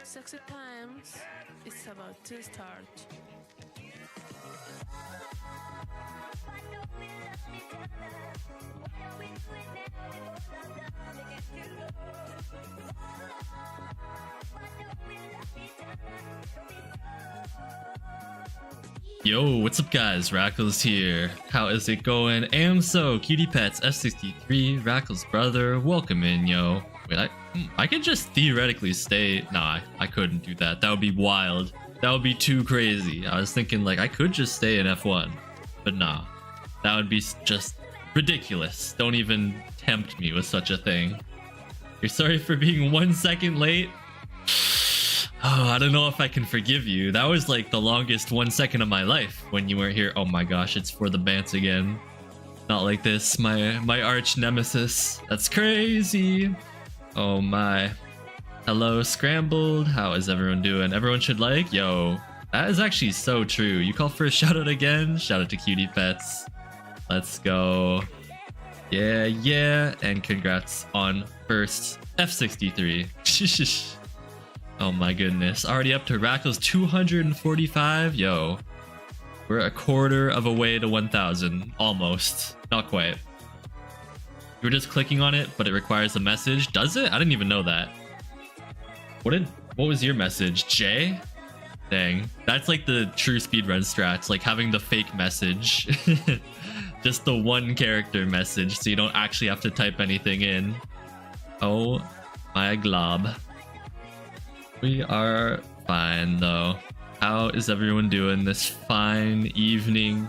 Sexy times is about to start. Yo, what's up guys? Rackles here. How is it going? Amso, Cutie Pets, F63, Rackles brother, welcome in, yo. Wait, I could just theoretically stay. Nah, I couldn't do that. That would be wild. That would be too crazy. I was thinking like I could just stay in F1, but nah. That would be just ridiculous. Don't even tempt me with such a thing. You're sorry for being 1 second late? Oh, I don't know if I can forgive you. That was like the longest 1 second of my life when you weren't here. Oh my gosh, it's for the bants again. Not like this, my arch nemesis. That's crazy. Oh my. Hello, Scrambled. How is everyone doing? Everyone should like? Yo, that is actually so true. You call for a shout out again? Shout out to Cutie Pets. Let's go. Yeah. And congrats on first F63. Oh my goodness. Already up to Rackles 245. Yo. We're a quarter of a way to 1,000. Almost. Not quite. You were just clicking on it, but it requires a message. Does it? I didn't even know that. What was your message? J? Dang. That's like the true speedrun strats, like having the fake message. Just the one character message, so you don't actually have to type anything in. Oh my glob. We are fine though. How is everyone doing this fine evening?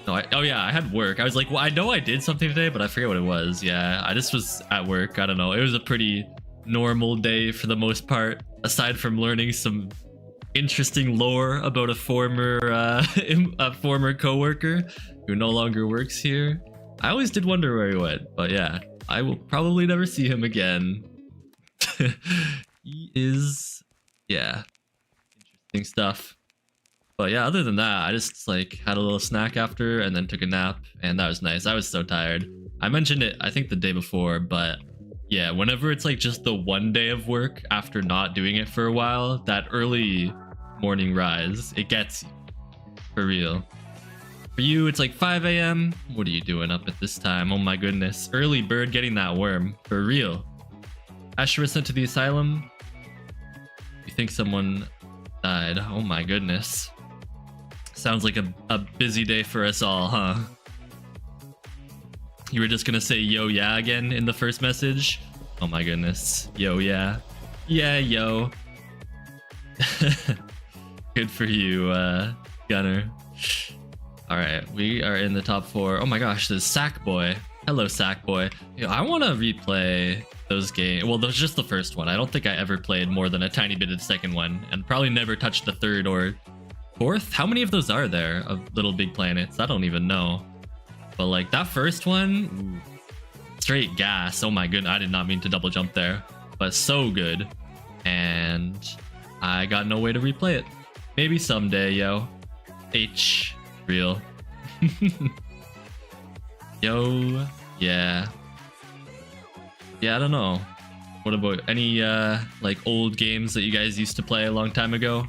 Oh yeah, I had work. I was like, well, I know I did something today, but I forget what it was. Yeah, I just was at work. I don't know. It was a pretty normal day for the most part, aside from learning some interesting lore about a former coworker who no longer works here. I always did wonder where he went, but yeah, I will probably never see him again. He is, yeah, interesting stuff. But yeah, other than that, I just like had a little snack after and then took a nap, and that was nice. I was so tired. I mentioned it, I think the day before, but yeah, whenever it's like just the one day of work after not doing it for a while, that early morning rise, it gets you. For real. For you, it's like 5 a.m. What are you doing up at this time? Oh my goodness. Early bird getting that worm. For real. Asher was sent to the asylum. You think someone died? Oh my goodness. Sounds like a busy day for us all, huh? You were just gonna say yo yeah again in the first message? Oh my goodness. Yo yeah. Yeah, yo. Good for you, Gunner. Alright, we are in the top 4. Oh my gosh, there's Sackboy. Hello, Sackboy. Yo, I want to replay those games. Well, there's just the first one. I don't think I ever played more than a tiny bit of the second one, and probably never touched the third or fourth. How many of those are there of Little Big Planets? I don't even know. But like that first one, ooh, straight gas. Oh my goodness, I did not mean to double jump there, but so good. And I got no way to replay it. Maybe someday, yo. H real. Yo, yeah. Yeah, I don't know. What about any like old games that you guys used to play a long time ago,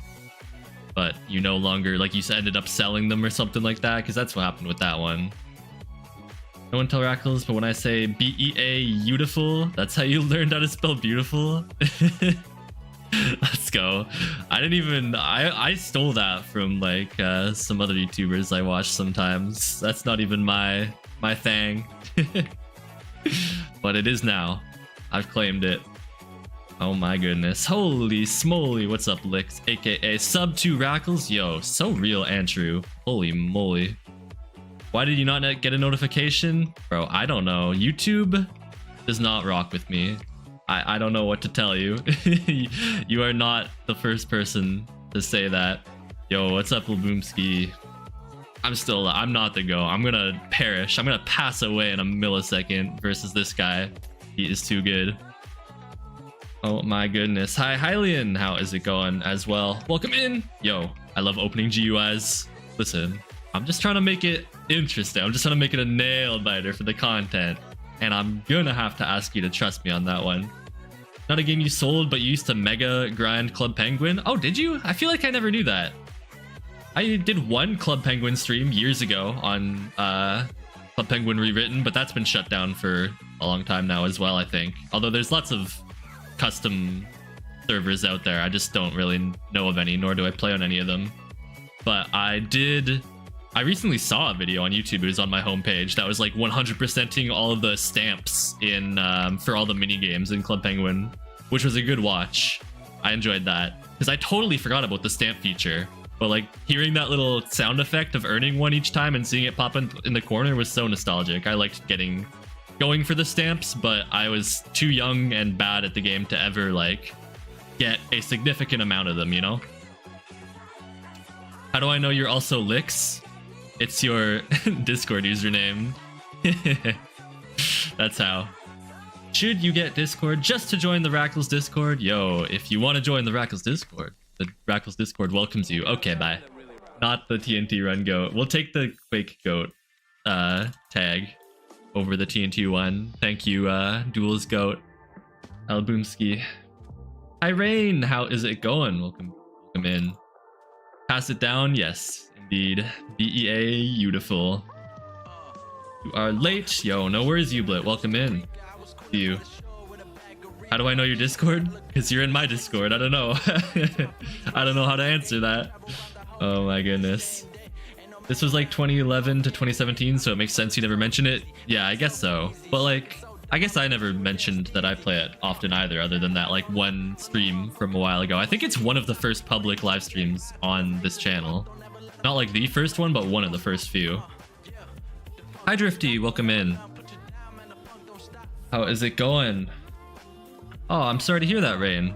but you no longer, like you ended up selling them or something like that? Because that's what happened with that one. No one tell Rackles, but when I say B-E-A beautiful, that's how you learned how to spell beautiful. Let's go. I didn't even, I stole that from like some other YouTubers I watch sometimes. That's not even my thing. But it is now. I've claimed it. Oh my goodness. Holy smoly. What's up, Licks? AKA sub 2 Rackles. Yo, so real and true. Holy moly. Why did you not get a notification? Bro, I don't know. YouTube does not rock with me. I don't know what to tell you. You are not the first person to say that. Yo, what's up, Laboomski? I'm not the go. I'm gonna perish. I'm gonna pass away in a millisecond versus this guy. He is too good. Oh my goodness. Hi, Hylian. How is it going as well? Welcome in. Yo, I love opening GUIs. Listen, I'm just trying to make it interesting. I'm just trying to make it a nail biter for the content. And I'm gonna have to ask you to trust me on that one. Not a game you sold, but you used to mega grind Club Penguin. Oh, did you? I feel like I never knew that. I did one Club Penguin stream years ago on Club Penguin Rewritten, but that's been shut down for a long time now as well, I think. Although there's lots of custom servers out there. I just don't really know of any, nor do I play on any of them. But I recently saw a video on YouTube. It was on my homepage that was like 100%ing all of the stamps in for all the mini games in Club Penguin, which was a good watch. I enjoyed that because I totally forgot about the stamp feature. But like hearing that little sound effect of earning one each time and seeing it pop in the corner was so nostalgic. I liked going for the stamps, but I was too young and bad at the game to ever like get a significant amount of them, you know? How do I know you're also Licks? It's your Discord username. That's how. Should you get Discord just to join the Rackles Discord? Yo, if you want to join the Rackles Discord, the Rackles Discord welcomes you. Okay, bye. Not the TNT Run Goat. We'll take the Quake Goat tag over the TNT one. Thank you, Duels Goat. Alboomski. Hi, Rain. How is it going? Welcome in. Pass it down? Yes, indeed. BEA, beautiful. You are late. Yo, no worries, Ublit. Welcome in. See you. How do I know your Discord? Because you're in my Discord. I don't know. I don't know how to answer that. Oh my goodness. This was like 2011 to 2017, so it makes sense you never mentioned it. Yeah, I guess so. But like, I guess I never mentioned that I play it often either, other than that like one stream from a while ago. I think it's one of the first public live streams on this channel. Not like the first one, but one of the first few. Hi Drifty, welcome in. How is it going? Oh, I'm sorry to hear that, Rain.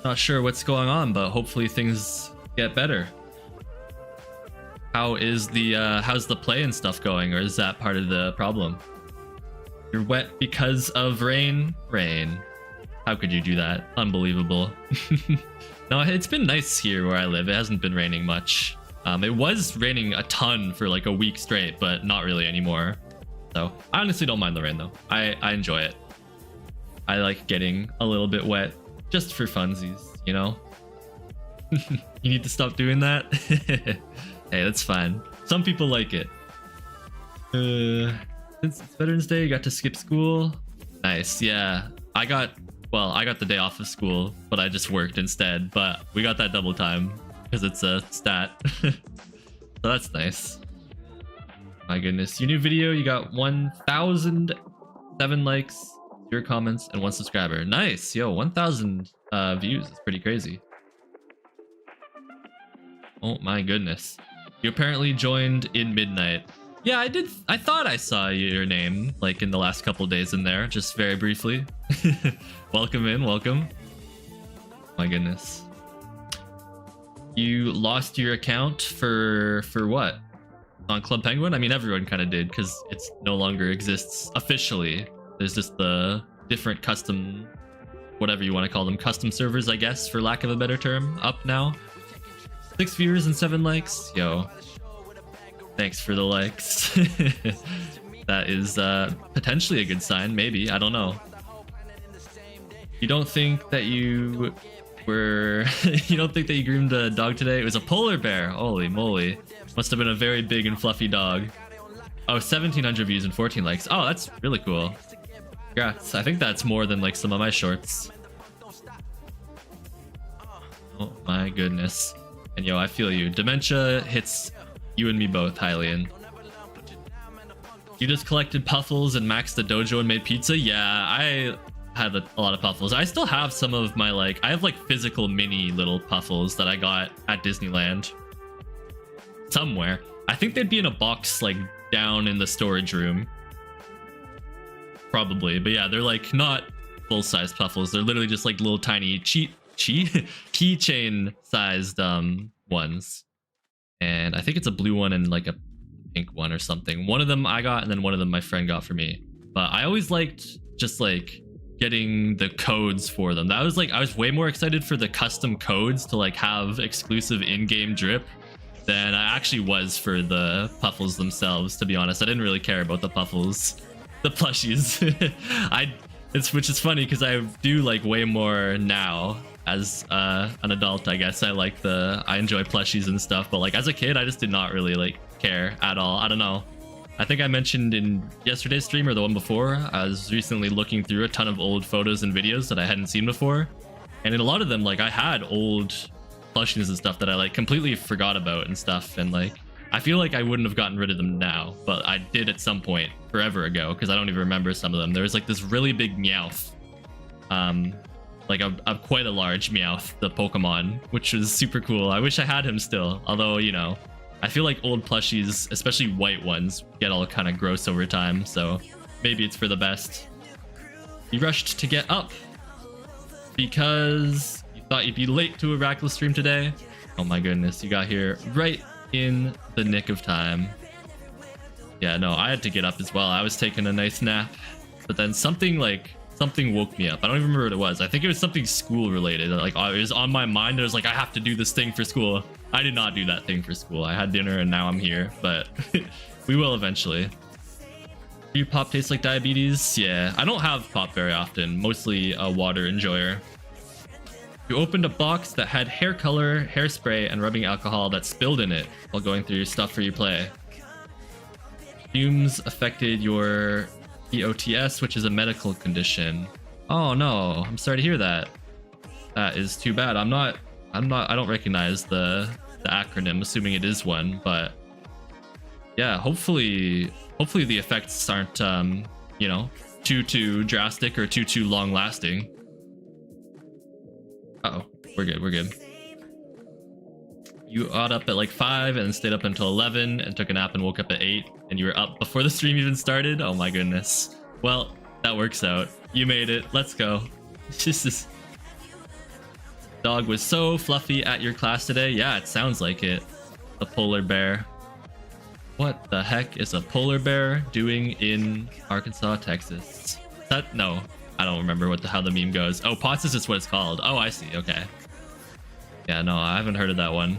Not sure what's going on, but hopefully things get better. How's the play and stuff going, or is that part of the problem? You're wet because of rain? Rain. How could you do that? Unbelievable. No, it's been nice here where I live. It hasn't been raining much. It was raining a ton for like a week straight, but not really anymore. So I honestly don't mind the rain though. I enjoy it. I like getting a little bit wet just for funsies, you know? You need to stop doing that? Hey, that's fine. Some people like it. Since it's Veterans Day, you got to skip school. Nice, yeah. I got the day off of school, but I just worked instead. But we got that double time because it's a stat. So that's nice. My goodness, your new video, you got 1,007 likes, 0 comments, and 1 subscriber. Nice, yo, 1,000 views is pretty crazy. Oh my goodness. You apparently joined in midnight. Yeah, I did. I thought I saw your name like in the last couple days in there, just very briefly. Welcome in, welcome. My goodness. You lost your account for what? On Club Penguin? I mean, everyone kind of did because it no longer exists officially. There's just the different custom, whatever you want to call them, custom servers, I guess, for lack of a better term, up now. 6 viewers and 7 likes. Yo, thanks for the likes. That is potentially a good sign, maybe. I don't know. You don't think that you were... you don't think that you groomed a dog today? It was a polar bear. Holy moly. Must have been a very big and fluffy dog. Oh, 1,700 views and 14 likes. Oh, that's really cool. Congrats. I think that's more than like some of my shorts. Oh my goodness. And yo, I feel you. Dementia hits you and me both, Hylian. You just collected puffles and maxed the dojo and made pizza? Yeah, I had a lot of puffles. I still have some of my like, I have like physical mini little puffles that I got at Disneyland. Somewhere. I think they'd be in a box like down in the storage room. Probably, but yeah, they're like not full-size puffles. They're literally just like little tiny keychain sized ones. And I think it's a blue one and like a pink one or something. One of them I got, and then one of them my friend got for me. But I always liked just like getting the codes for them. That was like, I was way more excited for the custom codes to like have exclusive in-game drip than I actually was for the puffles themselves, to be honest. I didn't really care about the puffles, the plushies. which is funny because I do like way more now as an adult. I guess I enjoy plushies and stuff, but like as a kid I just did not really like care at all. I don't know. I think I mentioned in yesterday's stream or the one before, I was recently looking through a ton of old photos and videos that I hadn't seen before, and in a lot of them like I had old plushies and stuff that I like completely forgot about and stuff, and like I feel like I wouldn't have gotten rid of them now, but I did at some point forever ago because I don't even remember some of them. There was like this really big Meowth, like a quite a large Meowth, the Pokemon, which was super cool. I wish I had him still, although, you know, I feel like old plushies, especially white ones, get all kind of gross over time, so maybe it's for the best. You rushed to get up because you thought you'd be late to a Rackless stream today. Oh my goodness, you got here right in the nick of time. Yeah, no, I had to get up as well. I was taking a nice nap, but then something woke me up. I don't even remember what it was. I think it was something school related. Like it was on my mind. It was like I have to do this thing for school. I did not do that thing for school. I had dinner and now I'm here, but we will eventually. Do pop taste like diabetes? Yeah, I don't have pop very often, mostly a water enjoyer. You opened a box that had hair color, hairspray, and rubbing alcohol that spilled in it while going through your stuff for your play. Fumes affected your EOTS, which is a medical condition. Oh no, I'm sorry to hear that. That is too bad. I don't recognize the acronym, assuming it is one, but yeah, hopefully the effects aren't you know, too drastic or too long lasting. Uh-oh, we're good. You got up at like 5 and stayed up until 11 and took a nap and woke up at 8, and you were up before the stream even started. Oh my goodness. Well, that works out. You made it. Let's go. This dog was so fluffy at your class today. Yeah, it sounds like it. A polar bear. What the heck is a polar bear doing in Arkansas, Texas? No, I don't remember how the meme goes. Oh, Potts is just what it's called. Oh, I see. Okay. Yeah, no, I haven't heard of that one.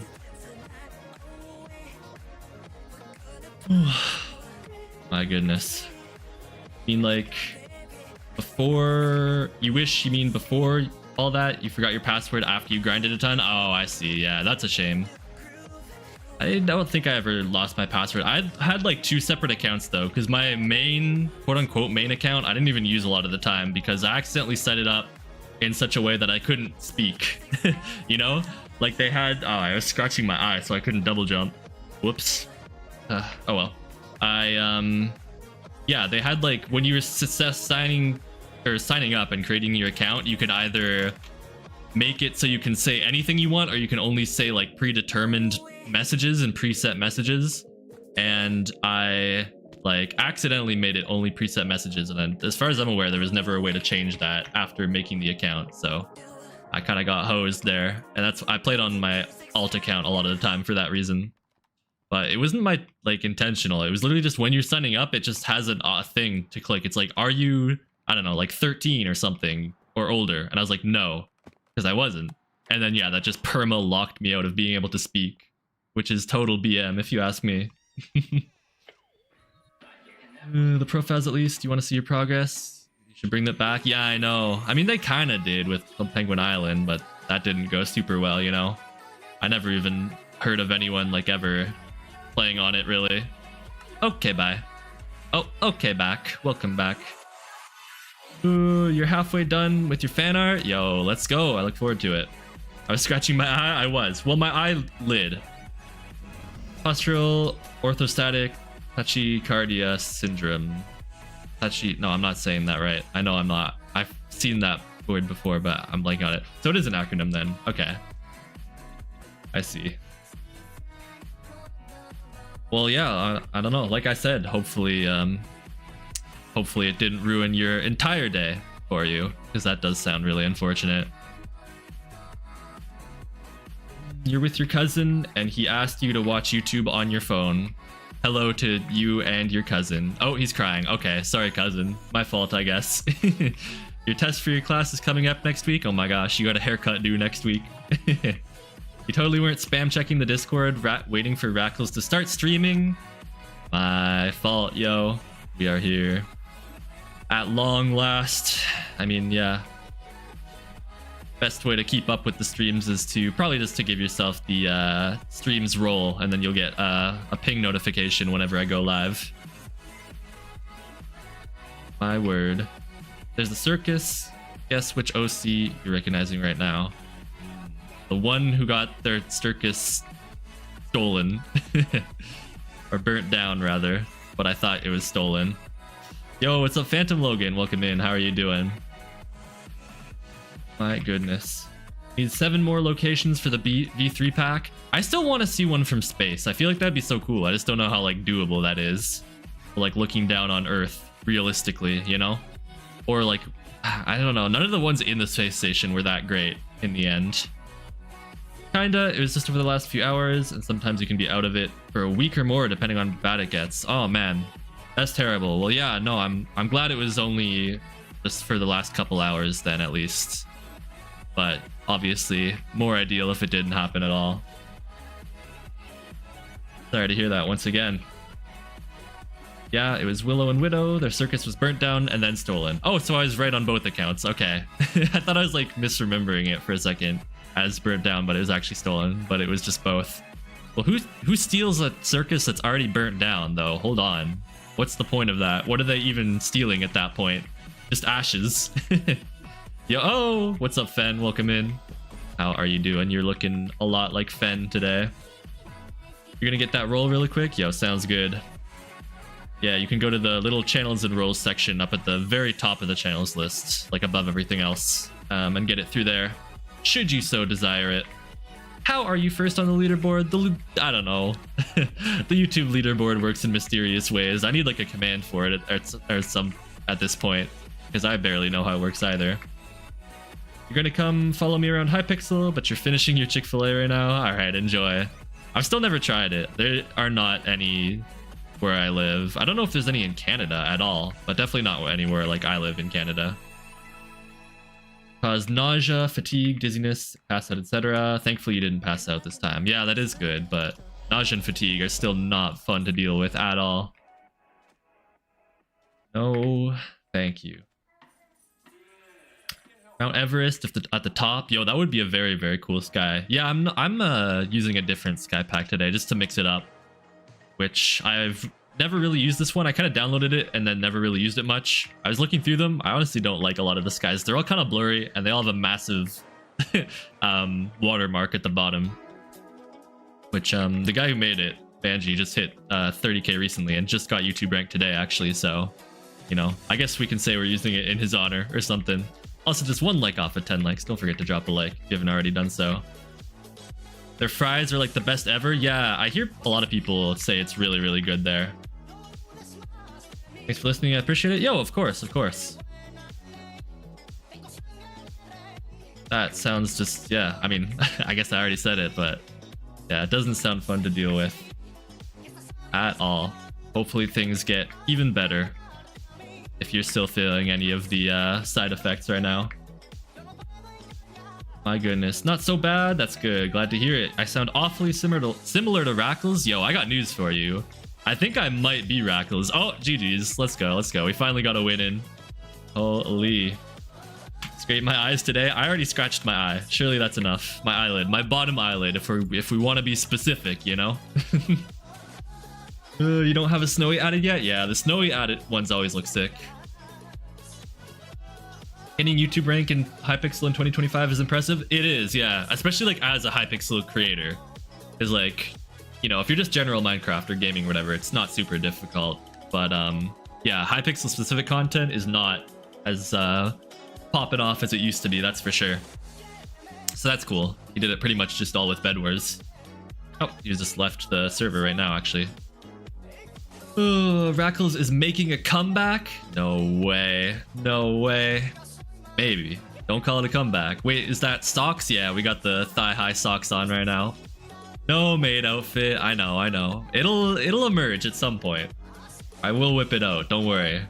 My goodness. I mean, like, before all that, you forgot your password after you grinded a ton? Oh, I see. Yeah, that's a shame. I don't think I ever lost my password. I had like 2 separate accounts though, because my main, quote-unquote main account, I didn't even use a lot of the time because I accidentally set it up in such a way that I couldn't speak. You know? Like they had, oh, I was scratching my eye so I couldn't double jump. Whoops. Oh well. Yeah, they had like, when you were signing up and creating your account, you could either make it so you can say anything you want, or you can only say like predetermined messages and preset messages. And I like accidentally made it only preset messages, and then as far as I'm aware, there was never a way to change that after making the account, so I kind of got hosed there. And I played on my alt account a lot of the time for that reason. But it wasn't my like intentional. It was literally just when you're signing up, it just has an thing to click. It's like, are you, I don't know, like 13 or something or older? And I was like, no, because I wasn't. And then yeah, that just perma locked me out of being able to speak, which is total BM if you ask me. The profiles, at least, you want to see your progress? You should bring that back. Yeah, I know. I mean, they kind of did with Penguin Island, but that didn't go super well, you know? I never even heard of anyone like ever playing on it, really. Okay, bye. Oh, okay, back. Welcome back. Ooh, you're halfway done with your fan art? Yo, let's go. I look forward to it. I was scratching my eye. I was. Well, my eyelid. Postural orthostatic tachycardia syndrome. No, I'm not saying that right. I know I'm not. I've seen that word before, but I'm blanking on it. So it is an acronym then. Okay. I see. Well, yeah, I don't know. Like I said, hopefully it didn't ruin your entire day for you, because that does sound really unfortunate. You're with your cousin, and he asked you to watch YouTube on your phone. Hello to you and your cousin. Oh, he's crying. Okay, sorry, cousin. My fault, I guess. Your test for your class is coming up next week. Oh my gosh, you got a haircut due next week. You totally weren't spam checking the Discord, waiting for Rackles to start streaming. My fault, yo. We are here. At long last. I mean, yeah. Best way to keep up with the streams is to probably just to give yourself the streams roll, and then you'll get a ping notification whenever I go live. My word. There's the circus. Guess which OC you're recognizing right now. The one who got their circus stolen. Or burnt down, rather. But I thought it was stolen. Yo, what's up, Phantom Logan? Welcome in. How are you doing? My goodness. Need 7 more locations for the V3 pack. I still want to see one from space. I feel like that'd be so cool. I just don't know how like doable that is. Or, like looking down on Earth realistically, you know? Or like, I don't know. None of the ones in the space station were that great in the end. Kinda. It was just over the last few hours, and sometimes you can be out of it for a week or more depending on how bad it gets. Oh man, that's terrible. Well, yeah, no, I'm glad it was only just for the last couple hours then at least. But obviously, more ideal if it didn't happen at all. Sorry to hear that once again. Yeah, it was Willow and Widow. Their circus was burnt down and then stolen. Oh, so I was right on both accounts. Okay. I thought I was like misremembering it for a second as burnt down, but it was actually stolen. But it was just both. Well, who steals a circus that's already burnt down, though? Hold on. What's the point of that? What are they even stealing at that point? Just ashes. Yo, oh, what's up, Fen? Welcome in. How are you doing? You're looking a lot like Fen today. You're gonna get that roll really quick? Yo, sounds good. Yeah, you can go to the little channels and roles section up at the very top of the channels list, like above everything else, and get it through there, should you so desire it. How are you first on the leaderboard? I don't know. The YouTube leaderboard works in mysterious ways. I need like a command for it or some at this point, because I barely know how it works either. You're gonna come follow me around Hypixel, but you're finishing your Chick-fil-A right now? Alright, enjoy. I've still never tried it. There are not any where I live. I don't know if there's any in Canada at all, but definitely not anywhere like I live in Canada. Cause nausea, fatigue, dizziness, pass out, etc. Thankfully you didn't pass out this time. Yeah, that is good, but nausea and fatigue are still not fun to deal with at all. No, thank you. Mount Everest at the top. Yo, that would be a very, very cool sky. Yeah, I'm using a different sky pack today just to mix it up, which I've never really used this one. I kind of downloaded it and then never really used it much. I was looking through them. I honestly don't like a lot of the skies. They're all kind of blurry and they all have a massive watermark at the bottom, which the guy who made it, Banji, just hit 30k recently and just got YouTube ranked today actually. So, you know, I guess we can say we're using it in his honor or something. Also, just 1 like off of 10 likes. Don't forget to drop a like if you haven't already done so. Their fries are like the best ever. Yeah, I hear a lot of people say it's really, really good there. Thanks for listening. I appreciate it. Yo, of course, of course. That sounds just, yeah, I mean, I guess I already said it, but yeah, it doesn't sound fun to deal with at all. Hopefully things get even better if you're still feeling any of the side effects right now. My goodness, not so bad. That's good. Glad to hear it. I sound awfully similar to Rackles. Yo, I got news for you. I think I might be Rackles. Oh, GG's. Let's go. Let's go. We finally got a win in. Holy. Scrape my eyes today. I already scratched my eye. Surely that's enough. My eyelid. My bottom eyelid, if we want to be specific, you know? You don't have a snowy added yet? Yeah, the snowy added ones always look sick. Hitting YouTube rank in Hypixel in 2025 is impressive. It is, yeah. Especially like as a Hypixel creator. Is like, you know, if you're just general Minecraft or gaming or whatever, it's not super difficult. But yeah, Hypixel specific content is not as popping off as it used to be, that's for sure. So that's cool. He did it pretty much just all with Bed Wars. Oh, he just left the server right now, actually. Oh, Rackles is making a comeback? No way. No way. Maybe. Don't call it a comeback. Wait, is that socks? Yeah, we got the thigh-high socks on right now. No maid outfit. I know, I know. It'll emerge at some point. I will whip it out. Don't worry.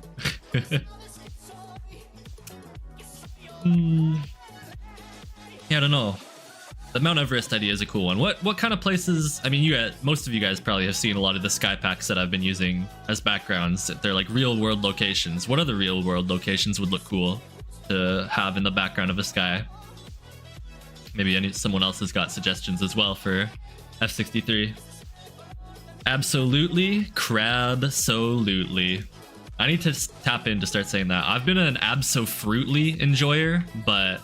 Yeah, I don't know. The Mount Everest idea is a cool one. What kind of places? I mean, most of you guys probably have seen a lot of the sky packs that I've been using as backgrounds. They're like real world locations. What other real world locations would look cool? to have in the background of a sky. Maybe someone else has got suggestions as well for F63. Absolutely, crab-solutely. I need to tap in to start saying that. I've been an abso-fruitly enjoyer, but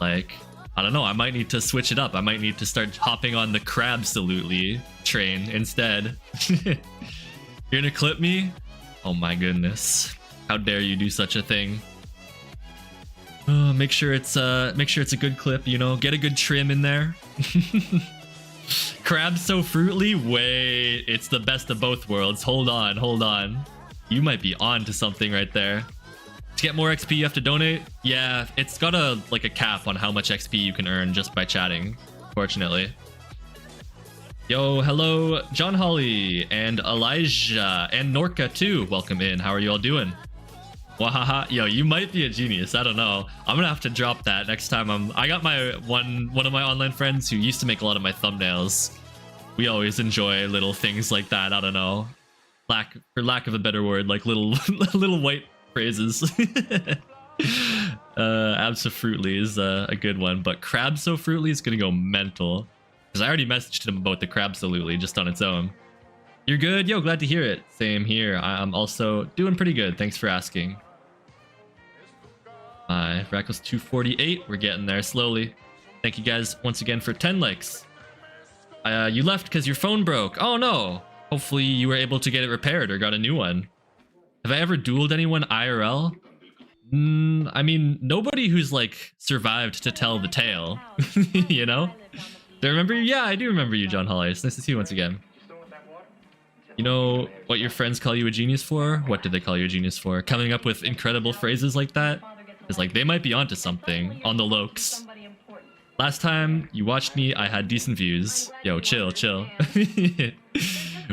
like, I don't know, I might need to switch it up. I might need to start hopping on the crab-solutely train instead. You're gonna clip me? Oh my goodness. How dare you do such a thing? Make sure it's a good clip, you know, get a good trim in there. Crab so fruitly? Wait, it's the best of both worlds. Hold on. You might be on to something right there. To get more XP, you have to donate? Yeah, it's got a cap on how much XP you can earn just by chatting, fortunately. Yo, hello, John Holly and Elijah and Norca too. Welcome in. How are you all doing? Wahaha. Yo, you might be a genius. I don't know. I'm gonna have to drop that next time. I got my one of my online friends who used to make a lot of my thumbnails. We always enjoy little things like that. I don't know. For lack of a better word, like little white phrases. Abso-fruitly is a good one, but crab-so-fruitly is gonna go mental. Because I already messaged him about the crab-solutely just on its own. You're good? Yo, glad to hear it. Same here. I'm also doing pretty good. Thanks for asking. Rackles 248. We're getting there slowly. Thank you guys once again for 10 likes. You left because your phone broke. Oh no. Hopefully you were able to get it repaired or got a new one. Have I ever dueled anyone IRL? I mean, nobody who's like survived to tell the tale. You know? Do I remember you? Yeah, I do remember you, John Holly. It's nice to see you once again. You know what your friends call you a genius for? What did they call you a genius for? Coming up with incredible phrases like that? Because like they might be onto something on the lokes. Last time you watched me, I had decent views. Yo, chill.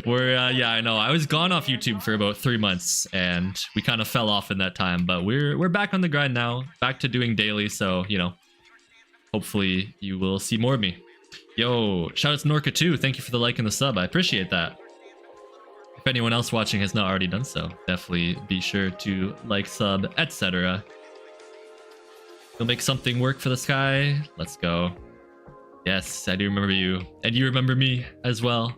Yeah, I know. I was gone off YouTube for about 3 months, and we kind of fell off in that time. But we're back on the grind now, back to doing daily. So you know, hopefully you will see more of me. Yo, shout out to Norca too. Thank you for the like and the sub. I appreciate that. If anyone else watching has not already done so, definitely be sure to like, sub, etc. You'll make something work for the sky. Let's go. Yes, I do remember you. And you remember me as well.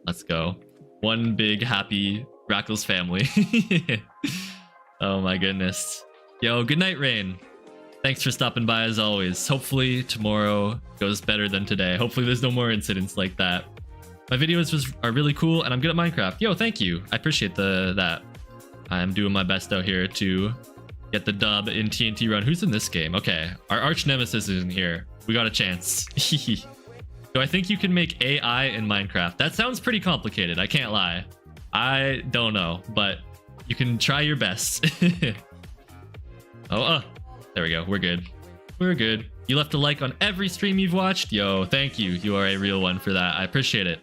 Let's go. One big happy Rackles family. Oh my goodness. Yo, good night, Rain. Thanks for stopping by as always. Hopefully tomorrow goes better than today. Hopefully there's no more incidents like that. My videos are really cool and I'm good at Minecraft. Yo, thank you. I appreciate that. I'm doing my best out here to get the dub in TNT Run. Who's in this game? Okay, our arch nemesis is in here. We got a chance. Do I think you can make AI in Minecraft? That sounds pretty complicated, I can't lie. I don't know, but you can try your best. There we go. We're good. You left a like on every stream you've watched. Yo, thank you. You are a real one for that. I appreciate it.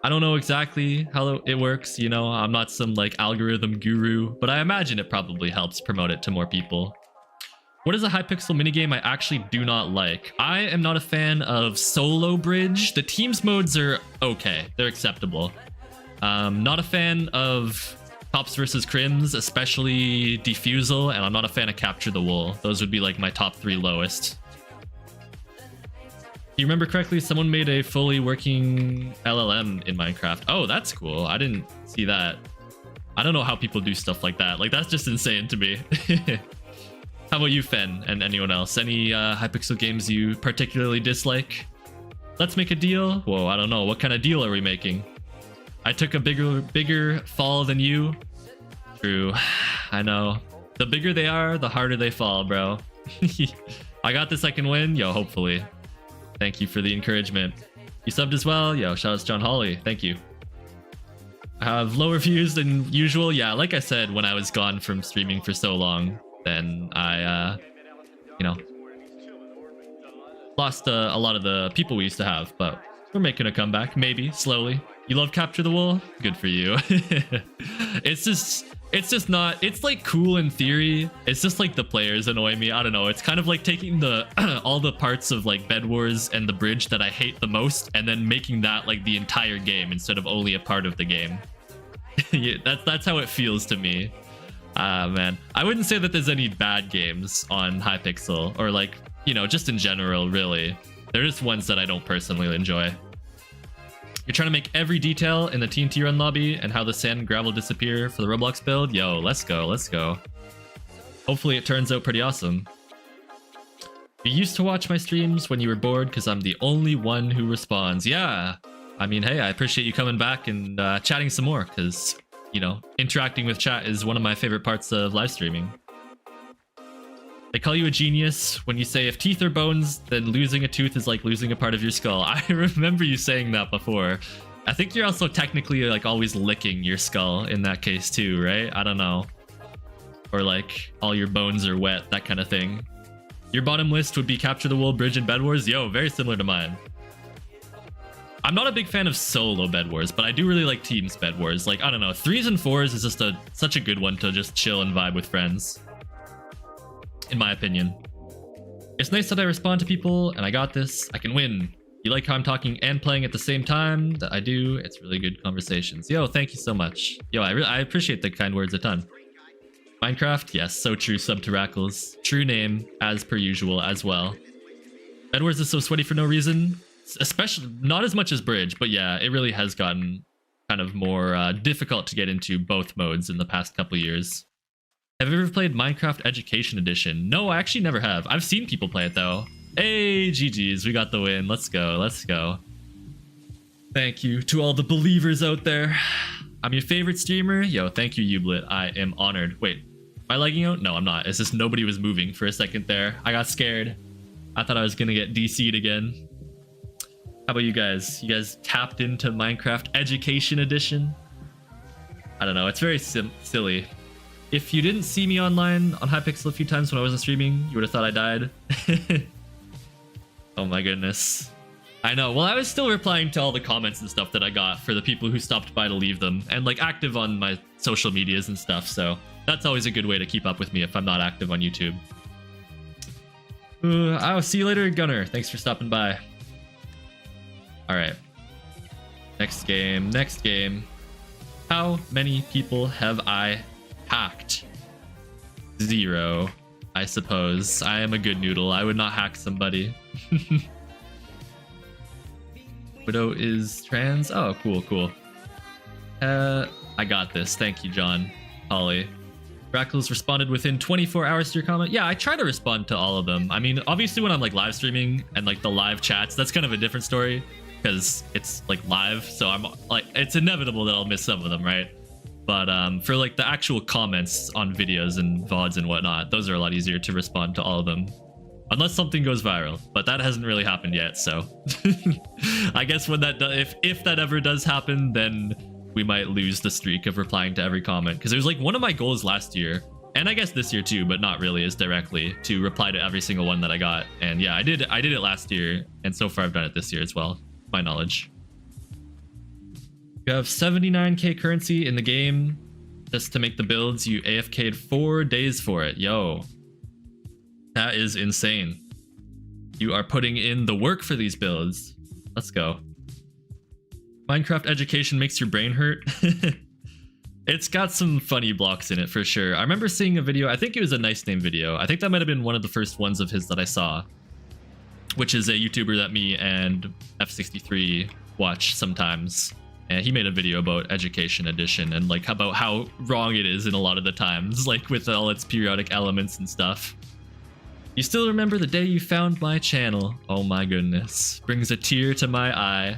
I don't know exactly how it works, you know, I'm not some like algorithm guru, but I imagine it probably helps promote it to more people. What is a Hypixel minigame I actually do not like? I am not a fan of solo bridge. The teams modes are okay, they're acceptable. Not a fan of tops versus crims, especially defusal, and I'm not a fan of capture the wool. Those would be like my top 3 lowest. You remember correctly, someone made a fully working LLM in Minecraft. Oh, that's cool. I didn't see that. I don't know how people do stuff like that. Like, that's just insane to me. How about you, Fen, and anyone else? Any Hypixel games you particularly dislike? Let's make a deal? Whoa, I don't know. What kind of deal are we making? I took a bigger fall than you. True. I know. The bigger they are, the harder they fall, bro. I got this, I can win. Yo, hopefully. Thank you for the encouragement. You subbed as well? Yo, shout out to John Holly. Thank you. I have lower views than usual. Yeah, like I said, when I was gone from streaming for so long, then I, you know, lost a lot of the people we used to have, but we're making a comeback, maybe, slowly. You love Capture the Wool? Good for you. It's just not, it's like cool in theory. It's just like the players annoy me. I don't know. It's kind of like taking the all the parts of like Bed Wars and the bridge that I hate the most and then making that like the entire game instead of only a part of the game. Yeah, that's how it feels to me. Ah, man. I wouldn't say that there's any bad games on Hypixel, or like, you know, just in general, really. They're just ones that I don't personally enjoy. You're trying to make every detail in the TNT run lobby and how the sand and gravel disappear for the Roblox build? Yo, let's go, let's go. Hopefully it turns out pretty awesome. You used to watch my streams when you were bored because I'm the only one who responds. Yeah, I mean, hey, I appreciate you coming back and chatting some more because, you know, interacting with chat is one of my favorite parts of live streaming. They call you a genius when you say if teeth are bones, then losing a tooth is like losing a part of your skull. I remember you saying that before. I think you're also technically like always licking your skull in that case too, right? I don't know. Or like all your bones are wet, that kind of thing. Your bottom list would be Capture the World, Bridge, and Bed Wars. Yo, very similar to mine. I'm not a big fan of solo Bed Wars, but I do really like teams Bed Wars. Like, I don't know, 3s and 4s is just such a good one to just chill and vibe with friends. In my opinion. It's nice that I respond to people, and I got this. I can win. You like how I'm talking and playing at the same time? That I do. It's really good conversations. Yo, thank you so much. Yo, I appreciate the kind words a ton. Minecraft? Yes, so true, sub to Rackles. True name, as per usual, as well. Bed Wars is so sweaty for no reason. Especially, not as much as Bridge, but yeah, it really has gotten kind of more difficult to get into both modes in the past couple years. Have you ever played Minecraft Education Edition? No, I actually never have. I've seen people play it though. Hey, GG's, we got the win. Let's go, let's go. Thank you to all the believers out there. I'm your favorite streamer. Yo, thank you, Ublit. I am honored. Wait, am I lagging out? No, I'm not. It's just nobody was moving for a second there. I got scared. I thought I was gonna get DC'd again. How about you guys? You guys tapped into Minecraft Education Edition? I don't know, it's very silly. If you didn't see me online on Hypixel a few times when I wasn't streaming, you would have thought I died. Oh my goodness. I know. Well, I was still replying to all the comments and stuff that I got for the people who stopped by to leave them, and like active on my social medias and stuff, so that's always a good way to keep up with me if I'm not active on YouTube. I'll see you later, Gunner. Thanks for stopping by. Alright. Next game, next game. How many people have I hacked? 0, I suppose. I am a good noodle. I would not hack somebody. Widow is trans. Oh, cool, cool. I got this. Thank you, John. Holly. Rackles responded within 24 hours to your comment. Yeah, I try to respond to all of them. I mean, obviously when I'm like live streaming and like the live chats, that's kind of a different story because it's like live. So I'm like, it's inevitable that I'll miss some of them, right? But for like the actual comments on videos and VODs and whatnot, those are a lot easier to respond to all of them. Unless something goes viral, but that hasn't really happened yet, so I guess when that if that ever does happen, then we might lose the streak of replying to every comment. Because it was like one of my goals last year, and I guess this year too, but not really as directly, to reply to every single one that I got. And yeah, I did it last year, and so far I've done it this year as well, to my knowledge. You have 79k currency in the game just to make the builds. You AFK'd 4 days for it. Yo. That is insane. You are putting in the work for these builds. Let's go. Minecraft Education makes your brain hurt. It's got some funny blocks in it for sure. I remember seeing a video, I think it was a Nice Name video. I think that might have been one of the first ones of his that I saw, which is a YouTuber that me and F63 watch sometimes. And he made a video about Education Edition and like about how wrong it is in a lot of the times, like with all its periodic elements and stuff. You still remember the day you found my channel? Oh my goodness. Brings a tear to my eye.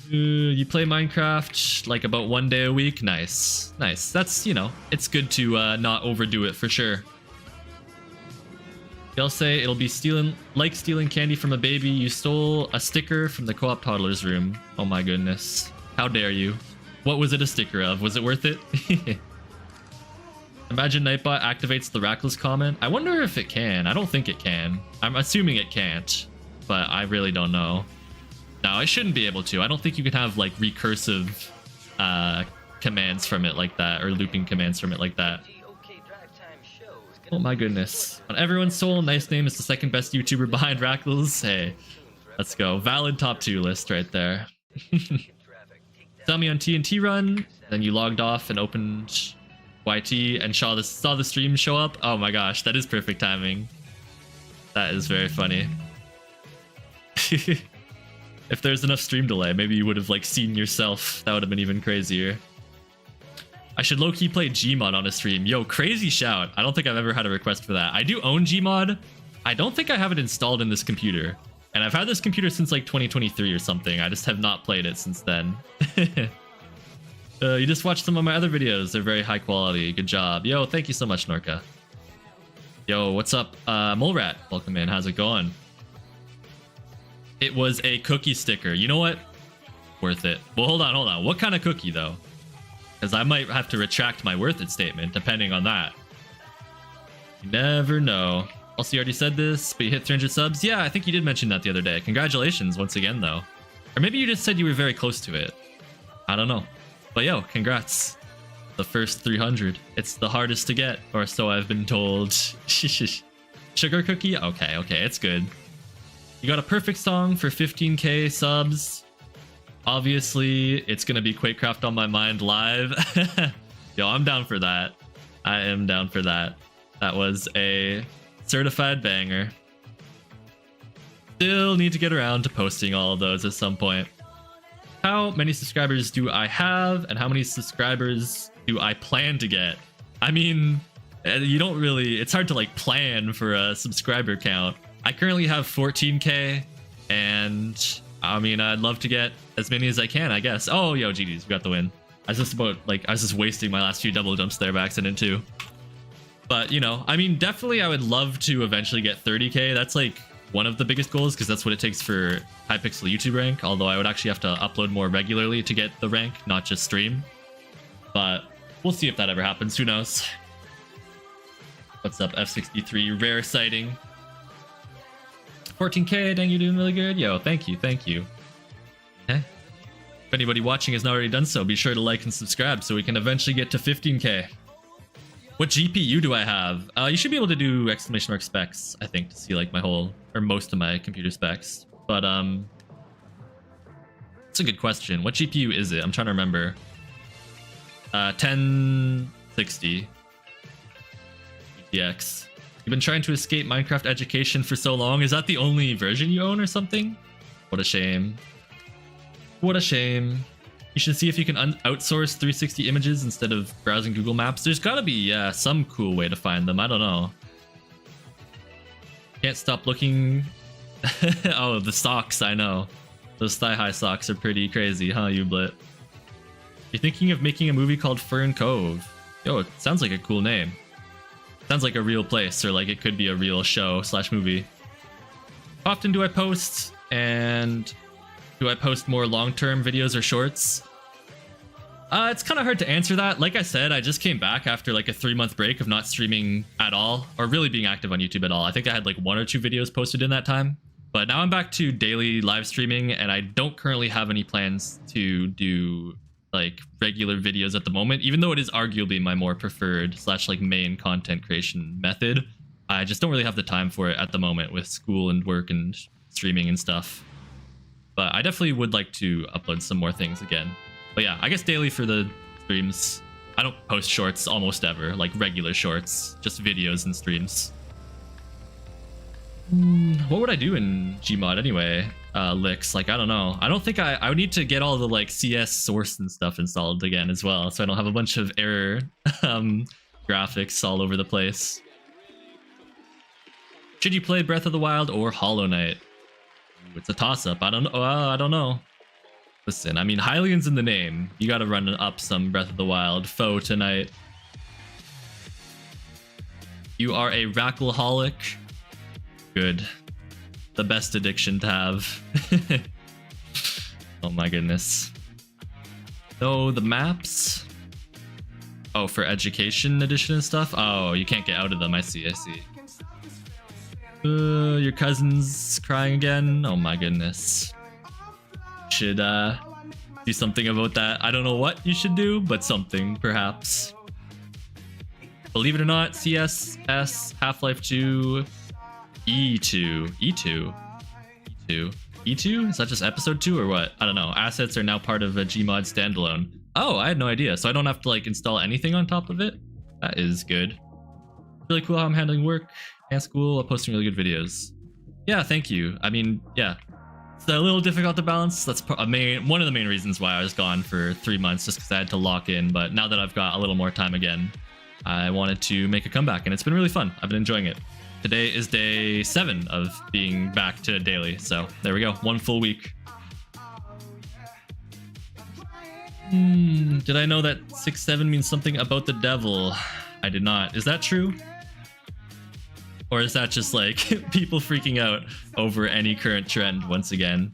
You play Minecraft like about 1 day a week? Nice. Nice. That's, you know, it's good to not overdo it for sure. They'll say it'll be stealing candy from a baby. You stole a sticker from the co-op toddler's room. Oh my goodness. How dare you? What was it a sticker of? Was it worth it? Imagine Nightbot activates the Rackles comment. I wonder if it can. I don't think it can. I'm assuming it can't, but I really don't know. No, it shouldn't be able to. I don't think you can have like recursive commands from it like that, or looping commands from it like that. Oh my goodness. On everyone's soul, Nice Name is the second best YouTuber behind Rackles. Hey, let's go. Valid top 2 list right there. saw me on TNT run, then you logged off and opened YT and saw the stream show up. Oh my gosh, that is perfect timing. That is very funny. If there's enough stream delay, maybe you would have like seen yourself. That would have been even crazier. I should low-key play Gmod on a stream. Yo, crazy shout. I don't think I've ever had a request for that. I do own Gmod. I don't think I have it installed in this computer. And I've had this computer since like 2023 or something. I just have not played it since then. You just watched some of my other videos. They're very high quality. Good job. Yo, thank you so much, Norka. Yo, what's up? Mole Rat, welcome in. How's it going? It was a cookie sticker. You know what? Worth it. Well, hold on. What kind of cookie, though? Because I might have to retract my worth it statement, depending on that. You never know. Also, you already said this, but you hit 300 subs? Yeah, I think you did mention that the other day. Congratulations once again, though. Or maybe you just said you were very close to it. I don't know. But yo, congrats. The first 300. It's the hardest to get, or so I've been told. Sugar cookie? Okay, it's good. You got a perfect song for 15k subs. Obviously, it's gonna be Quakecraft on my mind live. Yo, I'm down for that. I am down for that. That was a certified banger. Still need to get around to posting all of those at some point. How many subscribers do I have, and how many subscribers do I plan to get? I mean, you don't really... It's hard to like plan for a subscriber count. I currently have 14k, and I mean, I'd love to get as many as I can, I guess. Oh, yo, GG's, we got the win. I was just wasting my last few double jumps there by accident too. But, you know, I mean, definitely I would love to eventually get 30k. That's like one of the biggest goals, because that's what it takes for Hypixel YouTube rank. Although I would actually have to upload more regularly to get the rank, not just stream. But we'll see if that ever happens. Who knows? What's up, F63? Rare sighting. 14k, dang, you're doing really good. Yo, thank you. Okay. If anybody watching has not already done so, be sure to like and subscribe so we can eventually get to 15k. What GPU do I have? You should be able to do exclamation mark specs, I think, to see like my whole, or most of my computer specs. But it's a good question. What GPU is it? I'm trying to remember. 1060 GTX. You've been trying to escape Minecraft education for so long. Is that the only version you own or something? What a shame. What a shame. You should see if you can outsource 360 images instead of browsing Google Maps. There's gotta be some cool way to find them. I don't know. Can't stop looking. Oh, the socks, I know. Those thigh-high socks are pretty crazy, huh, Ublit? You're thinking of making a movie called Fern Cove. Yo, it sounds like a cool name. Sounds like a real place, or like it could be a real show / movie. How often do I post? And do I post more long-term videos or shorts? It's kind of hard to answer that. Like I said, I just came back after like a 3-month break of not streaming at all, or really being active on YouTube at all. I think I had like 1 or 2 videos posted in that time. But now I'm back to daily live streaming, and I don't currently have any plans to do like regular videos at the moment, even though it is arguably my more preferred / like main content creation method. I just don't really have the time for it at the moment with school and work and streaming and stuff. But I definitely would like to upload some more things again. But yeah, I guess daily for the streams. I don't post shorts almost ever, like regular shorts, just videos and streams. What would I do in Gmod anyway? Licks, like, I don't know. I don't think I would need to get all the like CS source and stuff installed again as well, so I don't have a bunch of error graphics all over the place. Should you play Breath of the Wild or Hollow Knight? It's a toss-up. I don't know. I don't know. Listen, I mean, Hylian's in the name. You gotta run up some Breath of the Wild foe tonight. You are a Rackleholic. Good. The best addiction to have. Oh my goodness. So the maps. Oh, for education edition and stuff? Oh, you can't get out of them. I see. Your cousin's crying again? Oh my goodness. Should do something about that. I don't know what you should do, but something, perhaps. Believe it or not, CSS, Half-Life 2, E2. E2? Is that just episode 2 or what? I don't know. Assets are now part of a Gmod standalone. Oh, I had no idea. So I don't have to like install anything on top of it? That is good. Really cool how I'm handling work and school while posting really good videos. Yeah, thank you. I mean, yeah. It's a little difficult to balance. That's one of the main reasons why I was gone for 3 months, just because I had to lock in. But now that I've got a little more time again, I wanted to make a comeback, and it's been really fun. I've been enjoying it. Today is day 7 of being back to daily, so there we go. 1 full week. Did I know that 6-7 means something about the devil? I did not. Is that true? Or is that just like people freaking out over any current trend once again?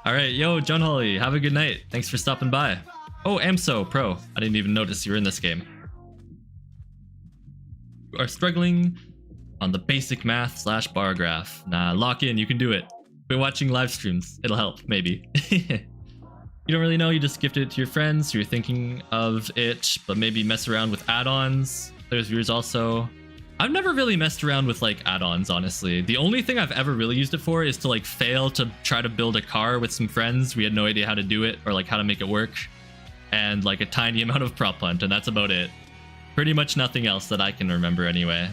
All right, yo, John Holly, have a good night. Thanks for stopping by. Oh, Amso Pro. I didn't even notice you were in this game. You are struggling on the basic math / bar graph. Nah, lock in, you can do it. Been watching live streams. It'll help, maybe. You don't really know, you just gifted it to your friends, so you're thinking of it, but maybe mess around with add-ons. There's viewers also. I've never really messed around with like add-ons, honestly. The only thing I've ever really used it for is to like fail to try to build a car with some friends. We had no idea how to do it or like how to make it work. And like a tiny amount of prop hunt, and that's about it. Pretty much nothing else that I can remember anyway.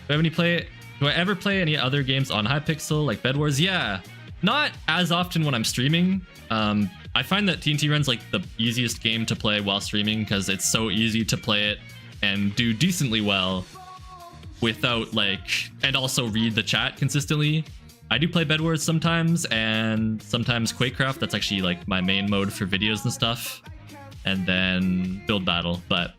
Do I ever play any other games on Hypixel like Bed Wars? Yeah, not as often when I'm streaming. I find that TNT Run's like the easiest game to play while streaming because it's so easy to play it and do decently well without like, and also read the chat consistently. I do play Bed Wars sometimes, and sometimes Quakecraft. That's actually like my main mode for videos and stuff. And then Build Battle, but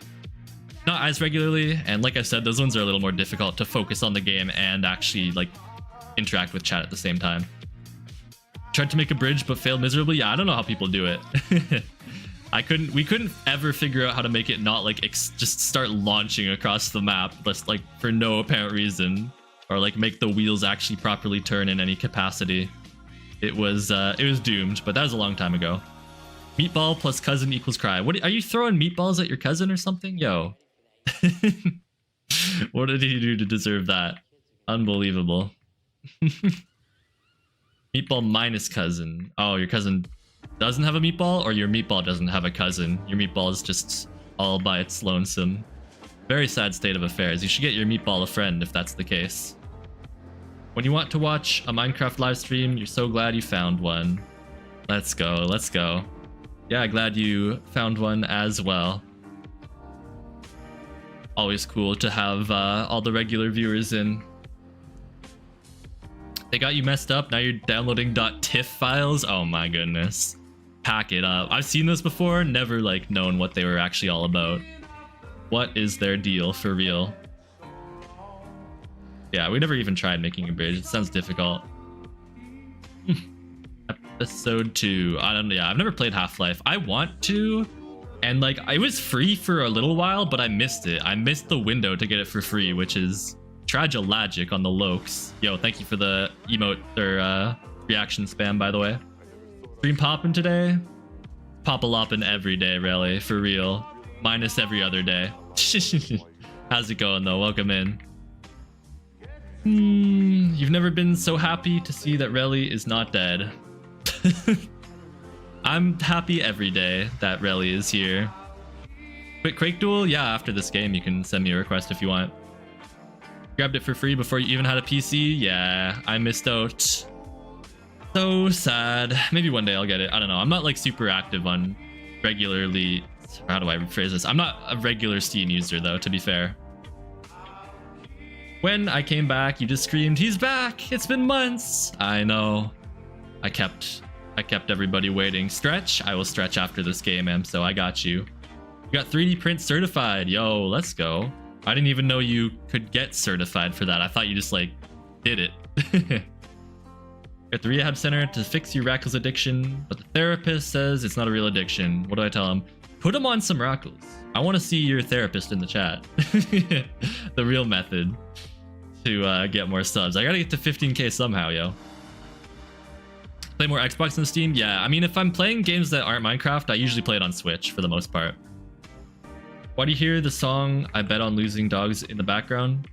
not as regularly. And like I said, those ones are a little more difficult to focus on the game and actually like interact with chat at the same time. Tried to make a bridge but failed miserably. Yeah, I don't know how people do it. We couldn't ever figure out how to make it not like just start launching across the map, just like for no apparent reason, or like make the wheels actually properly turn in any capacity. It was doomed, but that was a long time ago. Meatball plus cousin equals cry. What are you throwing meatballs at your cousin or something? Yo. What did he do to deserve that? Unbelievable. Meatball minus cousin. Oh, your cousin doesn't have a meatball, or your meatball doesn't have a cousin? Your meatball is just all by its lonesome. Very sad state of affairs. You should get your meatball a friend if that's the case. When you want to watch a Minecraft live stream, you're so glad you found one. Let's go, let's go. Yeah, glad you found one as well. Always cool to have all the regular viewers in. They got you messed up, now you're downloading .tiff files? Oh my goodness. Pack it up. I've seen this before, never like known what they were actually all about. What is their deal for real? Yeah, we never even tried making a bridge. It sounds difficult. Episode 2. I don't know. Yeah, I've never played Half-Life. I want to, and like it was free for a little while, but I missed it. I missed the window to get it for free, which is tragic on the Lokes. Yo, thank you for the emote or reaction spam, by the way. Stream popping today? Pop-a-lopping every day, really, for real. Minus every other day. How's it going though? Welcome in. You've never been so happy to see that Relly is not dead. I'm happy every day that Relly is here. Quick Quake Duel? Yeah, after this game you can send me a request if you want. Grabbed it for free before you even had a PC? Yeah, I missed out. So sad. Maybe one day I'll get it. I don't know. I'm not like super active on regularly. How do I rephrase this? I'm not a regular Steam user though, to be fair. When I came back, you just screamed, "He's back! It's been months!" I know. I kept everybody waiting. Stretch? I will stretch after this game, Em, so I got you. You got 3D print certified. Yo, let's go. I didn't even know you could get certified for that. I thought you just like did it. At the rehab center to fix your Rackles addiction, but the therapist says it's not a real addiction. What do I tell him? Put him on some Rackles. I want to see your therapist in the chat. The real method to get more subs. I gotta get to 15k somehow, yo. Play more Xbox than Steam? Yeah, I mean, if I'm playing games that aren't Minecraft, I usually play it on Switch for the most part. Why do you hear the song I Bet on Losing Dogs in the background?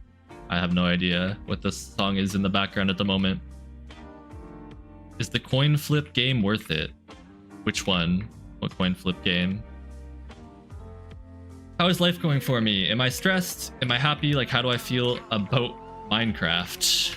I have no idea what the song is in the background at the moment. Is the coin flip game worth it? Which one? What coin flip game? How is life going for me? Am I stressed? Am I happy? Like, how do I feel about Minecraft?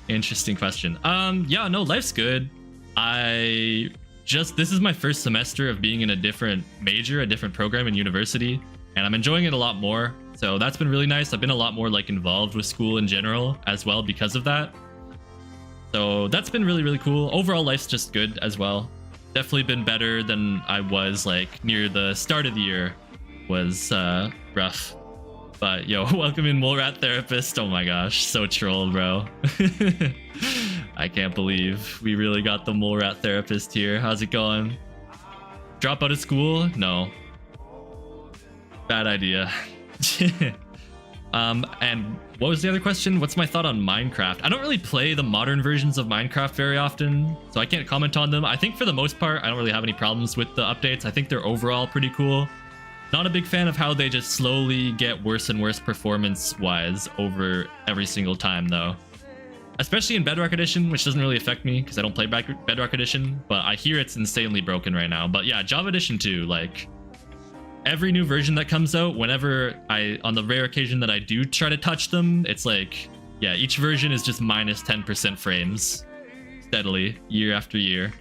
Interesting question. Yeah, no, life's good. This is my first semester of being in a different major, a different program in university, and I'm enjoying it a lot more. So that's been really nice. I've been a lot more like involved with school in general as well because of that. So that's been really, really cool. Overall, life's just good as well. Definitely been better than I was like near the start of the year. Was rough. But yo, welcome in Mole Rat Therapist. Oh my gosh, so troll, bro. I can't believe we really got the Mole Rat Therapist here. How's it going? Drop out of school? No. Bad idea. And what was the other question? What's my thought on Minecraft? I don't really play the modern versions of Minecraft very often, so I can't comment on them. I think for the most part, I don't really have any problems with the updates. I think they're overall pretty cool. Not a big fan of how they just slowly get worse and worse performance-wise over every single time, though. Especially in Bedrock Edition, which doesn't really affect me because I don't play Bedrock Edition, but I hear it's insanely broken right now. But yeah, Java Edition too, like... Every new version that comes out, whenever on the rare occasion that I do try to touch them, it's like, yeah, each version is just minus 10% frames steadily, year after year.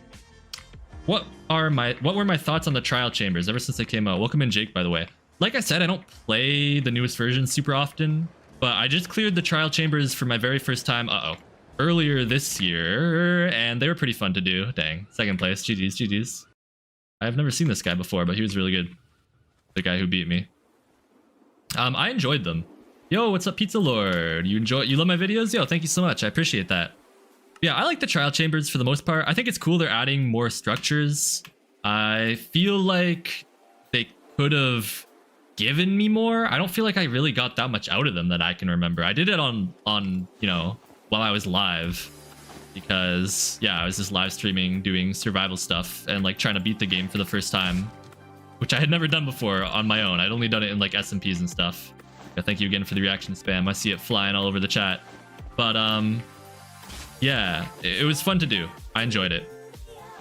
What were my thoughts on the trial chambers ever since they came out? Welcome in, Jake, by the way. Like I said, I don't play the newest version super often, but I just cleared the trial chambers for my very first time, earlier this year, and they were pretty fun to do. Dang, second place, GG's. I've never seen this guy before, but he was really good. The guy who beat me. I enjoyed them. Yo, what's up, Pizza Lord? You love my videos? Yo, thank you so much. I appreciate that. Yeah, I like the trial chambers for the most part. I think it's cool they're adding more structures. I feel like they could have given me more. I don't feel like I really got that much out of them that I can remember. I did it on you know, while I was live. Because, yeah, I was just live streaming, doing survival stuff, and like trying to beat the game for the first time. Which I had never done before on my own. I'd only done it in like SMPs and stuff. Yeah, thank you again for the reaction spam. I see it flying all over the chat. But yeah, it was fun to do. I enjoyed it.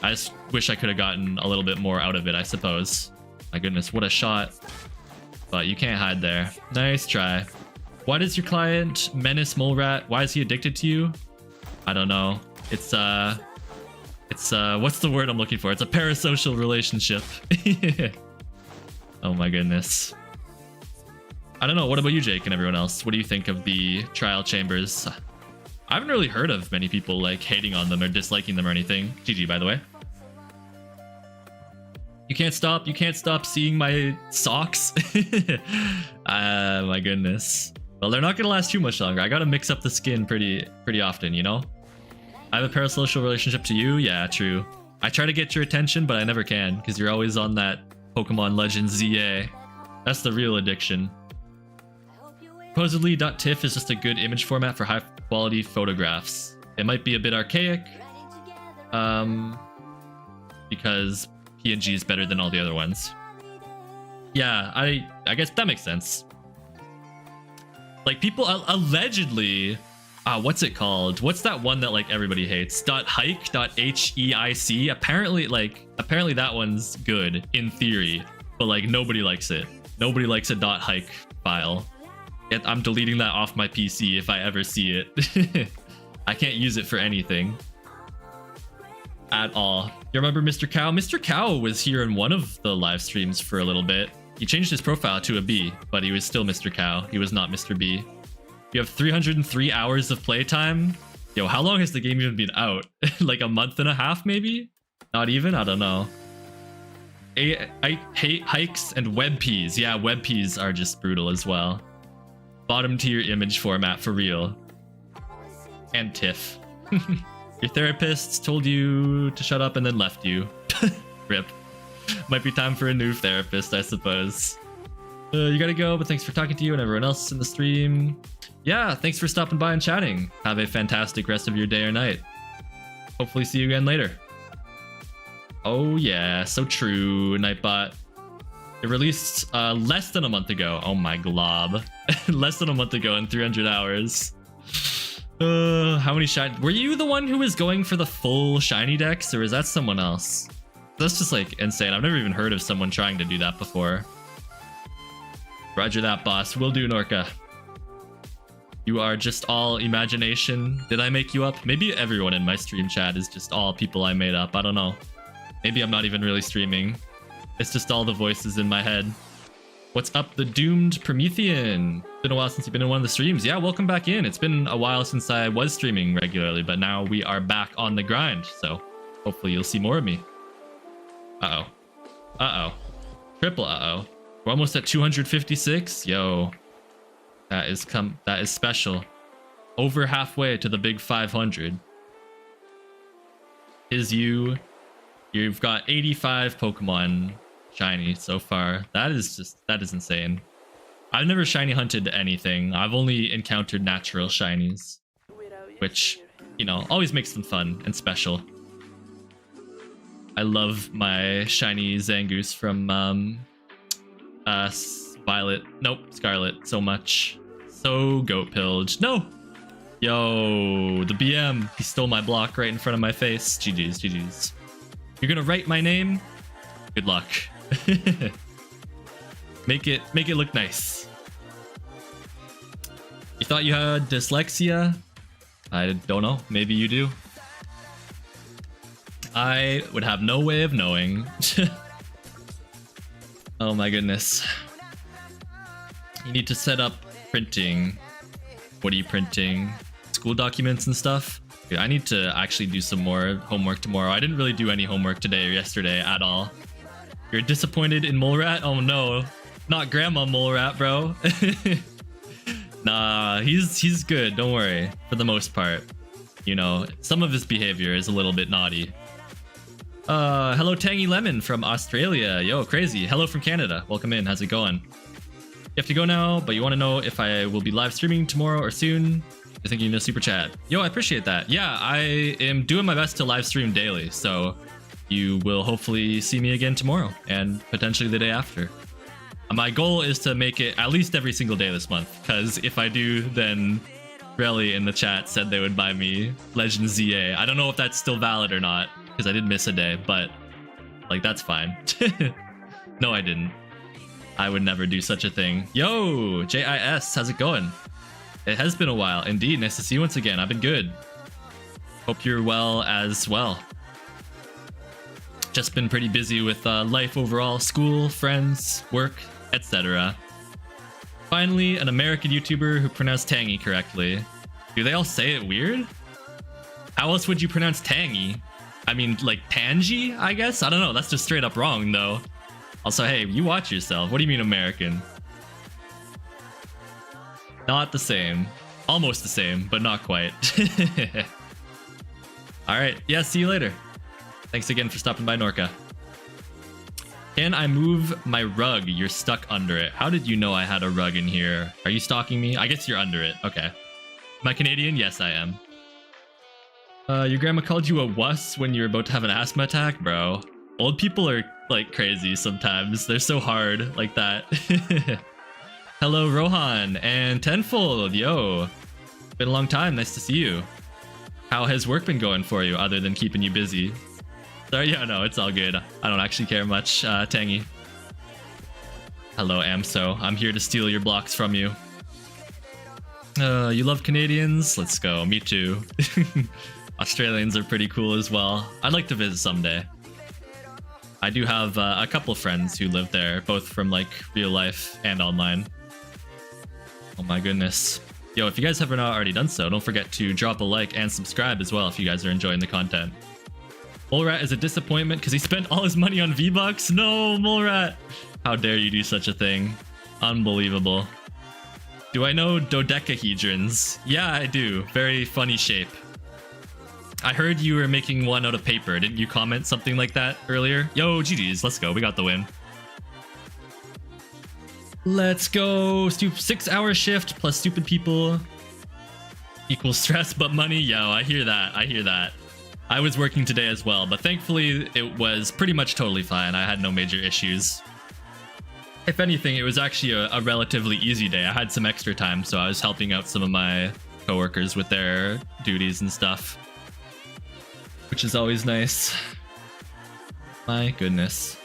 I just wish I could have gotten a little bit more out of it, I suppose. My goodness, what a shot. But you can't hide there. Nice try. Why does your client menace Mole Rat? Why is he addicted to you? I don't know. It's what's the word I'm looking for? It's a parasocial relationship. Oh my goodness. I don't know. What about you, Jake, and everyone else? What do you think of the trial chambers? I haven't really heard of many people like hating on them or disliking them or anything. GG, by the way. You can't stop seeing my socks. My goodness. Well, they're not gonna last too much longer. I gotta mix up the skin pretty often, you know? I have a parasocial relationship to you? Yeah, true. I try to get your attention, but I never can, because you're always on that Pokemon Legends ZA. That's the real addiction. Supposedly, .tiff is just a good image format for high-quality photographs. It might be a bit archaic, because PNG is better than all the other ones. Yeah, I guess that makes sense. Like, people allegedly... what's it called? What's that one that like everybody hates? .hike, .heic. Apparently that one's good in theory, but like nobody likes it. Nobody likes a .hike file. Yet I'm deleting that off my PC if I ever see it. I can't use it for anything at all. You remember Mr. Cow? Mr. Cow was here in one of the live streams for a little bit. He changed his profile to a B, but he was still Mr. Cow. He was not Mr. B. You have 303 hours of playtime. Yo, how long has the game even been out? Like a month and a half, maybe? Not even? I don't know. I hate hikes and web peas. Yeah, web peas are just brutal as well. Bottom tier image format for real. And TIFF. Your therapist told you to shut up and then left you. Rip. Might be time for a new therapist, I suppose. You gotta go, but thanks for talking to you and everyone else in the stream. Yeah, thanks for stopping by and chatting. Have a fantastic rest of your day or night. Hopefully see you again later. Oh yeah, so true, Nightbot. It released less than a month ago. Oh my glob. Less than a month ago in 300 hours. How many shiny? Were you the one who was going for the full shiny decks, or is that someone else? That's just like insane. I've never even heard of someone trying to do that before. Roger that, boss. Will do, Norka. You are just all imagination. Did I make you up? Maybe everyone in my stream chat is just all people I made up. I don't know. Maybe I'm not even really streaming. It's just all the voices in my head. What's up, the doomed Promethean? Been a while since you've been in one of the streams. Yeah, welcome back in. It's been a while since I was streaming regularly, but now we are back on the grind. So hopefully you'll see more of me. Uh-oh. Uh-oh. Triple uh-oh. We're almost at 256. Yo. That is special. Over halfway to the big 500. You've got 85 Pokemon shiny so far. That is insane. I've never shiny hunted anything. I've only encountered natural shinies, which, you know, always makes them fun and special. I love my shiny Zangoose from Scarlet so much. So goat pillaged. No! Yo, the BM. He stole my block right in front of my face. GG's, GG's. You're gonna write my name? Good luck. Make it look nice. You thought you had dyslexia? I don't know. Maybe you do. I would have no way of knowing. Oh my goodness. You need to set up printing. What are you printing? School documents and stuff? Okay, I need to actually do some more homework tomorrow. I didn't really do any homework today or yesterday at all. You're disappointed in Mole Rat? Oh no. Not Grandma Mole Rat, bro. Nah, he's good, don't worry. For the most part. You know, some of his behavior is a little bit naughty. Hello Tangy Lemon from Australia. Yo, crazy. Hello from Canada. Welcome in. How's it going? You have to go now, but you want to know if I will be live streaming tomorrow or soon? You're thinking of super chat. Yo, I appreciate that. Yeah, I am doing my best to live stream daily, so you will hopefully see me again tomorrow and potentially the day after. My goal is to make it at least every single day this month, because if I do, then Relly in the chat said they would buy me Legend ZA. I don't know if that's still valid or not, because I did miss a day, but like that's fine. No, I didn't. I would never do such a thing. Yo, JIS, how's it going? It has been a while. Indeed, nice to see you once again. I've been good. Hope you're well as well. Just been pretty busy with life overall, school, friends, work, etc. Finally, an American YouTuber who pronounced Tangy correctly. Do they all say it weird? How else would you pronounce Tangy? I mean, like Tangy, I guess? I don't know. That's just straight up wrong, though. Also, hey, you watch yourself. What do you mean American? Not the same. Almost the same, but not quite. Alright, yeah, see you later. Thanks again for stopping by, Norka. Can I move my rug? You're stuck under it. How did you know I had a rug in here? Are you stalking me? I guess you're under it. Okay. Am I Canadian? Yes, I am. Your grandma called you a wuss when you're about to have an asthma attack? Bro. Old people are, like, crazy sometimes. They're so hard like that. Hello, Rohan and Tenfold. Yo. Been a long time. Nice to see you. How has work been going for you other than keeping you busy? Sorry, yeah, no, it's all good. I don't actually care much, Tangy. Hello, Amso. I'm here to steal your blocks from you. You love Canadians? Let's go. Me too. Australians are pretty cool as well. I'd like to visit someday. I do have a couple friends who live there, both from like real life and online. Oh my goodness. Yo, if you guys haven't already done so, don't forget to drop a like and subscribe as well if you guys are enjoying the content. Molerat is a disappointment because he spent all his money on V-Bucks? No, Molerat! How dare you do such a thing? Unbelievable. Do I know dodecahedrons? Yeah, I do. Very funny shape. I heard you were making one out of paper. Didn't you comment something like that earlier? Yo, GG's. Let's go. We got the win. Let's go. 6-hour shift plus stupid people equals stress but money. Yo, I hear that. I hear that. I was working today as well, but thankfully it was pretty much totally fine. I had no major issues. If anything, it was actually a relatively easy day. I had some extra time, so I was helping out some of my coworkers with their duties and stuff, which is always nice. My goodness.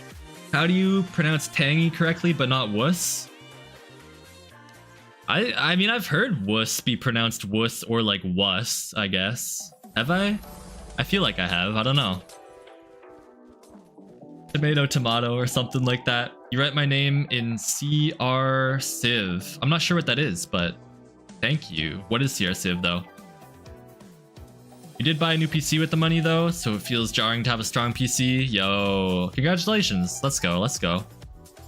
How do you pronounce tangy correctly but not wuss? I mean, I've heard wuss be pronounced wuss or like wuss, I guess. Have I? I feel like I have. I don't know. Tomato, tomato, or something like that. You write my name in CR Civ. I'm not sure what that is, but thank you. What is CR Civ, though? You did buy a new PC with the money, though, so it feels jarring to have a strong PC. Yo, congratulations. Let's go, let's go.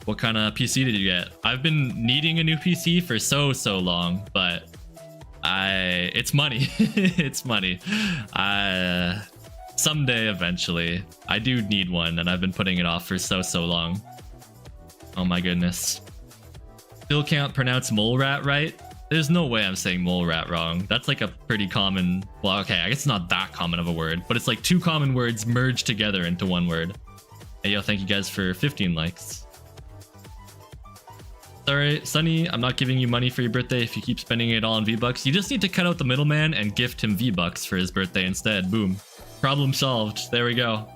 What kind of PC did you get? I've been needing a new PC for so long, but it's money. It's money. Someday, eventually. I do need one, and I've been putting it off for so long. Oh my goodness. Still can't pronounce mole rat right? There's no way I'm saying mole rat wrong. That's like a pretty common... Well, okay, I guess it's not that common of a word, but it's like two common words merged together into one word. Hey, yo, thank you guys for 15 likes. Sorry, Sunny, I'm not giving you money for your birthday if you keep spending it all on V-Bucks. You just need to cut out the middleman and gift him V-Bucks for his birthday instead. Boom. Problem solved. There we go.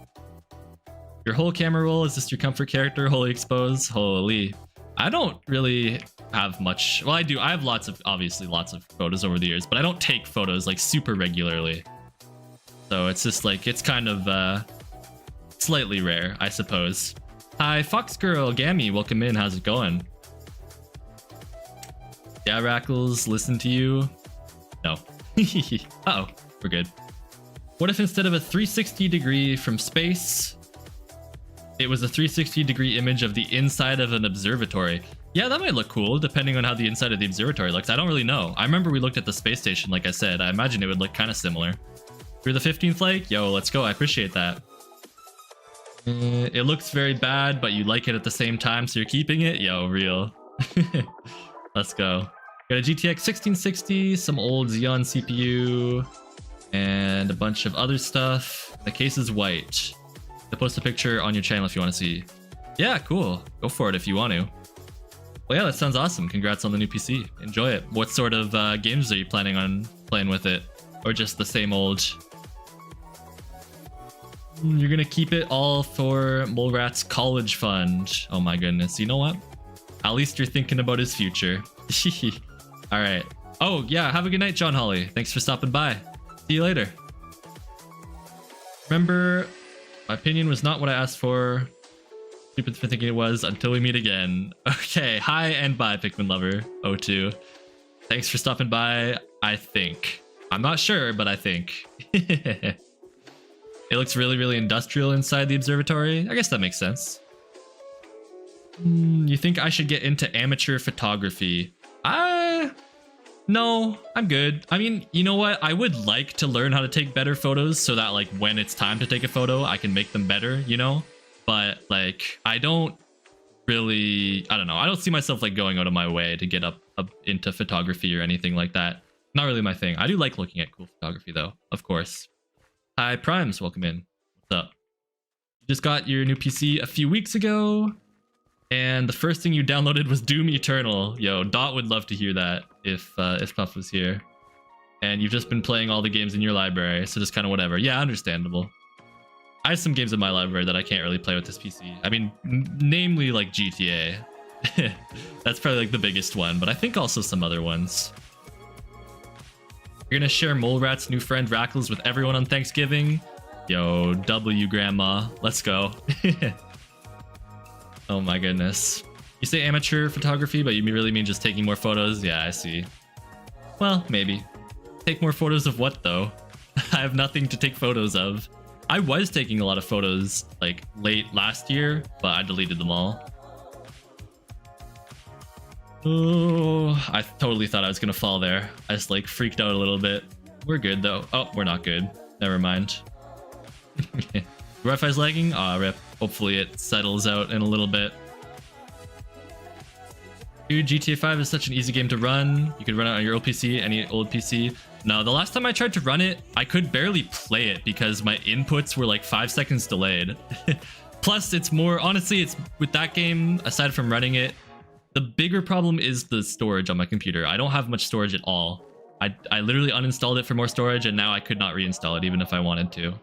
Your whole camera roll, is this your comfort character? Holy expose? Holy. I don't really have much. Well, I do. I have obviously lots of photos over the years, but I don't take photos like super regularly. So it's just like, it's kind of slightly rare, I suppose. Hi, Fox Girl, Gammy, welcome in. How's it going? Yeah, Rackles, listen to you. No. Uh-oh, we're good. What if instead of a 360 degree from space, it was a 360 degree image of the inside of an observatory? Yeah, that might look cool, depending on how the inside of the observatory looks. I don't really know. I remember we looked at the space station, like I said. I imagine it would look kind of similar. You're the 15th like? Yo, let's go. I appreciate that. It looks very bad, but you like it at the same time, so you're keeping it? Yo, real. Let's go. Got a GTX 1660, some old Xeon CPU, and a bunch of other stuff. The case is white. I'll post a picture on your channel if you want to see. Yeah, cool. Go for it if you want to. Well, yeah, that sounds awesome. Congrats on the new PC. Enjoy it. What sort of games are you planning on playing with it? Or just the same old? You're gonna keep it all for Mole Rat's college fund. Oh my goodness. You know what? At least you're thinking about his future. All right. Oh, yeah. Have a good night, John Holly. Thanks for stopping by. See you later. Remember, my opinion was not what I asked for. Stupid for thinking it was until we meet again. Okay. Hi and bye, Pikmin Lover 02. Thanks for stopping by. I think. I'm not sure, but I think. It looks really industrial inside the observatory. I guess that makes sense. You think I should get into amateur photography? No, I'm good. I mean, you know what? I would like to learn how to take better photos so that like when it's time to take a photo, I can make them better, you know? But like, I don't really, I don't know. I don't see myself like going out of my way to get up into photography or anything like that. Not really my thing. I do like looking at cool photography though, of course. Hi, Primes, welcome in. What's up? You just got your new PC a few weeks ago, and the first thing you downloaded was Doom Eternal. Yo, Dot would love to hear that if Puff was here. And you've just been playing all the games in your library, so just kind of whatever. Yeah, understandable. I have some games in my library that I can't really play with this PC. I mean, namely like GTA. That's probably like the biggest one, but I think also some other ones. You're gonna share Mole Rat's new friend Rackles with everyone on Thanksgiving? Yo, W Grandma, let's go. Oh my goodness. You say amateur photography, but you really mean just taking more photos? Yeah, I see. Well, maybe. Take more photos of what though? I have nothing to take photos of. I was taking a lot of photos like late last year, but I deleted them all. Oh, I totally thought I was gonna fall there. I just like freaked out a little bit. We're good though. Oh, we're not good. Never mind. Wi-Fi's lagging? Aw, rip. Hopefully it settles out in a little bit. Dude, GTA 5 is such an easy game to run. You could run it on your old PC, any old PC. No, the last time I tried to run it, I could barely play it because my inputs were like 5 seconds delayed. Plus, it's more, honestly, it's with that game, aside from running it, the bigger problem is the storage on my computer. I don't have much storage at all. I literally uninstalled it for more storage, and now I could not reinstall it even if I wanted to.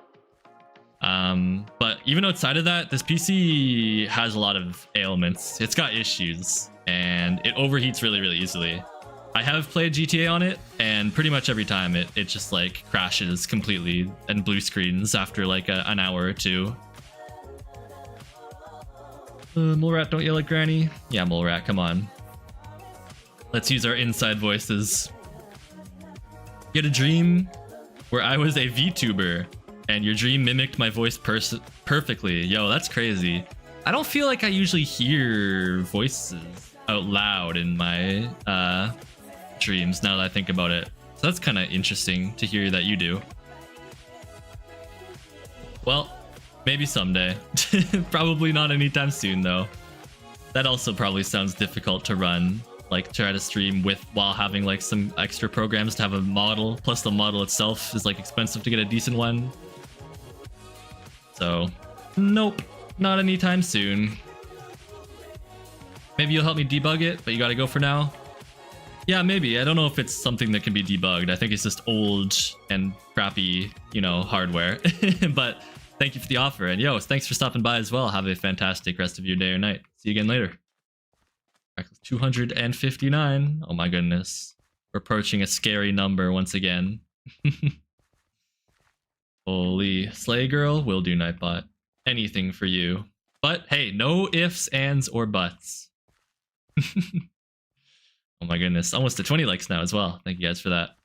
But even outside of that, this PC has a lot of ailments. It's got issues, and it overheats really, really easily. I have played GTA on it, and pretty much every time it just like crashes completely and blue screens after like an hour or two. Mole rat, don't yell at Granny. Yeah, mole rat, come on. Let's use our inside voices. You had a dream where I was a VTuber, and your dream mimicked my voice perfectly. Yo, that's crazy. I don't feel like I usually hear voices out loud in my dreams now that I think about it. So that's kind of interesting to hear that you do. Well, maybe someday. Probably not anytime soon though. That also probably sounds difficult to run, like try to stream with while having like some extra programs to have a model, plus the model itself is like expensive to get a decent one. So nope, not anytime soon. Maybe you'll help me debug it, but you gotta go for now. Yeah, maybe. I don't know if it's something that can be debugged. I think it's just old and crappy, you know, hardware. But thank you for the offer. And yo, thanks for stopping by as well. Have a fantastic rest of your day or night. See you again later. 259. Oh my goodness. We're approaching a scary number once again. Holy. Slay girl, will do, Nightbot. Anything for you. But hey, no ifs, ands, or buts. Oh my goodness, almost to 20 likes now as well. Thank you guys for that.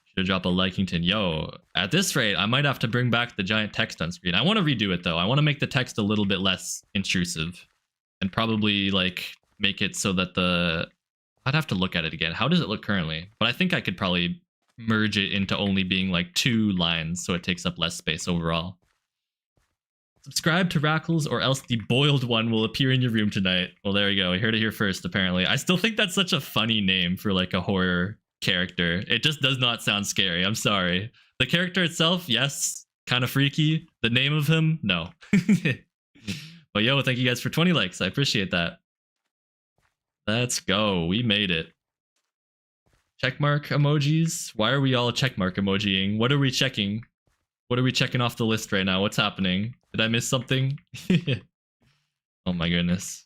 Should drop a Likington. Yo, at this rate, I might have to bring back the giant text on screen. I want to redo it though. I want to make the text a little bit less intrusive, and probably like make it so that I'd have to look at it again. How does it look currently? But I think I could probably merge it into only being like 2 lines, so it takes up less space overall. Subscribe to Rackles or else the boiled one will appear in your room tonight. Well, there we go. We heard it here first, apparently. I still think that's such a funny name for like a horror character. It just does not sound scary. I'm sorry. The character itself, yes, kind of freaky. The name of him, no. But yo, thank you guys for 20 likes. I appreciate that. Let's go. We made it. Checkmark emojis. Why are we all checkmark emojiing? What are we checking? What are we checking off the list right now? What's happening? Did I miss something? Oh my goodness.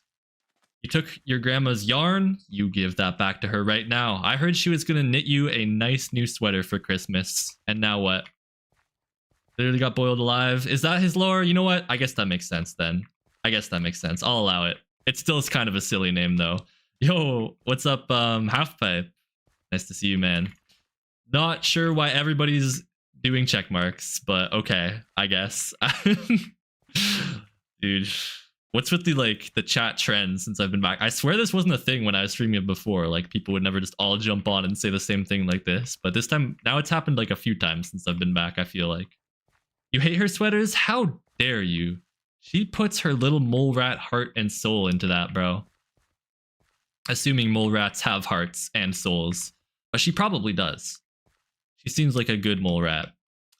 You took your grandma's yarn? You give that back to her right now. I heard she was gonna knit you a nice new sweater for Christmas. And now what? Literally got boiled alive. Is that his lore? You know what? I guess that makes sense then. I guess that makes sense. I'll allow it. It still is kind of a silly name though. Yo, what's up, Halfpipe? Nice to see you, man. Not sure why everybody's doing check marks, but okay, I guess. Dude, what's with the chat trend since I've been back? I swear this wasn't a thing when I was streaming it before. Like people would never just all jump on and say the same thing like this. But this time, now it's happened like a few times since I've been back, I feel like. You hate her sweaters? How dare you? She puts her little mole rat heart and soul into that, bro. Assuming mole rats have hearts and souls. But she probably does. She seems like a good mole rat.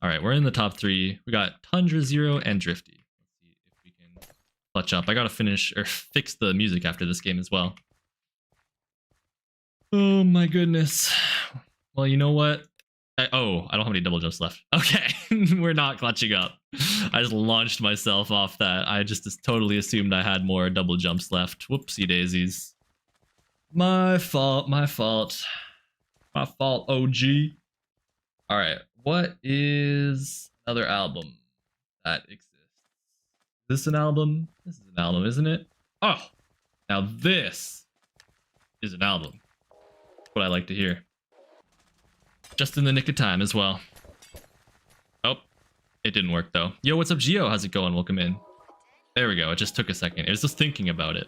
All right, we're in the top 3. We got Tundra, Zero, and Drifty. Let's see if we can clutch up. I gotta fix the music after this game as well. Oh my goodness. Well, you know what? I don't have any double jumps left. Okay, we're not clutching up. I just launched myself off that. I just totally assumed I had more double jumps left. Whoopsie daisies. My fault, my fault. My fault, OG. All right, what is another album that exists? Is this an album? This is an album, isn't it? Oh, now this is an album. That's what I like to hear. Just in the nick of time as well. Oh, it didn't work though. Yo, what's up, Gio? How's it going? Welcome in. There we go. It just took a second. It was just thinking about it.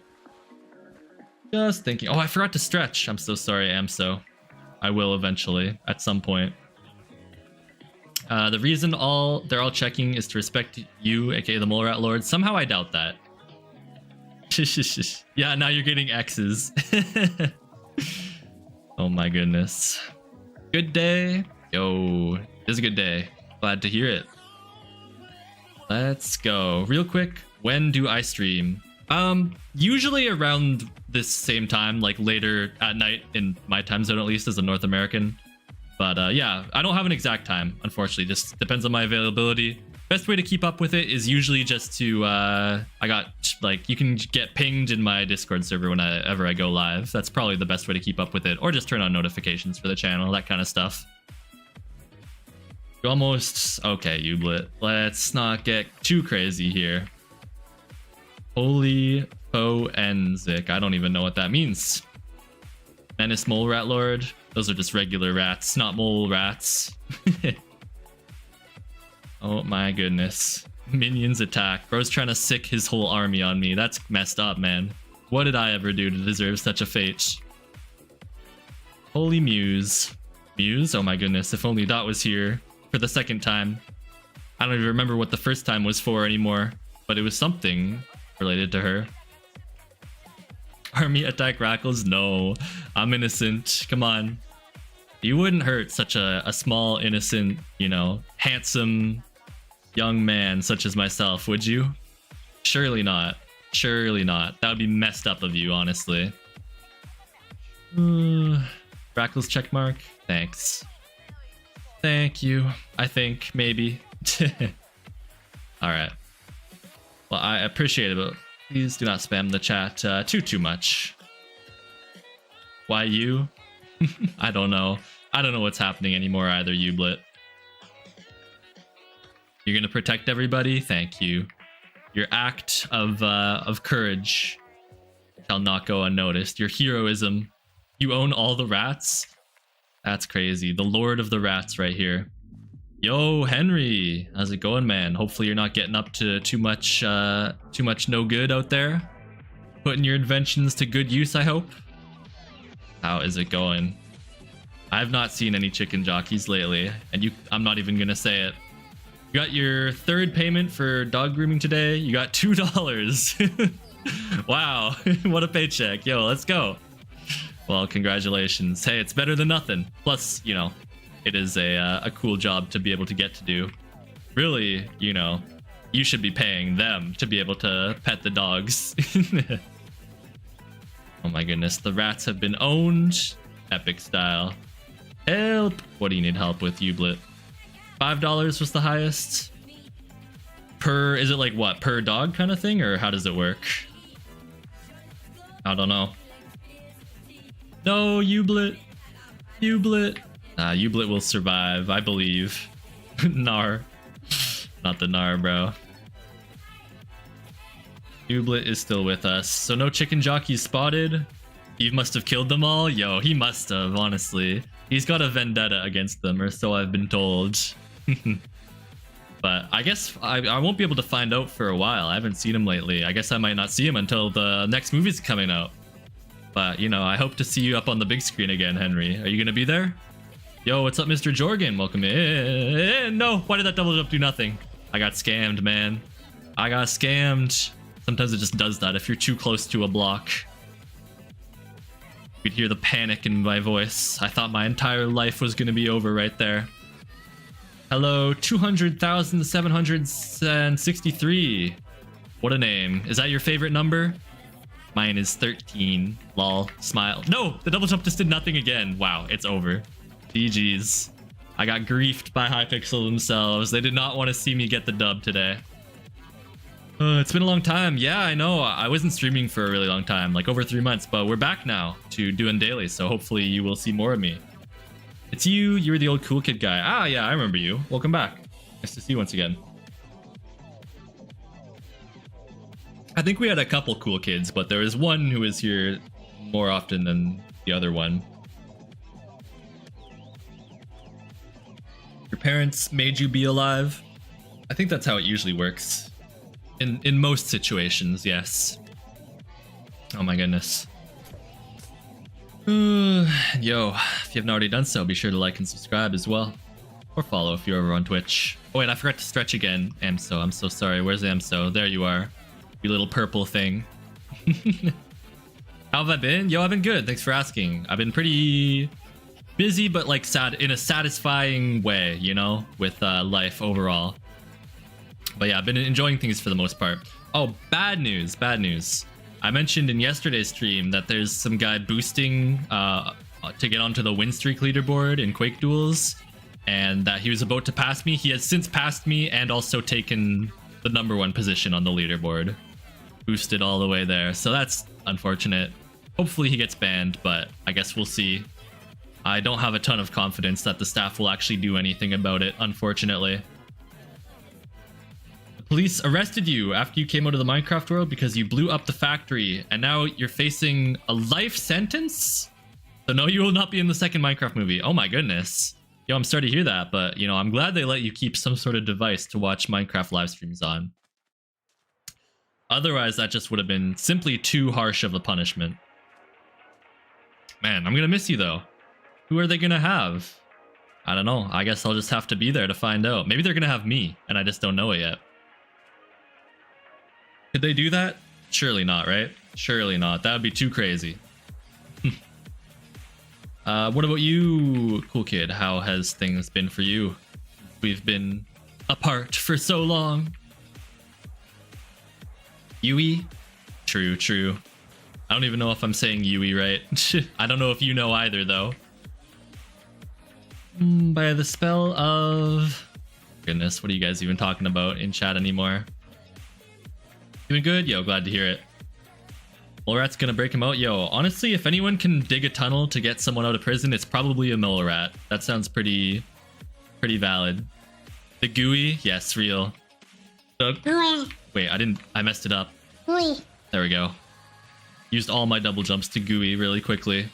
Just thinking. Oh, I forgot to stretch. I'm so sorry, Amso. I will eventually, at some point. The reason they're all checking is to respect you, aka the Mole Rat Lord. Somehow I doubt that. Yeah, now you're getting X's. Oh my goodness. Good day. Yo, it's a good day. Glad to hear it. Let's go. Real quick, when do I stream? Usually around this same time, like later at night in my time zone, at least as a North American. But yeah, I don't have an exact time, unfortunately. Just depends on my availability. Best way to keep up with it is usually just to you can get pinged in my Discord server whenever I go live. That's probably the best way to keep up with it, or just turn on notifications for the channel, that kind of stuff. You almost okay, Ublit. Let's not get too crazy here. Holy forensic. I don't even know what that means. Menace mole rat lord. Those are just regular rats, not mole rats. Oh my goodness. Minions attack. Bro's trying to sick his whole army on me. That's messed up, man. What did I ever do to deserve such a fate? Holy Muse. Muse? Oh my goodness. If only Dot was here for the second time. I don't even remember what the first time was for anymore, but it was something related to her. Army attack Rackles? No. I'm innocent. Come on. You wouldn't hurt such a small, innocent, you know, handsome young man such as myself, would you? Surely not. Surely not. That would be messed up of you, honestly. Rackles checkmark? Thanks. Thank you. I think, maybe. Alright. Well, I appreciate it, but please do not spam the chat too much. Why you? I don't know. I don't know what's happening anymore either, Ublit. You're gonna protect everybody? Thank you. Your act of courage shall not go unnoticed. Your heroism. You own all the rats? That's crazy. The Lord of the Rats right here. Yo, Henry. How's it going, man? Hopefully you're not getting up to too much no good out there. Putting your inventions to good use, I hope. How is it going? I've not seen any chicken jockeys lately, and I'm not even gonna say it. You got your third payment for dog grooming today. You got $2. Wow, what a paycheck. Yo, let's go. Well, congratulations. Hey, it's better than nothing. Plus, you know, it is a cool job to be able to get to do. Really, you know, you should be paying them to be able to pet the dogs. Oh my goodness, the rats have been owned. Epic style. Help! What do you need help with, Ublit? $5 was the highest? Per, is it like what, per dog kind of thing, or how does it work? I don't know. No, Ublit. Ublit. Ublit will survive, I believe. Nar. Not the Nar, bro. Ublit is still with us. So no chicken jockeys spotted. Eve must have killed them all. Yo, he must have, honestly. He's got a vendetta against them, or so I've been told. But I guess I won't be able to find out for a while. I haven't seen him lately. I guess I might not see him until the next movie's coming out. But, you know, I hope to see you up on the big screen again, Henry. Are you gonna be there? Yo, what's up, Mr. Jorgen? Welcome in. No, why did that double jump do nothing? I got scammed, man. I got scammed. Sometimes it just does that if you're too close to a block. You could hear the panic in my voice. I thought my entire life was gonna be over right there. Hello, 200,763. What a name. Is that your favorite number? Mine is 13. Lol. Smile. No! The double jump just did nothing again. Wow, it's over. GG's. I got griefed by Hypixel themselves. They did not want to see me get the dub today. It's been a long time. Yeah, I know. I wasn't streaming for a really long time, like over 3 months, but we're back now to doing daily, so hopefully you will see more of me. It's you. You're the old cool kid guy. Ah, yeah, I remember you. Welcome back. Nice to see you once again. I think we had a couple cool kids, but there was one who was here more often than the other one. Your parents made you be alive? I think that's how it usually works. In most situations, yes. Oh my goodness. Yo, if you haven't already done so, be sure to like and subscribe as well. Or follow if you're over on Twitch. Oh wait, I forgot to stretch again. Amso, I'm so sorry. Where's Amso? There you are. You little purple thing. How have I been? Yo, I've been good. Thanks for asking. I've been pretty busy, but like sad in a satisfying way, you know, with life overall. But yeah, I've been enjoying things for the most part. Oh, bad news, bad news. I mentioned in yesterday's stream that there's some guy boosting to get onto the win streak leaderboard in Quake duels, and that he was about to pass me. He has since passed me and also taken the #1 position on the leaderboard, boosted all the way there. So that's unfortunate. Hopefully he gets banned, but I guess we'll see. I don't have a ton of confidence that the staff will actually do anything about it, unfortunately. The police arrested you after you came out of the Minecraft world because you blew up the factory, and now you're facing a life sentence? So no, you will not be in the second Minecraft movie. Oh my goodness. Yo, I'm sorry to hear that, but you know, I'm glad they let you keep some sort of device to watch Minecraft live streams on. Otherwise, that just would have been simply too harsh of a punishment. Man, I'm gonna miss you though. Who are they gonna have? I don't know. I guess I'll just have to be there to find out. Maybe they're gonna have me, and I just don't know it yet. Could they do that? Surely not, right? Surely not. That would be too crazy. What about you, cool kid? How has things been for you? We've been apart for so long. Yui? True, true. I don't even know if I'm saying Yui right. I don't know if you know either, though. By the spell of... Goodness, what are you guys even talking about in chat anymore? Doing good? Yo, glad to hear it. Mole rat's gonna break him out. Yo, honestly, if anyone can dig a tunnel to get someone out of prison, it's probably a mole rat. That sounds pretty valid. The gooey? Yes, real. The... Wait, I messed it up. There we go. Used all my double jumps to gooey really quickly.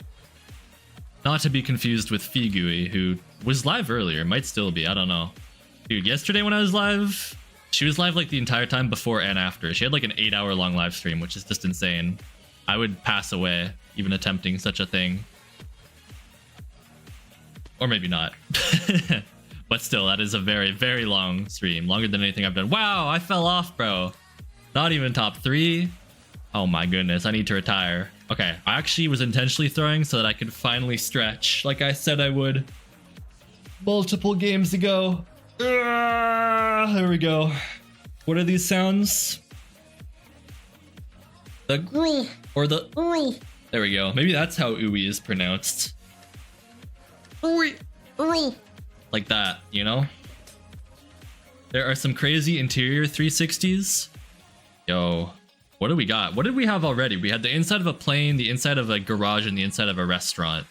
Not to be confused with Fee Gooey, who was live earlier. Might still be, I don't know. Dude, yesterday when I was live, she was live like the entire time before and after. She had like an 8-hour long live stream, which is just insane. I would pass away even attempting such a thing. Or maybe not. But still, that is a very long stream. Longer than anything I've done. Wow, I fell off, bro. Not even top 3. Oh my goodness, I need to retire. Okay, I actually was intentionally throwing so that I could finally stretch, like I said I would. Multiple games ago. There we go. What are these sounds? The ooey or the ooey. There we go. Maybe that's how ooey is pronounced. Ooey, ooey. Like that, you know? There are some crazy interior 360s. Yo, what do we got? What did we have already? We had the inside of a plane, the inside of a garage, and the inside of a restaurant.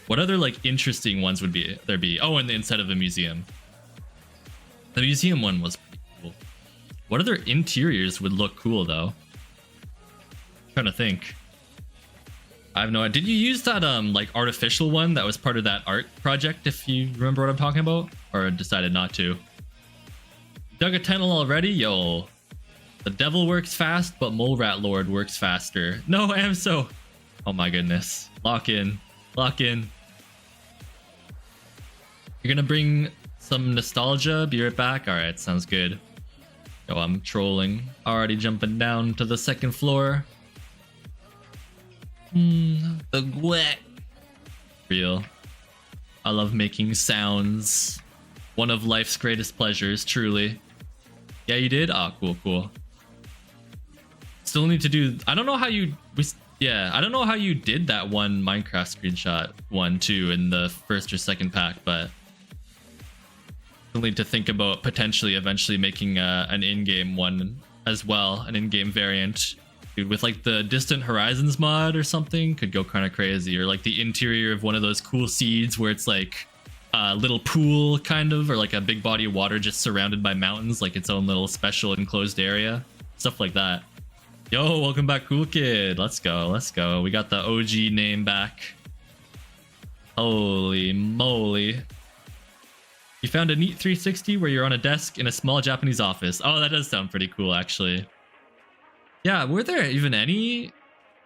What other like interesting ones would there be? Oh, and the inside of a museum. The museum one was pretty cool. What other interiors would look cool though? I'm trying to think. I have no idea. Did you use that like artificial one that was part of that art project, if you remember what I'm talking about? Or decided not to? Dug a tunnel already? Yo. The devil works fast, but Mole Rat Lord works faster. No, Amso! Oh my goodness. Lock in. Lock in. You're gonna bring some nostalgia? Be right back? Alright, sounds good. Yo, I'm trolling. Already jumping down to the second floor. The gwet. Real. I love making sounds. One of life's greatest pleasures, truly. Yeah, you did? Ah, cool, cool. Still need to do... I don't know how you... Yeah, I don't know how you did that one Minecraft screenshot one too in the first or second pack, but we'll need to think about potentially eventually making an in-game one as well, an in-game variant. Dude, with like the Distant Horizons mod or something, could go kind of crazy. Or like the interior of one of those cool seeds where it's like a little pool kind of, or like a big body of water just surrounded by mountains, like its own little special enclosed area. Stuff like that. Yo, welcome back, cool kid. Let's go, let's go. We got the OG name back. Holy moly. You found a neat 360 where you're on a desk in a small Japanese office. Oh, that does sound pretty cool, actually. Yeah, were there even any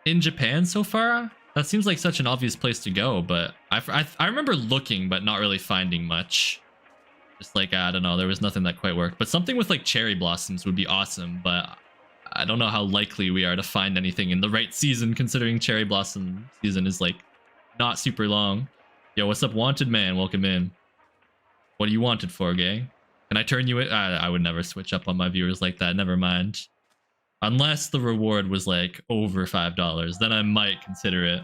in Japan so far? That seems like such an obvious place to go, but I remember looking, but not really finding much. Just like, I don't know, there was nothing that quite worked. But something with like cherry blossoms would be awesome, but I don't know how likely we are to find anything in the right season, considering cherry blossom season is like not super long. Yo, what's up, wanted man? Welcome in. What are you wanted for, gang? Can I turn you in? I would never switch up on my viewers like that. Never mind. Unless the reward was like over $5, then I might consider it.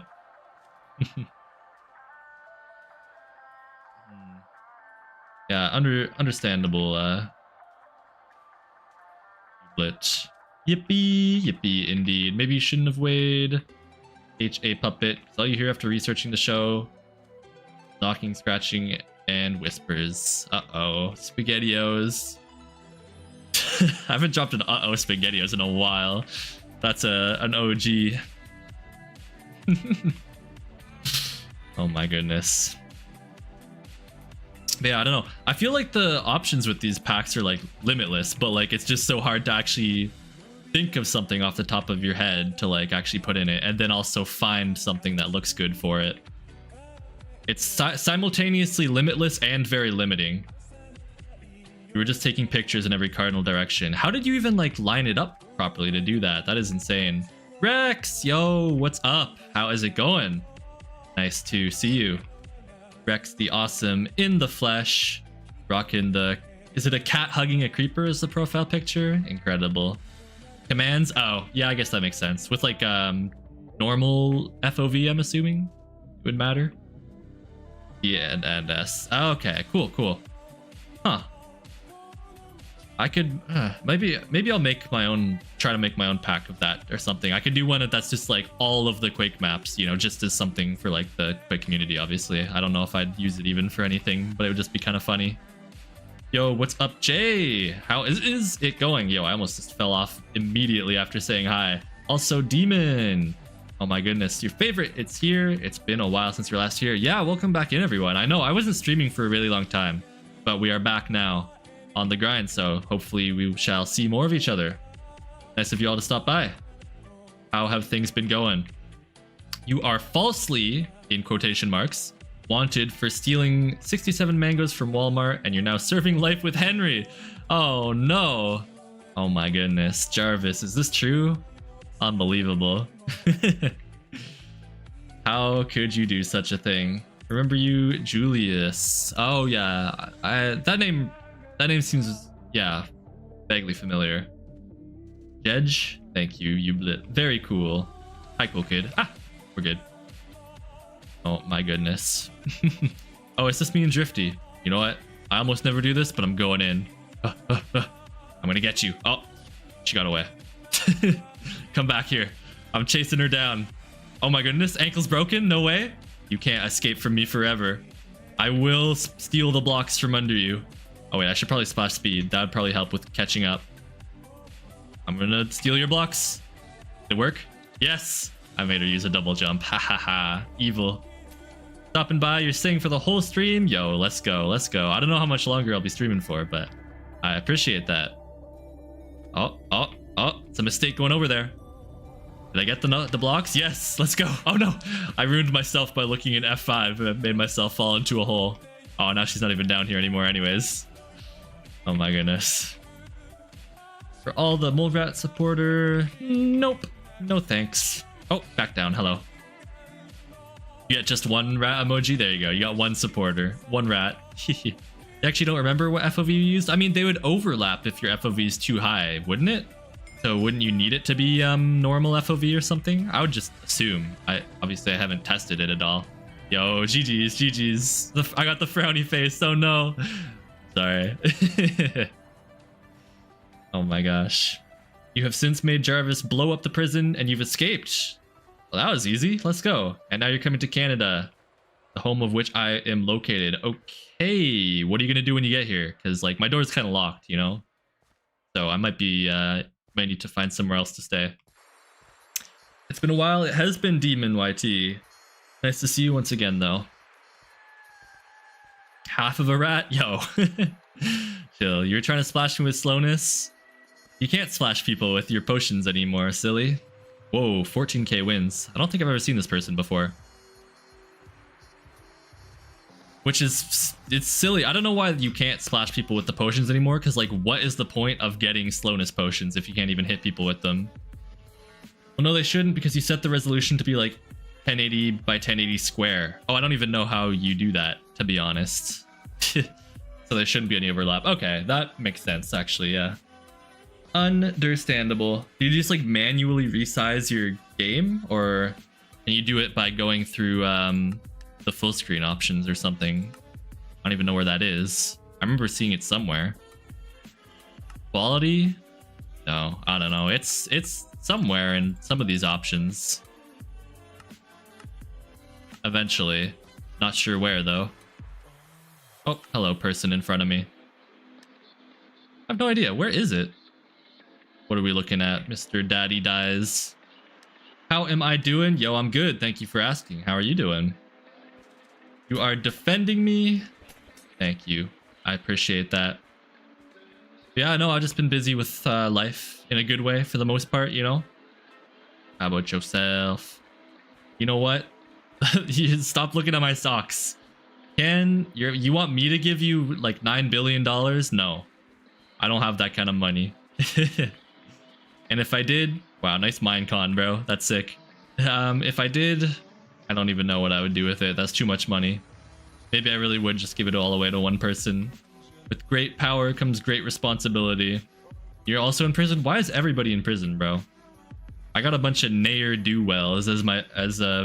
Yeah, understandable. Glitch. Yippee, yippee, indeed. Maybe you shouldn't have weighed. HA puppet. It's all you hear after researching the show. Knocking, scratching, and whispers. Uh-oh. SpaghettiOs. I haven't dropped an uh-oh SpaghettiOs in a while. That's an OG. Oh my goodness. But yeah, I don't know. I feel like the options with these packs are like limitless, but like it's just so hard to actually think of something off the top of your head to like actually put in it, and then also find something that looks good for it. It's simultaneously limitless and very limiting. You were just taking pictures in every cardinal direction. How did you even like line it up properly to do that? That is insane. Rex, yo, what's up? How is it going? Nice to see you. Rex the awesome in the flesh. Rocking the... Is it a cat hugging a creeper as the profile picture? Incredible. Commands? Oh, yeah, I guess that makes sense. With like normal FOV, I'm assuming it would matter. Yeah, and S. Oh, okay, cool. Huh. I could maybe I'll make my own, try to make my own pack of that or something. I could do one that's just like all of the Quake maps, you know, just as something for like the Quake community. Obviously, I don't know if I'd use it even for anything, but it would just be kind of funny. Yo, what's up, Jay? How is it going? Yo, I almost just fell off immediately after saying hi. Also, Demon. Oh my goodness, your favorite. It's here. It's been a while since you're last here. Yeah, welcome back in, everyone. I know I wasn't streaming for a really long time, but we are back now on the grind, so hopefully we shall see more of each other. Nice of you all to stop by. How have things been going? You are falsely, in quotation marks, wanted for stealing 67 mangoes from Walmart, and you're now serving life with Henry. Oh no. Oh my goodness. Jarvis, is this true? Unbelievable. How could you do such a thing? Remember you, Julius? Oh yeah, that name seems, yeah, vaguely familiar. Jedge, thank you, Ublit. Very cool. Hi, cool kid. Ah, we're good. Oh my goodness. Oh, it's just me and Drifty. You know what? I almost never do this, but I'm going in. I'm gonna get you. Oh, she got away. Come back here. I'm chasing her down. Oh my goodness, ankle's broken? No way. You can't escape from me forever. I will steal the blocks from under you. Oh wait, I should probably splash speed. That would probably help with catching up. I'm gonna steal your blocks. Did it work? Yes! I made her use a double jump. Ha ha ha. Evil. Stopping by, you're staying for the whole stream? Yo, let's go, let's go. I don't know how much longer I'll be streaming for, but I appreciate that. Oh, it's a mistake going over there. Did I get the blocks? Yes, let's go. Oh no, I ruined myself by looking at F5 and made myself fall into a hole. Oh, now she's not even down here anymore anyways. Oh my goodness. For all the mole rat supporter, nope, no thanks. Oh, back down, hello. You get just one rat emoji? There you go, you got one supporter, one rat. You actually don't remember what FOV you used? I mean, they would overlap if your FOV is too high, wouldn't it? So wouldn't you need it to be normal FOV or something? I would just assume. Obviously I haven't tested it at all. Yo, GG's. I got the frowny face. Oh no. Sorry. Oh my gosh. You have since made Jarvis blow up the prison and you've escaped. Well, that was easy. Let's go. And now you're coming to Canada, the home of which I am located. Okay. What are you going to do when you get here? Because like my door's kind of locked, you know? So I might need to find somewhere else to stay. It's been a while. It has been Demon YT. Nice to see you once again, though. Half of a rat? Yo. Chill. You're trying to splash me with slowness? You can't splash people with your potions anymore, silly. Whoa, 14k wins. I don't think I've ever seen this person before. Which is, it's silly. I don't know why you can't splash people with the potions anymore, because like, what is the point of getting slowness potions if you can't even hit people with them? Well, no, they shouldn't, because you set the resolution to be like 1080 by 1080 square. Oh, I don't even know how you do that, to be honest. So there shouldn't be any overlap. Okay, that makes sense, actually, yeah. Understandable. Do you just like manually resize your game, or can you do it by going through the full screen options or something? I don't even know where that is. I remember seeing it somewhere. Quality? No, I don't know. It's somewhere in some of these options. Eventually. Not sure where though. Oh, hello, person in front of me. I have no idea. Where is it? What are we looking at, Mr. Daddy Dies? How am I doing? Yo, I'm good. Thank you for asking. How are you doing? You are defending me? Thank you. I appreciate that. Yeah, no, I've just been busy with life in a good way for the most part, you know? How about yourself? You know what? You stop looking at my socks. You want me to give you like $9 billion? No. I don't have that kind of money. And if I did, wow, nice Minecon, bro. That's sick. If I did, I don't even know what I would do with it. That's too much money. Maybe I really would just give it all away to one person. With great power comes great responsibility. You're also in prison? Why is everybody in prison, bro? I got a bunch of ne'er-do-wells as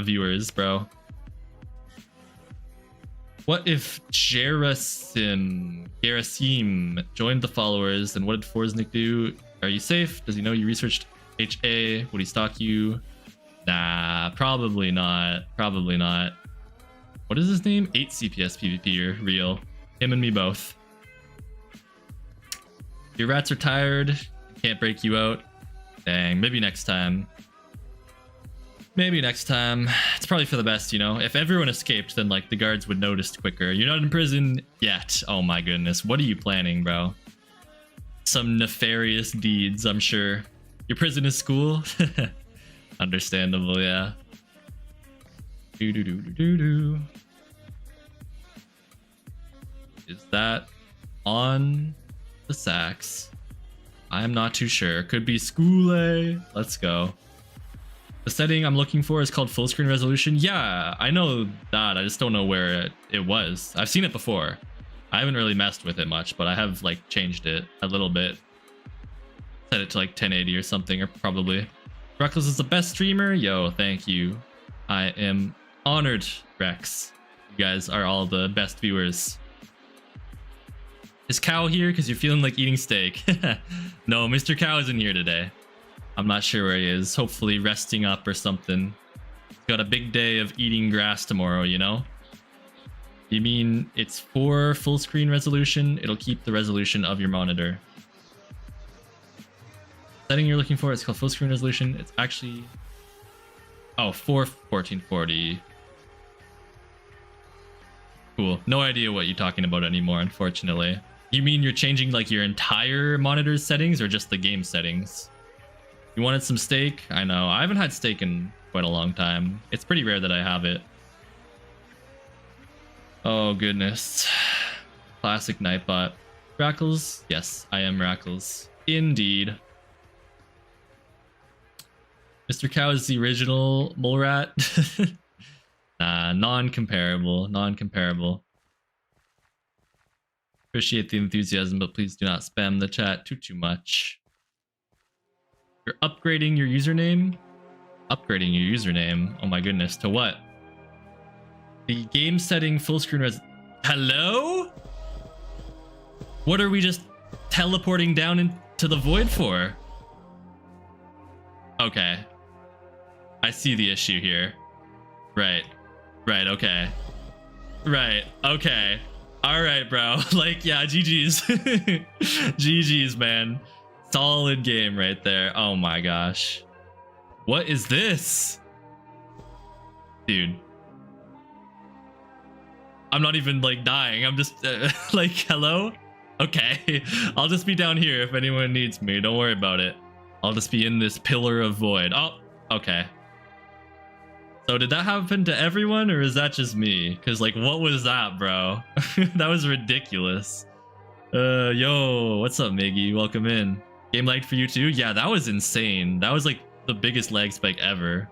viewers, bro. What if Gerasim joined the followers, and what did Forsnick do? Are you safe? Does he know you researched HA? Would he stalk you? Nah, probably not. Probably not. What is his name? 8 CPS PvPer, real. Him and me both. Your rats are tired. Can't break you out. Dang, maybe next time. Maybe next time. It's probably for the best, you know? If everyone escaped, then like the guards would notice quicker. You're not in prison yet. Oh my goodness. What are you planning, bro? Some nefarious deeds, I'm sure. Your prison is school? Understandable, yeah. Do. Is that on the sax? I'm not too sure. Could be school. Let's go. The setting I'm looking for is called full screen resolution. Yeah, I know that. I just don't know where it was. I've seen it before. I haven't really messed with it much, but I have like changed it a little bit. Set it to like 1080 or something, or probably. Reckless is the best streamer. Yo, thank you. I am honored, Rex. You guys are all the best viewers. Is Cow here? Because you're feeling like eating steak. No, Mr. Cow isn't here today. I'm not sure where he is. Hopefully resting up or something. He's got a big day of eating grass tomorrow, you know? You mean it's for full screen resolution? It'll keep the resolution of your monitor. Setting you're looking for, it's called full screen resolution. It's actually... Oh, 1440. Cool. No idea what you're talking about anymore, unfortunately. You mean you're changing like your entire monitor's settings or just the game settings? You wanted some steak? I know. I haven't had steak in quite a long time. It's pretty rare that I have it. Oh, goodness. Classic Nightbot. Rackles? Yes, I am Rackles. Indeed. Mr. Cow is the original mole rat. Nah, non-comparable. Non-comparable. Appreciate the enthusiasm, but please do not spam the chat too much. You're upgrading your username? Upgrading your username? Oh my goodness, to what? The game setting full screen Hello? What are we just teleporting down into the void for? Okay. I see the issue here. Right. Right, okay. Right, okay. Alright, bro. Like, yeah, GG's. GG's, man. Solid game right there. Oh my gosh. What is this? Dude. I'm not even, like, dying. I'm just, like, hello? Okay. I'll just be down here if anyone needs me. Don't worry about it. I'll just be in this pillar of void. Oh, okay. So did that happen to everyone, or is that just me? Because, like, what was that, bro? That was ridiculous. Yo, what's up, Miggy? Welcome in. Game lagged for you too? Yeah, that was insane. That was, like, the biggest lag spike ever.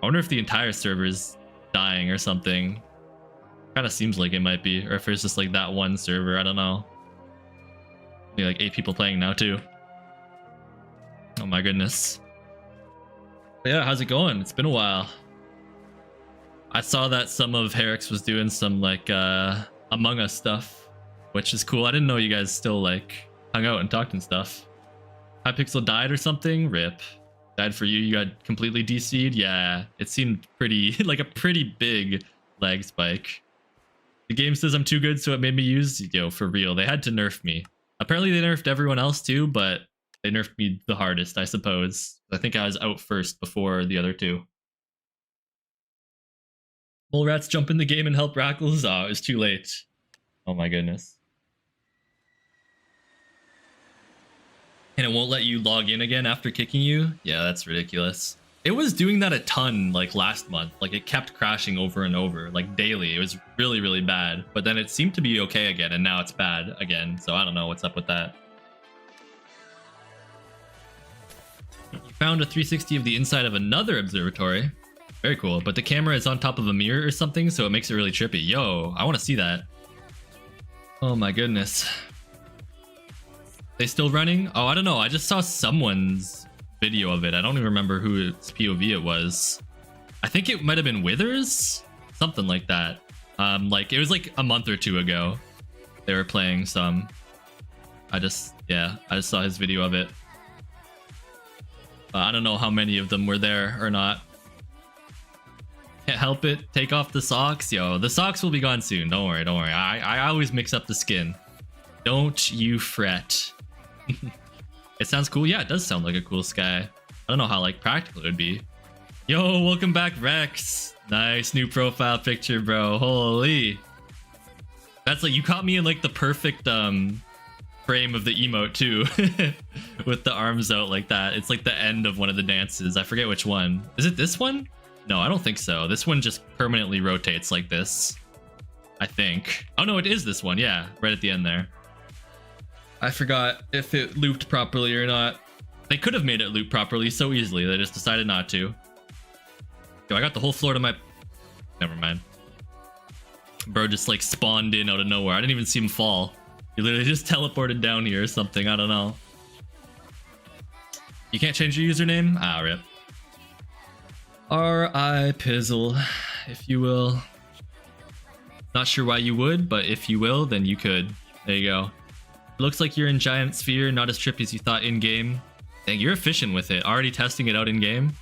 I wonder if the entire server's dying or something. Kind of seems like it might be, or if it's just, like, that one server. I don't know. Only, like, 8 people playing now, too. Oh my goodness. But yeah, how's it going? It's been a while. I saw that some of Herrick's was doing some like Among Us stuff. which is cool. I didn't know you guys still like hung out and talked and stuff. Hypixel died or something? Rip. Died for you. You got completely DC'd? Yeah, it seemed pretty like a pretty big lag spike. The game says I'm too good, so it made me use, yo, for real. They had to nerf me. Apparently they nerfed everyone else too, but they nerfed me the hardest, I suppose. I think I was out first before the other two. Mole rats jump in the game and help Rackles. Oh, it was too late. Oh my goodness. And it won't let you log in again after kicking you? Yeah, that's ridiculous. It was doing that a ton like last month. Like it kept crashing over and over, like daily. It was really, really bad. But then it seemed to be okay again, and now it's bad again. So I don't know what's up with that. You found a 360 of the inside of another observatory. Very cool. But the camera is on top of a mirror or something, so it makes it really trippy. Yo, I want to see that. Oh my goodness. They still running? Oh, I don't know. I just saw someone's video of it. I don't even remember whose POV it was. I think it might have been Withers, something like that. Like it was like a month or two ago. They were playing some. I just saw his video of it. I don't know how many of them were there or not. Can't help it. Take off the socks. Yo, the socks will be gone soon. Don't worry, don't worry. I always mix up the skin. Don't you fret. It sounds cool. Yeah, it does sound like a cool sky. I don't know how like practical it would be. Yo, welcome back, Rex. Nice new profile picture, bro. Holy. That's like, you caught me in like the perfect frame of the emote too. With the arms out like that. It's like the end of one of the dances. I forget which one. Is it this one? No, I don't think so. This one just permanently rotates like this, I think. Oh no, it is this one. Yeah, right at the end there. I forgot if it looped properly or not. They could have made it loop properly so easily. They just decided not to. Yo, I got the whole floor to my... Never mind. Bro just like spawned in out of nowhere. I didn't even see him fall. He literally just teleported down here or something. I don't know. You can't change your username? Ah, rip. R.I. Pizzle, if you will. Not sure why you would, but if you will, then you could. There you go. It looks like you're in Giant Sphere, not as trippy as you thought in-game. Dang, you're efficient with it. Already testing it out in-game.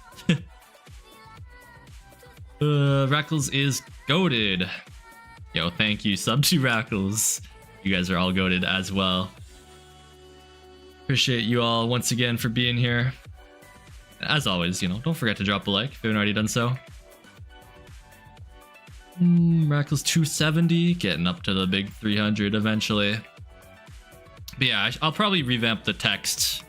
Rackles is goated. Yo, thank you. Sub to Rackles. You guys are all goated as well. Appreciate you all once again for being here. As always, you know, don't forget to drop a like if you haven't already done so. Rackles 270, getting up to the big 300 eventually. But yeah, I'll probably revamp the text.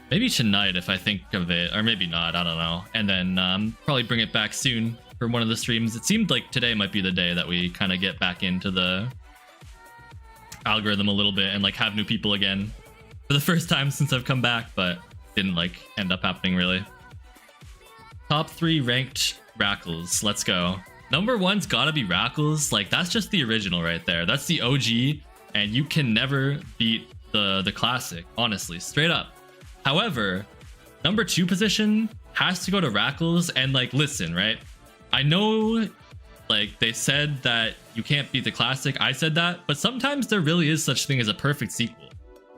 Maybe tonight if I think of it, or maybe not, I don't know. And then probably bring it back soon for one of the streams. It seemed like today might be the day that we kind of get back into the algorithm a little bit and like have new people again for the first time since I've come back, but didn't like end up happening really. Top 3 ranked Rackles. Let's go. Number 1's gotta be Rackles. Like that's just the original right there. That's the OG, and you can never beat the classic, honestly, straight up. However, number 2 position has to go to Rackles. And like, listen, right? I know like they said that you can't beat the classic. I said that, but sometimes there really is such thing as a perfect sequel.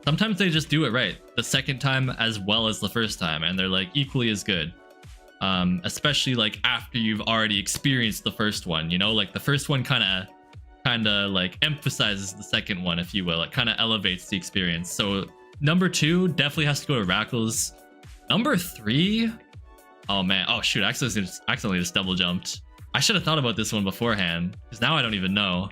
Sometimes they just do it right the second time as well as the first time, and they're like equally as good. Especially like after you've already experienced the first one, you know, like the first one kind of like emphasizes the second one, if you will. It kind of elevates the experience. So number 2 definitely has to go to Rackles. Number 3, oh man, oh shoot, I accidentally just double jumped. I should have thought about this one beforehand, because now I don't even know.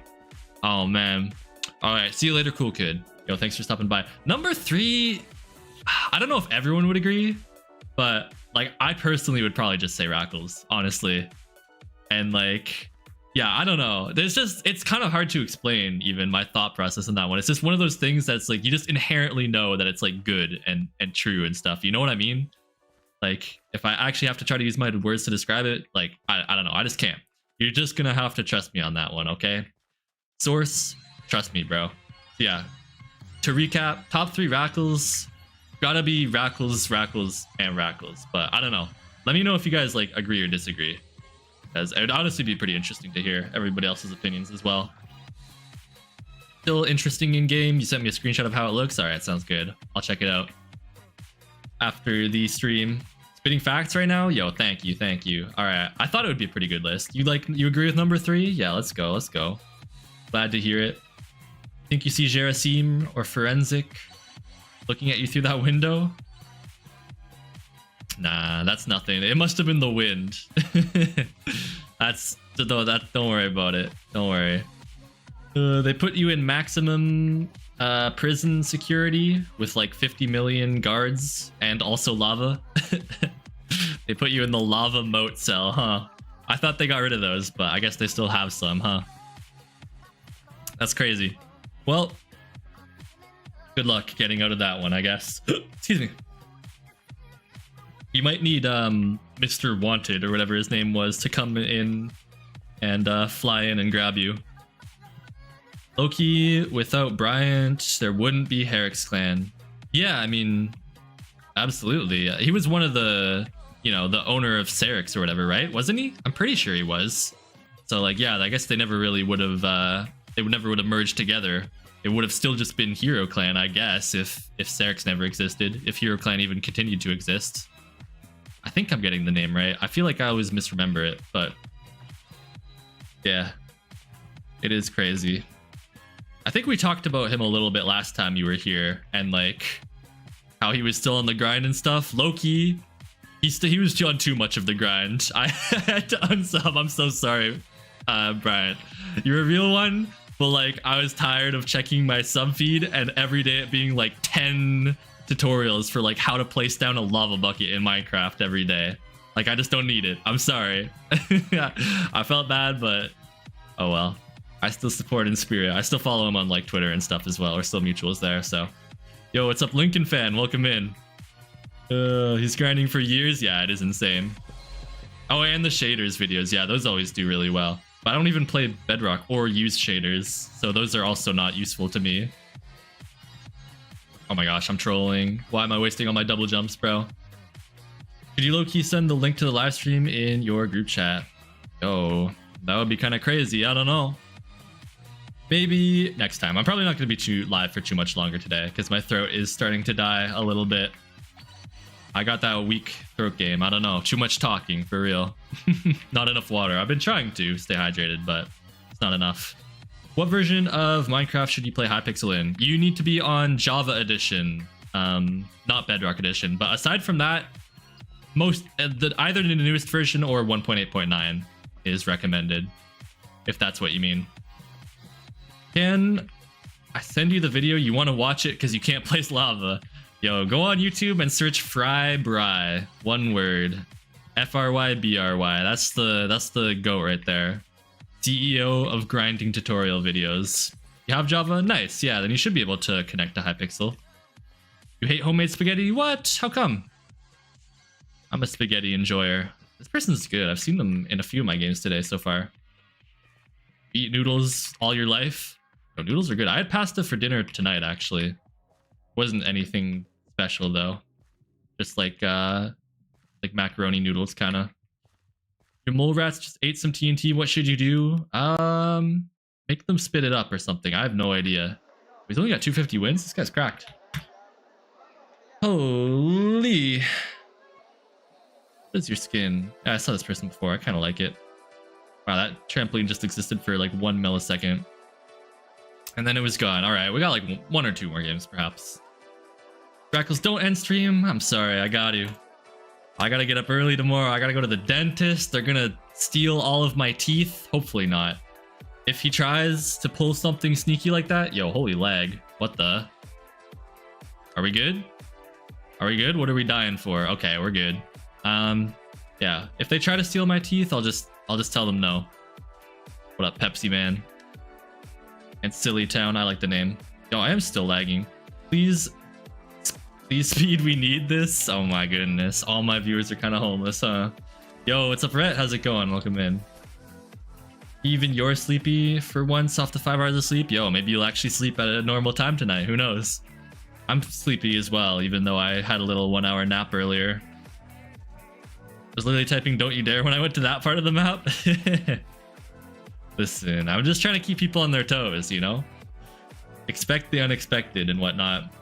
Oh man. All right, see you later, cool kid. Yo, thanks for stopping by. Number 3, I don't know if everyone would agree, but like I personally would probably just say Rackles, honestly. And like, yeah, I don't know. It's kind of hard to explain even my thought process in that one. It's just one of those things that's like, you just inherently know that it's like good and true and stuff. You know what I mean? Like if I actually have to try to use my words to describe it, like, I don't know. I just can't. You're just gonna have to trust me on that one, okay? Source, trust me, bro. Yeah. To recap, top 3 Rackles, gotta be Rackles, Rackles, and Rackles. But I don't know. Let me know if you guys like agree or disagree, because it would honestly be pretty interesting to hear everybody else's opinions as well. still interesting in game. You sent me a screenshot of how it looks. All right, sounds good. I'll check it out after the stream. Spitting facts right now? Yo, thank you, thank you. All right, I thought it would be a pretty good list. You agree with number 3? Yeah, let's go, let's go. Glad to hear it. Think you see Gerasim or Forensic looking at you through that window? Nah, that's nothing. It must have been the wind. Don't worry about it. Don't worry. They put you in maximum prison security with like 50 million guards and also lava. They put you in the lava moat cell, huh? I thought they got rid of those, but I guess they still have some, huh? That's crazy. Well, good luck getting out of that one, I guess. Excuse me. You might need Mr. Wanted or whatever his name was to come in and fly in and grab you. Loki, without Bryant, there wouldn't be Herrick's clan. Yeah, I mean, absolutely. He was one of the, you know, the owner of Serix or whatever, right? Wasn't he? I'm pretty sure he was. So like, yeah, I guess they never really would have, they never would have merged together. It would have still just been Hero Clan, I guess, if Serix never existed, if Hero Clan even continued to exist. I think I'm getting the name right. I feel like I always misremember it, but yeah, it is crazy. I think we talked about him a little bit last time you were here, and like how he was still on the grind and stuff. Loki, he was on too much of the grind. I had to unsub. I'm so sorry, Brian. You're a real one, but like I was tired of checking my sub feed and every day it being like 10 tutorials for like how to place down a lava bucket in Minecraft every day. Like I just don't need it. I'm sorry. I felt bad, but oh well. I still support in spirit. I still follow him on like Twitter and stuff as well. We're still mutuals there. So, yo, what's up, Lincoln fan? Welcome in. He's grinding for years. Yeah, it is insane. Oh, and the shaders videos. Yeah, those always do really well. But I don't even play Bedrock or use shaders, so those are also not useful to me. Oh my gosh, I'm trolling. Why am I wasting all my double jumps, bro? Could you low-key send the link to the live stream in your group chat? Yo, that would be kind of crazy. I don't know. Maybe next time. I'm probably not going to be live for too much longer today because my throat is starting to die a little bit. I got that weak throat game. I don't know. Too much talking, for real. Not enough water. I've been trying to stay hydrated, but it's not enough. What version of Minecraft should you play Hypixel in? You need to be on Java Edition, not Bedrock Edition. But aside from that, either the newest version or 1.8.9 is recommended, if that's what you mean. Can I send you the video? You want to watch it because you can't place lava. Yo, go on YouTube and search Frybry. One word. Frybry. That's the goat right there. CEO of grinding tutorial videos. You have Java? Nice. Yeah, then you should be able to connect to Hypixel. You hate homemade spaghetti? What? How come? I'm a spaghetti enjoyer. This person's good. I've seen them in a few of my games today so far. Eat noodles all your life? Oh, noodles are good. I had pasta for dinner tonight, actually. Wasn't anything special though. Just like macaroni noodles, kind of. Your mole rats just ate some TNT. What should you do? Make them spit it up or something. I have no idea. He's only got 250 wins. This guy's cracked. Holy. What is your skin? Yeah, I saw this person before. I kind of like it. Wow, that trampoline just existed for like 1 millisecond. And then it was gone. All right, we got like 1 or 2 more games, perhaps. Grackles, don't end stream. I'm sorry, I got you. I gotta get up early tomorrow. I gotta go to the dentist. They're gonna steal all of my teeth. Hopefully not. If he tries to pull something sneaky like that, yo, holy lag. What the? Are we good? Are we good? What are we dying for? Okay, we're good. Yeah. If they try to steal my teeth, I'll just tell them no. What up, Pepsi Man? And Silly Town, I like the name. Yo, I am still lagging. Please speed, we need this. Oh my goodness. All my viewers are kind of homeless, huh? Yo, what's up, Rhett? How's it going? Welcome in. Even you're sleepy for once off the 5 hours of sleep? Yo, maybe you'll actually sleep at a normal time tonight. Who knows? I'm sleepy as well, even though I had a little 1 hour nap earlier. I was literally typing "Don't you dare" when I went to that part of the map. Listen, I'm just trying to keep people on their toes, you know? Expect the unexpected and whatnot.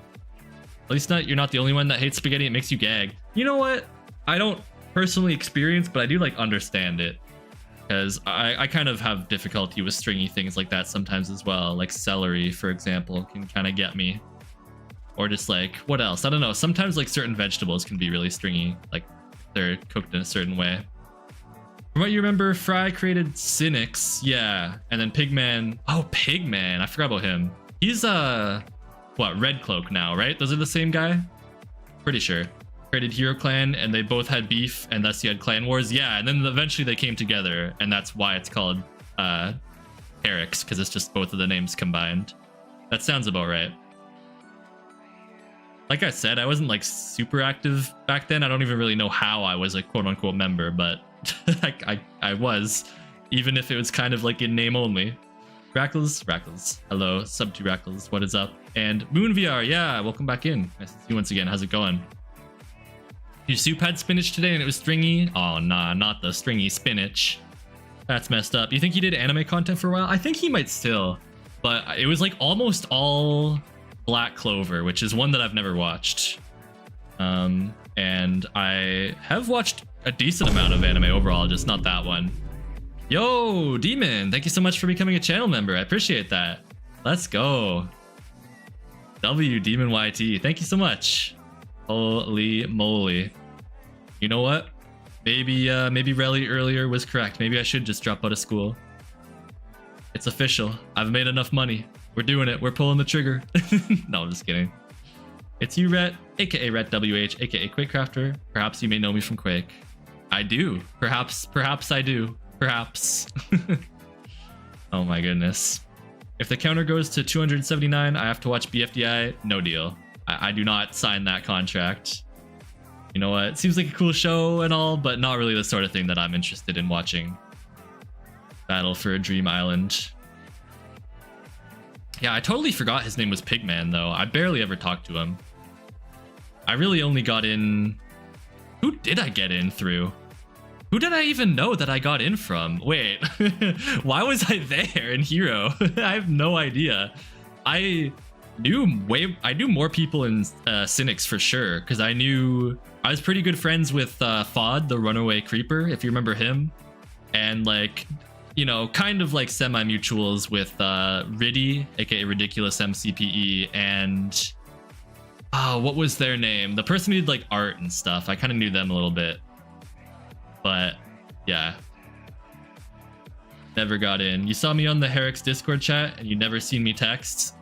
At least you're not the only one that hates spaghetti. It makes you gag. You know what? I don't personally experience, but I do like understand it. Because I kind of have difficulty with stringy things like that sometimes as well. Like celery, for example, can kind of get me. Or just like, what else? I don't know. Sometimes like certain vegetables can be really stringy. Like they're cooked in a certain way. From what you remember, Fry created Cynics. Yeah. And then Pigman. Oh, Pigman. I forgot about him. He's what, Red Cloak now, right? Those are the same guy? Pretty sure. Created Hero Clan and they both had beef and thus you had Clan Wars. Yeah, and then eventually they came together and that's why it's called Herix, because it's just both of the names combined. That sounds about right. Like I said, I wasn't like super active back then. I don't even really know how I was a quote-unquote member, but I was, even if it was kind of like in name only. Rackles, hello, Sub2 Rackles, what is up? And Moon VR, yeah, welcome back in. Nice to see you once again. How's it going? Your soup had spinach today and it was stringy? Oh, nah, not the stringy spinach. That's messed up. You think he did anime content for a while? I think he might still, but it was like almost all Black Clover, which is one that I've never watched. And I have watched a decent amount of anime overall, just not that one. Yo, Demon, thank you so much for becoming a channel member. I appreciate that. Let's go. W Demon YT, thank you so much. Holy moly. You know what? Maybe Relly earlier was correct. Maybe I should just drop out of school. It's official. I've made enough money. We're doing it. We're pulling the trigger. No, I'm just kidding. It's you, Rhett, aka Rhett WH, aka Quakecrafter. Perhaps you may know me from Quake. I do. Perhaps I do. Perhaps. Oh my goodness. If the counter goes to 279, I have to watch BFDI. No deal. I do not sign that contract. You know what? It seems like a cool show and all, but not really the sort of thing that I'm interested in watching. Battle for a Dream Island. Yeah, I totally forgot his name was Pigman, though. I barely ever talked to him. I really only got in... Who did I get in through? Who did I even know that I got in from? Wait, why was I there in Hero? I have no idea. I knew more people in Cynics for sure, because I was pretty good friends with Fod, the runaway creeper, if you remember him. And like, you know, kind of like semi-mutuals with Riddy, aka Ridiculous MCPE, and what was their name? The person who did like art and stuff. I kind of knew them a little bit. But yeah, never got in. You saw me on the Herix Discord chat and you never seen me text.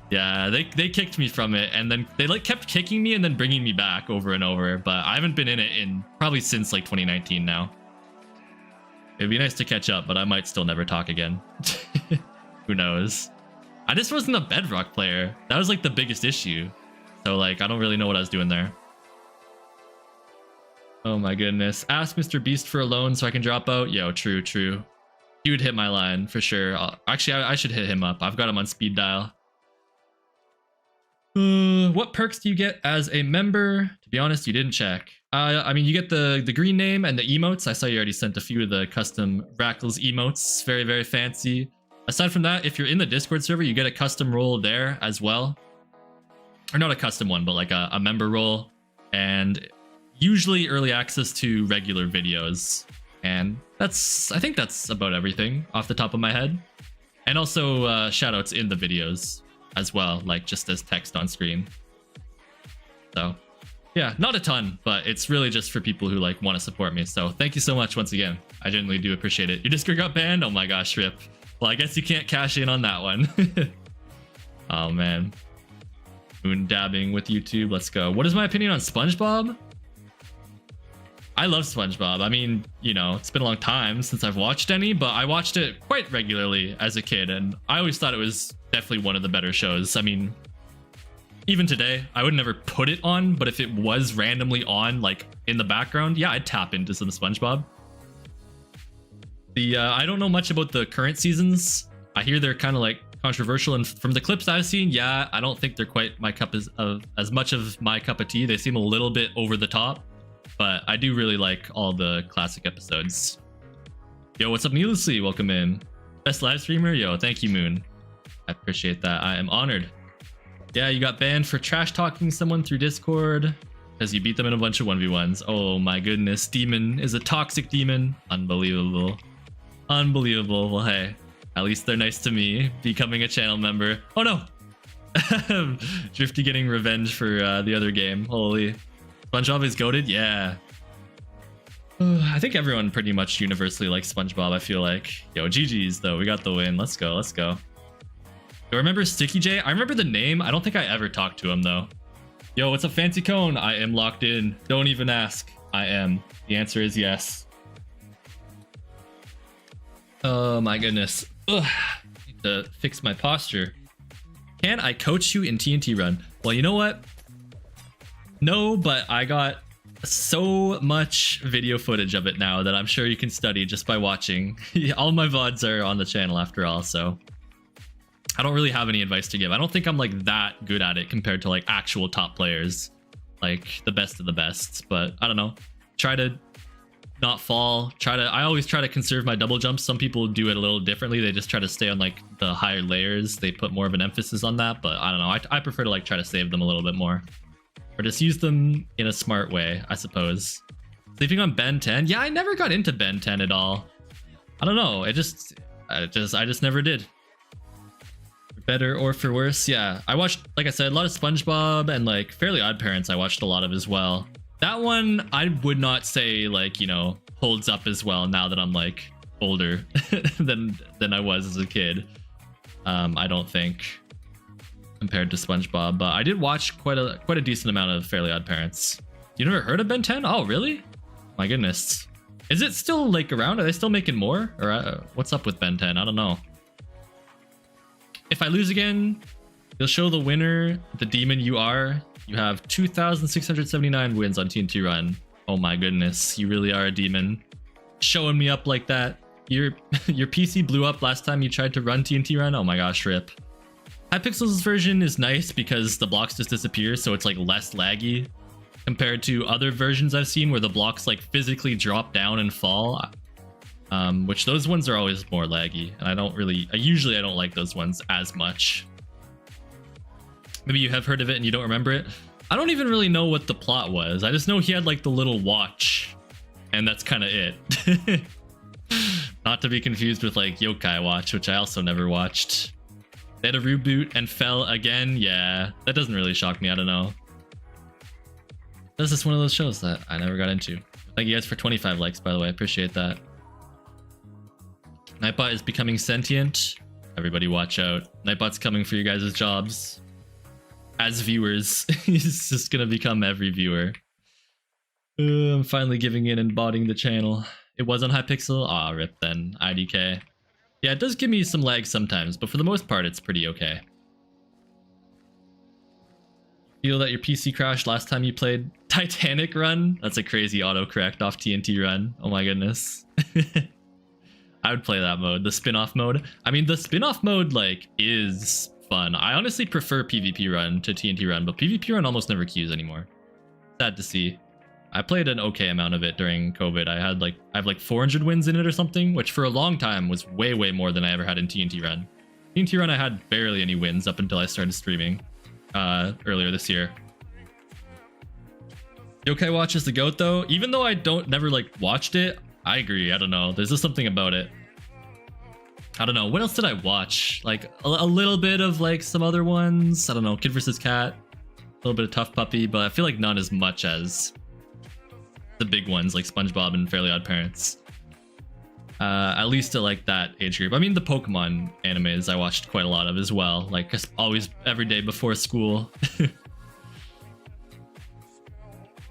Yeah, they kicked me from it, and then they like kept kicking me and then bringing me back over and over, but I haven't been in it in probably since like 2019 now. It'd be nice to catch up, but I might still never talk again. Who knows? I just wasn't a Bedrock player. That was like the biggest issue. So like, I don't really know what I was doing there. Oh my goodness. Ask Mr. Beast for a loan so I can drop out. Yo, true. He would hit my line for sure. Actually, I should hit him up. I've got him on speed dial. What perks do you get as a member? To be honest, you didn't check. I mean, you get the green name and the emotes. I saw you already sent a few of the custom Rackles emotes. Very, very fancy. Aside from that, if you're in the Discord server, you get a custom role there as well. Or not a custom one, but like a member role. And usually early access to regular videos. And I think that's about everything off the top of my head. And also shoutouts in the videos as well, like just as text on screen. So yeah, not a ton, but it's really just for people who like want to support me. So thank you so much once again. I genuinely do appreciate it. Your Discord got banned? Oh my gosh, rip. Well, I guess you can't cash in on that one. Oh man. Moon dabbing with YouTube. Let's go. What is my opinion on SpongeBob? I love SpongeBob. I mean, you know, it's been a long time since I've watched any, but I watched it quite regularly as a kid, and I always thought it was definitely one of the better shows. I mean, even today, I would never put it on, but if it was randomly on, like, in the background, yeah, I'd tap into some SpongeBob. I don't know much about the current seasons. I hear they're kind of, like, controversial, and from the clips I've seen, yeah, I don't think they're quite my cup as much of my cup of tea. They seem a little bit over the top. But I do really like all the classic episodes. Yo, what's up, Needlessly? Welcome in. Best live streamer? Yo, thank you, Moon. I appreciate that. I am honored. Yeah, you got banned for trash talking someone through Discord because you beat them in a bunch of 1v1s. Oh my goodness, demon is a toxic demon. Unbelievable. Unbelievable. Well, hey, at least they're nice to me, becoming a channel member. Oh no! Drifty getting revenge for the other game. Holy. SpongeBob is goated? Yeah. I think everyone pretty much universally likes SpongeBob, I feel like. Yo, GG's though. We got the win. Let's go. Let's go. Do I remember Sticky J? I remember the name. I don't think I ever talked to him though. Yo, what's up, Fancy Cone? I am locked in. Don't even ask. I am. The answer is yes. Oh my goodness. Ugh. Need to fix my posture. Can I coach you in TNT Run? Well, you know what? No, but I got so much video footage of it now that I'm sure you can study just by watching. All my VODs are on the channel after all, so I don't really have any advice to give. I don't think I'm like that good at it compared to like actual top players, like the best of the best, but I don't know. Try to not fall. I always try to conserve my double jumps. Some people do it a little differently. They just try to stay on like the higher layers. They put more of an emphasis on that, but I don't know. I prefer to like try to save them a little bit more. Or just use them in a smart way, I suppose. Sleeping on Ben 10? Yeah, I never got into Ben 10 at all. I don't know. I just never did. For better or for worse, yeah. I watched, like I said, a lot of SpongeBob and like Fairly Odd Parents I watched a lot of as well. That one, I would not say like, you know, holds up as well now that I'm like older than I was as a kid. I don't think. Compared to SpongeBob, but I did watch quite a decent amount of Fairly Odd Parents. You never heard of Ben 10? Oh, really? My goodness. Is it still like around? Are they still making more? Or what's up with Ben 10? I don't know. If I lose again, you'll show the winner the demon you are. You have 2,679 wins on TNT Run. Oh my goodness, you really are a demon. Showing me up like that. Your PC blew up last time you tried to run TNT Run. Oh my gosh, rip. Hypixel's version is nice because the blocks just disappear, so it's like less laggy compared to other versions I've seen where the blocks like physically drop down and fall, which those ones are always more laggy, and I usually don't like those ones as much. Maybe you have heard of it and you don't remember it. I don't even really know what the plot was. I just know he had like the little watch, and that's kind of it. Not to be confused with like Yokai Watch, which I also never watched. They had a reboot and fell again. Yeah, that doesn't really shock me. I don't know. This is one of those shows that I never got into. Thank you guys for 25 likes, by the way. I appreciate that. Nightbot is becoming sentient. Everybody watch out. Nightbot's coming for you guys' jobs. As viewers. He's just gonna become every viewer. I'm finally giving in and botting the channel. It was on Hypixel? Ah, rip then. IDK. Yeah, it does give me some lag sometimes, but for the most part, it's pretty okay. Feel that your PC crashed last time you played Titanic Run? That's a crazy autocorrect off TNT Run. Oh my goodness. I would play that mode, the spin-off mode. I mean, the spin-off mode, like, is fun. I honestly prefer PvP Run to TNT Run, but PvP Run almost never queues anymore. Sad to see. I played an okay amount of it during COVID. I have like 400 wins in it or something, which for a long time was way more than I ever had in TNT Run. TNT Run I had barely any wins up until I started streaming earlier this year. Yokai Watch is the GOAT though. Even though I never like watched it, I agree. I don't know. There's just something about it. I don't know. What else did I watch? Like a little bit of like some other ones. I don't know. Kid vs. Cat. A little bit of Tough Puppy, but I feel like not as much as the big ones like SpongeBob and Fairly Odd Parents. At least to like that age group. I mean, the Pokemon animes I watched quite a lot of as well. Like always every day before school.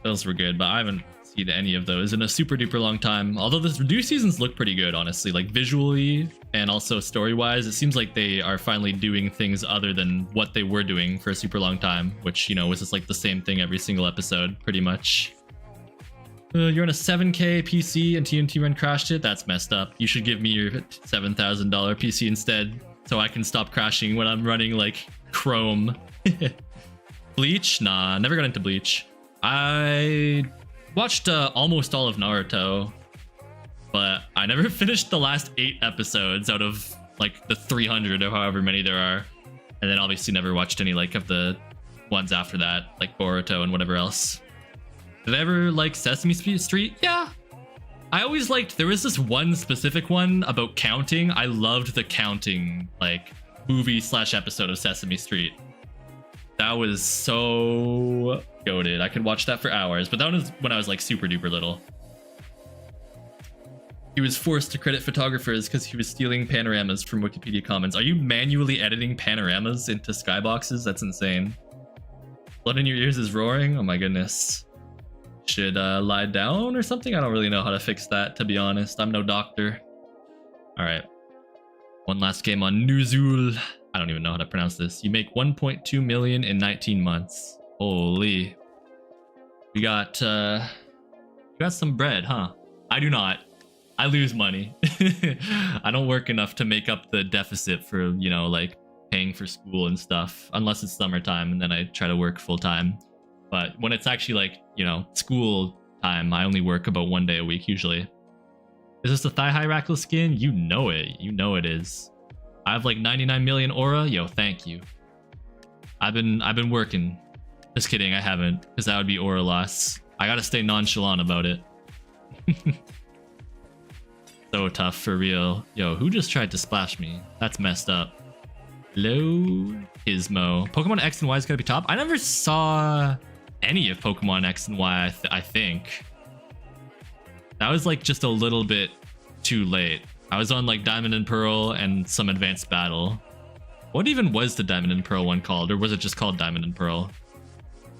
Those were good, but I haven't seen any of those in a super duper long time. Although the new seasons look pretty good, honestly. Like visually and also story-wise, it seems like they are finally doing things other than what they were doing for a super long time, which, you know, was just like the same thing every single episode, pretty much. You're on a 7K PC and TNT Run crashed it? That's messed up. You should give me your $7,000 PC instead so I can stop crashing when I'm running like Chrome. Bleach? Nah, never got into Bleach. I watched almost all of Naruto, but I never finished the last 8 episodes out of like the 300 or however many there are. And then obviously never watched any like of the ones after that, like Boruto and whatever else. Did I ever like Sesame Street? Yeah. I always liked, there was this one specific one about counting. I loved the counting like movie / episode of Sesame Street. That was so goated. I could watch that for hours, but that was when I was like super duper little. He was forced to credit photographers because he was stealing panoramas from Wikipedia Commons. Are you manually editing panoramas into skyboxes? That's insane. Blood in your ears is roaring? Oh my goodness. Should lie down or something? I don't really know how to fix that, to be honest. I'm no doctor. Alright. One last game on Nuzul. I don't even know how to pronounce this. You make 1.2 million in 19 months. Holy. We got some bread, huh? I do not. I lose money. I don't work enough to make up the deficit for, you know, like paying for school and stuff, unless it's summertime and then I try to work full time. But when it's actually like, you know, school time, I only work about 1 day a week usually. Is this a thigh-high Rackle skin? You know it. You know it is. I have like 99 million aura. Yo, thank you. I've been working. Just kidding, I haven't, because that would be aura loss. I gotta stay nonchalant about it. So tough for real. Yo, who just tried to splash me? That's messed up. Hello, Gizmo. Pokemon X and Y is gonna be top. I never saw any of Pokemon X and Y, I think. That was like just a little bit too late. I was on like Diamond and Pearl and some Advanced Battle. What even was the Diamond and Pearl one called? Or was it just called Diamond and Pearl?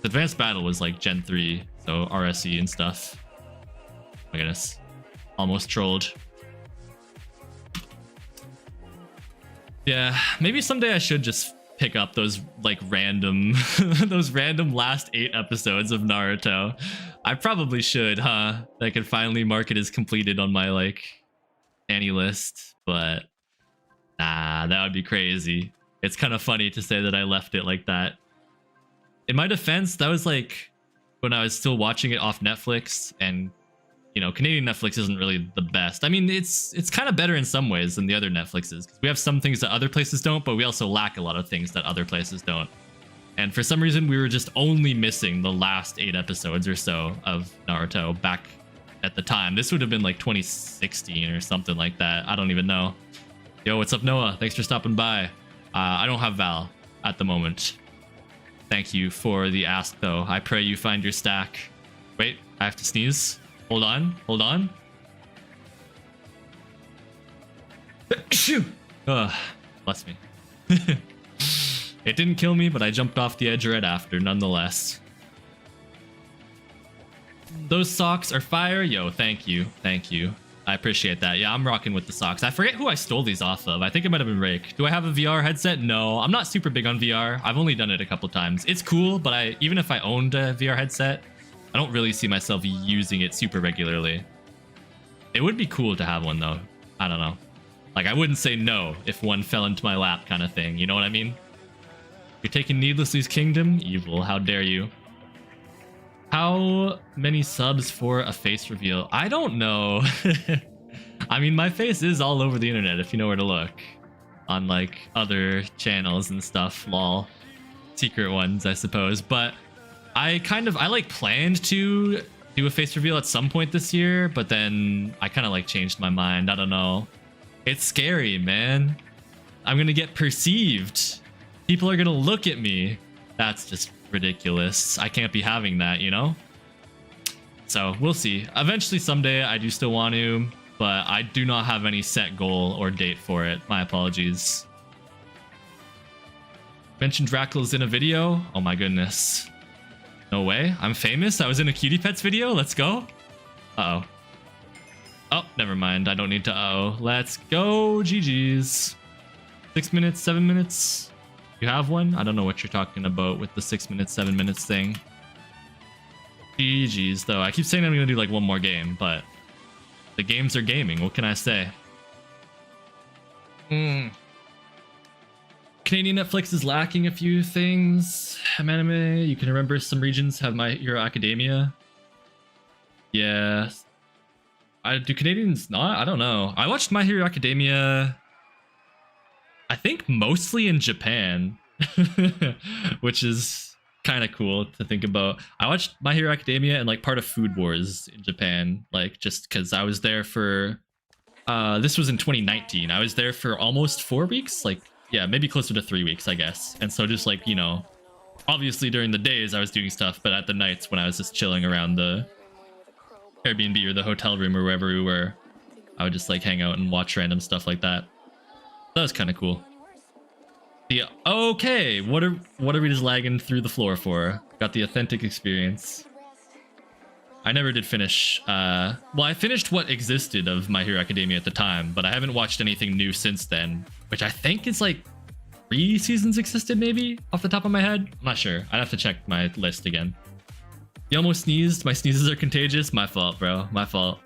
The Advanced Battle was like Gen 3, so RSE and stuff. Oh my goodness. Almost trolled. Yeah, maybe someday I should just pick up those like random those random last 8 episodes of Naruto. I probably should, huh? I could finally mark it as completed on my like Annie list, but nah, that would be crazy. It's kind of funny to say that I left it like that. In my defense, that was like when I was still watching it off Netflix, and you know, Canadian Netflix isn't really the best. I mean, it's kind of better in some ways than the other Netflixes, because we have some things that other places don't, but we also lack a lot of things that other places don't. And for some reason, we were just only missing the last 8 episodes or so of Naruto back at the time. This would have been like 2016 or something like that. I don't even know. Yo, what's up, Noah? Thanks for stopping by. I don't have Val at the moment. Thank you for the ask, though. I pray you find your stack. Wait, I have to sneeze. Hold on, hold on. Bless me. It didn't kill me, but I jumped off the edge right after, nonetheless. Those socks are fire. Yo, thank you. Thank you. I appreciate that. Yeah, I'm rocking with the socks. I forget who I stole these off of. I think it might have been Rake. Do I have a VR headset? No, I'm not super big on VR. I've only done it a couple times. It's cool, but even if I owned a VR headset, I don't really see myself using it super regularly. It would be cool to have one, though. I don't know. Like, I wouldn't say no if one fell into my lap kind of thing. You know what I mean? You're taking Needlessly's Kingdom? Evil. How dare you? How many subs for a face reveal? I don't know. I mean, my face is all over the internet if you know where to look. On, like, other channels and stuff. Lol. Secret ones, I suppose. But I like planned to do a face reveal at some point this year, but then I kind of like changed my mind. I don't know. It's scary, man. I'm gonna get perceived. People are gonna look at me. That's just ridiculous. I can't be having that, you know? So we'll see. Eventually someday I do still want to, but I do not have any set goal or date for it. My apologies. Mentioned Rackles in a video. Oh my goodness. No way. I'm famous. I was in a Cutie Pets video. Let's go. Uh-oh. Oh, never mind. I don't need to uh-oh. Let's go. GG's. 6 minutes, 7 minutes. You have one? I don't know what you're talking about with the 6 minutes, 7 minutes thing. GG's, though. I keep saying I'm going to do like one more game, but the games are gaming. What can I say? Canadian Netflix is lacking a few things. Anime, you can remember some regions have My Hero Academia. Yeah. Do Canadians not? I don't know. I watched My Hero Academia I think mostly in Japan, which is kind of cool to think about. I watched My Hero Academia and like part of Food Wars in Japan, like just because I was there for. This was in 2019. I was there for almost 4 weeks, like yeah, maybe closer to 3 weeks, I guess. And so just like obviously during the days I was doing stuff, but at the nights when I was just chilling around the Airbnb or the hotel room or wherever we were, I would just like hang out and watch random stuff like that. That was kind of cool. Yeah. Okay. What are we just lagging through the floor for? Got the authentic experience. I never did finish. Well, I finished what existed of My Hero Academia at the time, but I haven't watched anything new since then. Which I think is like 3 seasons existed, maybe off the top of my head. I'm not sure. I'd have to check my list again. You almost sneezed. My sneezes are contagious. My fault, bro. My fault.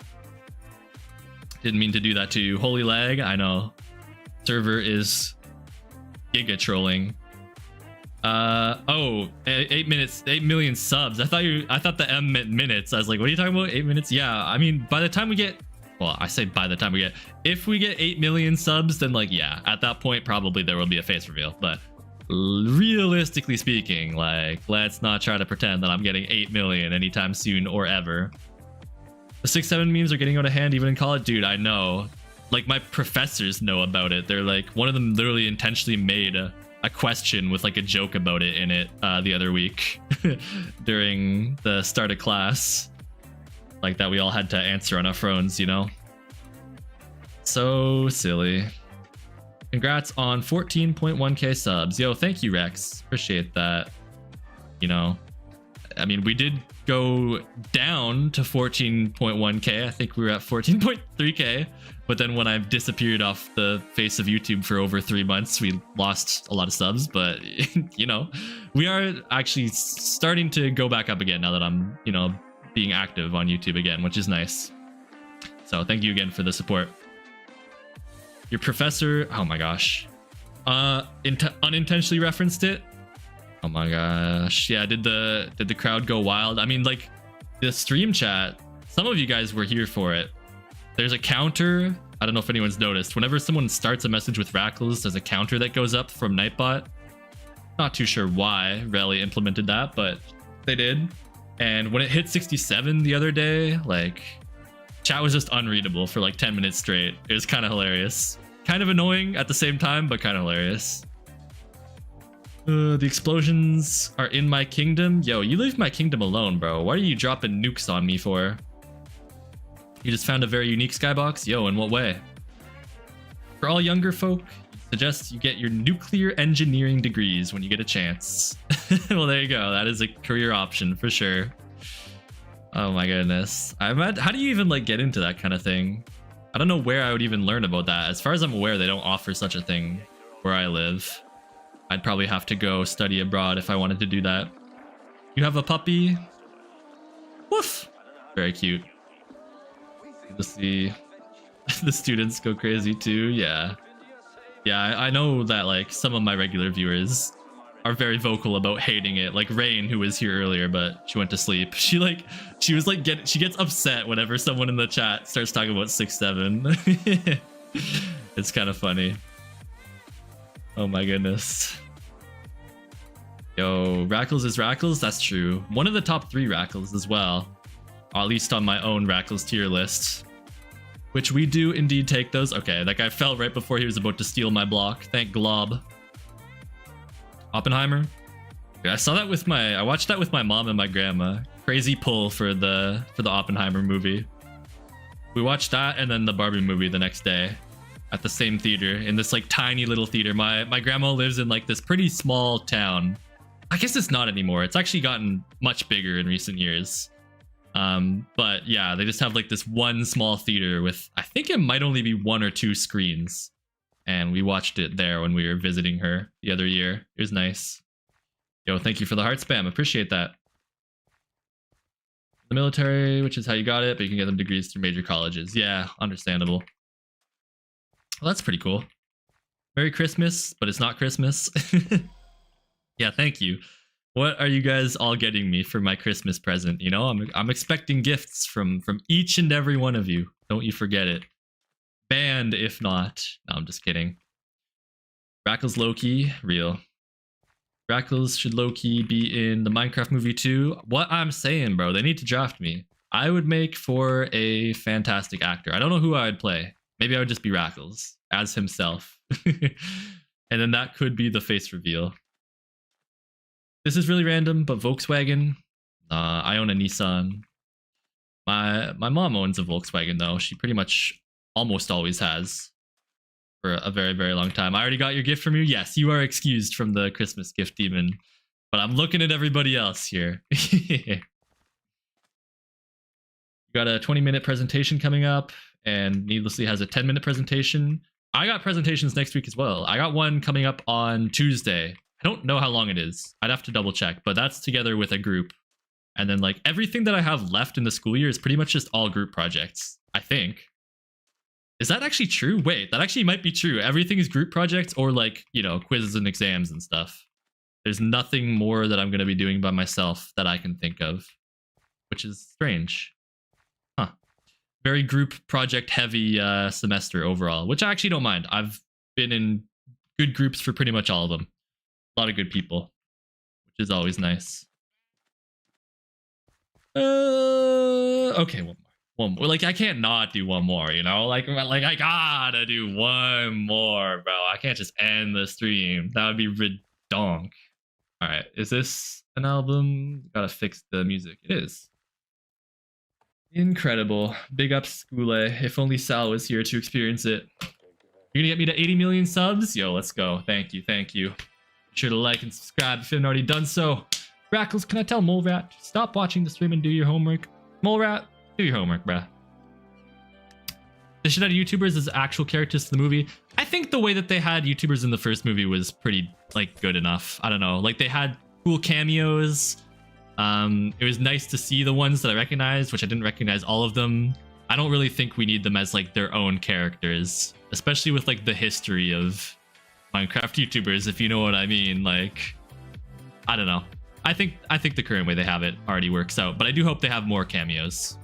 Didn't mean to do that to you. Holy lag. I know. Server is giga trolling. 8 minutes, 8 million subs. I thought the M meant minutes. I was like, what are you talking about? 8 minutes? Yeah, I mean, by the time we get, well, I say by the time we get, if we get 8 million subs, then like, yeah, at that point, probably there will be a face reveal. But realistically speaking, like, let's not try to pretend that I'm getting 8 million anytime soon or ever. The 6-7 memes are getting out of hand even in college. Dude, I know. Like, my professors know about it. They're like, one of them literally intentionally made a question with like a joke about it in it the other week during the start of class, like that we all had to answer on our phones, so silly. Congrats on 14.1k subs. Yo, thank you, Rex, appreciate that. I mean, we did go down to 14.1k. I think we were at 14.3k, but then when I've disappeared off the face of YouTube for over 3 months, we lost a lot of subs. But we are actually starting to go back up again now that I'm being active on YouTube again, which is nice. So thank you again for the support. Your professor, oh my gosh, unintentionally referenced it. Oh my gosh. Yeah, did the crowd go wild? I mean, like, the stream chat, some of you guys were here for it. There's a counter. I don't know if anyone's noticed. Whenever someone starts a message with Rackles, there's a counter that goes up from Nightbot. Not too sure why Rally implemented that, but they did. And when it hit 67 the other day, like, chat was just unreadable for like 10 minutes straight. It was kind of hilarious. Kind of annoying at the same time, but kind of hilarious. The explosions are in my kingdom. Yo, you leave my kingdom alone, bro. What are you dropping nukes on me for? You just found a very unique skybox? Yo, in what way? For all younger folk, suggest you get your nuclear engineering degrees when you get a chance. Well, there you go. That is a career option for sure. Oh my goodness. How do you even like get into that kind of thing? I don't know where I would even learn about that. As far as I'm aware, they don't offer such a thing where I live. I'd probably have to go study abroad if I wanted to do that. You have a puppy? Woof! Very cute. To see the students go crazy too. Yeah. Yeah, I know that like some of my regular viewers are very vocal about hating it. Like Rain, who was here earlier, but she went to sleep. She gets upset whenever someone in the chat starts talking about 6-7. It's kind of funny. Oh my goodness. Yo, Rackles is Rackles? That's true. One of the top 3 Rackles as well. Or at least on my own Rackles tier list. Which we do indeed take those. Okay, that guy fell right before he was about to steal my block. Thank Glob. Oppenheimer? Yeah, I watched that with my mom and my grandma. Crazy pull for the Oppenheimer movie. We watched that and then the Barbie movie the next day. At the same theater, in this like tiny little theater. My grandma lives in like this pretty small town. I guess it's not anymore. It's actually gotten much bigger in recent years. But yeah, they just have like this one small theater with, I think it might only be 1 or 2 screens. And we watched it there when we were visiting her the other year. It was nice. Yo, thank you for the heart spam. Appreciate that. The military, which is how you got it, but you can get them degrees through major colleges. Yeah, understandable. Well, that's pretty cool. Merry Christmas, but it's not Christmas. Yeah, thank you. What are you guys all getting me for my Christmas present? I'm expecting gifts from each and every one of you. Don't you forget it. Banned if not. No, I'm just kidding. Rackles low-key, real. Rackles should low-key be in the Minecraft movie too. What I'm saying, bro, they need to draft me. I would make for a fantastic actor. I don't know who I would play. Maybe I would just be Rackles as himself. And then that could be the face reveal. This is really random, but Volkswagen. I own a Nissan. My mom owns a Volkswagen though. She pretty much almost always has for a very, very long time. I already got your gift from you. Yes, you are excused from the Christmas gift demon. But I'm looking at everybody else here. You got a 20-minute presentation coming up, and Needlessly has a 10-minute presentation. I got presentations next week as well. I got one coming up on Tuesday. I don't know how long it is. I'd have to double check, but that's together with a group. And then like everything that I have left in the school year is pretty much just all group projects, I think. Is that actually true? Wait, that actually might be true. Everything is group projects or like, you know, quizzes and exams and stuff. There's nothing more that I'm going to be doing by myself that I can think of, which is strange. Huh. Very group project heavy semester overall, which I actually don't mind. I've been in good groups for pretty much all of them. A lot of good people, which is always nice. Okay, one more. Like I can't not do one more, you know? Like I gotta do one more, bro. I can't just end the stream. That would be redonk. All right, is this an album? Gotta fix the music. It is. Incredible. Big ups, Skule. If only Sal was here to experience it. You're gonna get me to 80 million subs? Yo, let's go. Thank you, thank you. Be sure to like and subscribe if you haven't already done so. Rackles, can I tell Mole Rat to stop watching the stream and do your homework? Mole Rat, do your homework, bruh. They should have YouTubers as actual characters to the movie. I think the way that they had YouTubers in the first movie was pretty, like, good enough. I don't know. Like, they had cool cameos. It was nice to see the ones that I recognized, which I didn't recognize all of them. I don't really think we need them as, like, their own characters. Especially with, like, the history of Minecraft YouTubers, if you know what I mean. Like, I don't know. I think the current way they have it already works out, but I do hope they have more cameos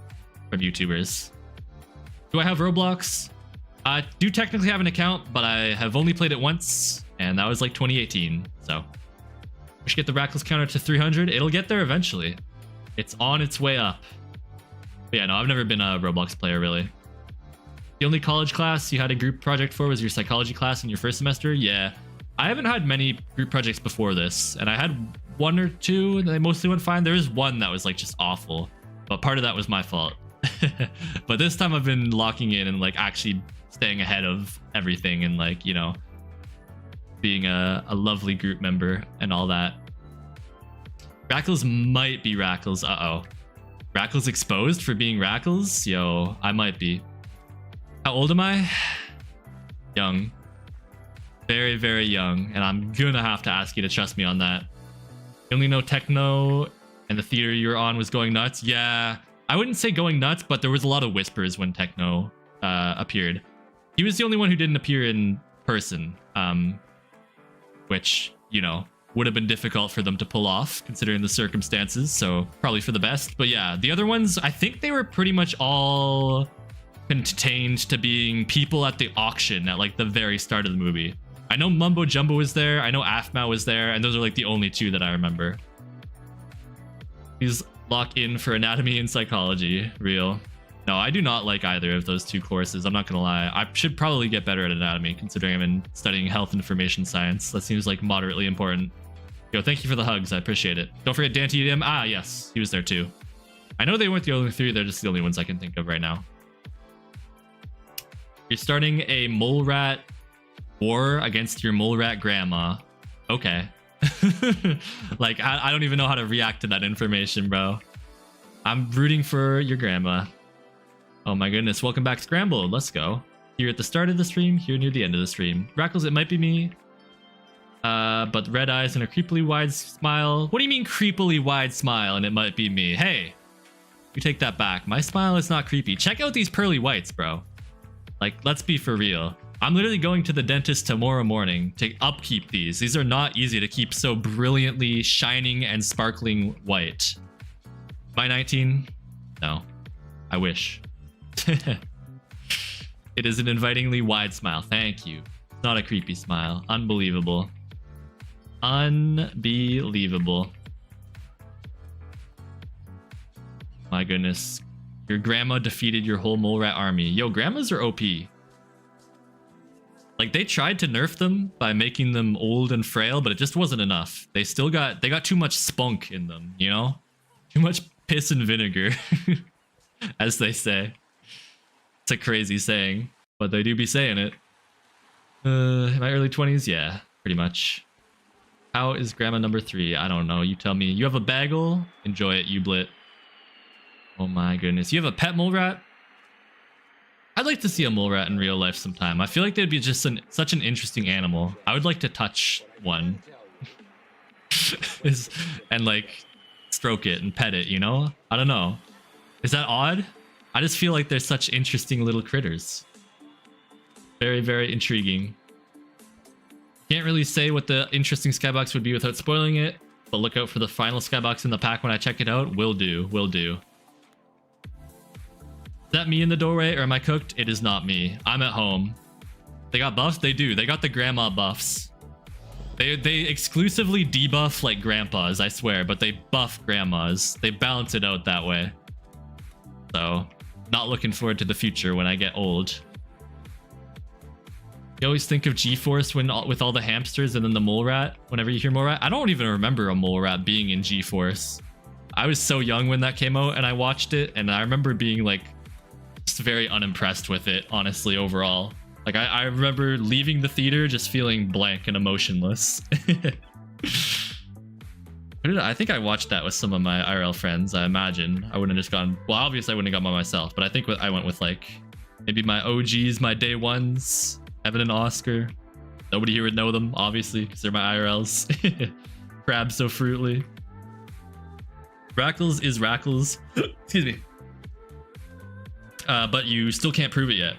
from YouTubers. Do I have Roblox? I do technically have an account, but I have only played it once, and that was like 2018, so we should get the Rackles counter to 300. It'll get there eventually. It's on its way up. But yeah, no, I've never been a Roblox player, really. The only college class you had a group project for was your psychology class in your first semester? Yeah. I haven't had many group projects before this, and I had one or two, and they mostly went fine. There was one that was like just awful, but part of that was my fault. But this time I've been locking in and like actually staying ahead of everything and like, you know, being a lovely group member and all that. Rackles might be Rackles. Uh-oh. Rackles exposed for being Rackles? Yo, I might be. How old am I? Young. Very, very young, and I'm gonna have to ask you to trust me on that. You only know Techno and the theater you were on was going nuts? Yeah, I wouldn't say going nuts, but there was a lot of whispers when Techno appeared. He was the only one who didn't appear in person, which, you know, would have been difficult for them to pull off considering the circumstances, so probably for the best. But yeah, the other ones, I think they were pretty much all contained to being people at the auction at like the very start of the movie. I know Mumbo Jumbo was there, I know Afma was there, and those are like the only two that I remember. Please lock in for anatomy and psychology. Real. No, I do not like either of those two courses, I'm not gonna lie. I should probably get better at anatomy considering I've been studying health information science. That seems like moderately important. Yo, thank you for the hugs, I appreciate it. Don't forget Dan TDM. Ah, yes, he was there too. I know they weren't the only three, they're just the only ones I can think of right now. You're starting a mole rat war against your mole rat grandma. Okay. Like, I don't even know how to react to that information, bro. I'm rooting for your grandma. Oh my goodness, welcome back, Scrambled. Let's go. Here at the start of the stream, here near the end of the stream. Rackles, it might be me. But red eyes and a creepily wide smile. What do you mean creepily wide smile and it might be me? Hey, you take that back. My smile is not creepy. Check out these pearly whites, bro. Like, let's be for real. I'm literally going to the dentist tomorrow morning to upkeep these. These are not easy to keep so brilliantly shining and sparkling white. Am I 19? No. I wish. It is an invitingly wide smile. Thank you. Not a creepy smile. Unbelievable. Unbelievable. My goodness. Your grandma defeated your whole mole rat army. Yo, grandmas are OP. Like, they tried to nerf them by making them old and frail, but it just wasn't enough. They got too much spunk in them, you know? Too much piss and vinegar, as they say. It's a crazy saying, but they do be saying it. In my early 20s? Yeah, pretty much. How is grandma number 3? I don't know. You tell me. You have a bagel? Enjoy it, you blit. Oh my goodness. You have a pet mole rat? I'd like to see a mole rat in real life sometime. I feel like they'd be just such an interesting animal. I would like to touch one. And like stroke it and pet it, you know? I don't know. Is that odd? I just feel like they're such interesting little critters. Very, very intriguing. Can't really say what the interesting skybox would be without spoiling it, but look out for the final skybox in the pack when I check it out. Will do, will do. Is that me in the doorway or am I cooked? It is not me. I'm at home. They got buffs? They do. They got the grandma buffs. They exclusively debuff like grandpas, I swear, but they buff grandmas. They balance it out that way. So, not looking forward to the future when I get old. You always think of G-Force with all the hamsters and then the mole rat whenever you hear mole rat. I don't even remember a mole rat being in G-Force. I was so young when that came out and I watched it, and I remember being like just very unimpressed with it, honestly, overall. Like I remember leaving the theater just feeling blank and emotionless. I think I watched that with some of my IRL friends. I imagine I wouldn't have just gone. Well, obviously I wouldn't have gone by myself, but I think I went with like maybe my OGs, my day ones, Evan and Oscar. Nobody here would know them, obviously, because they're my IRLs. Crab so fruitly. Rackles is Rackles. Excuse me. But you still can't prove it yet.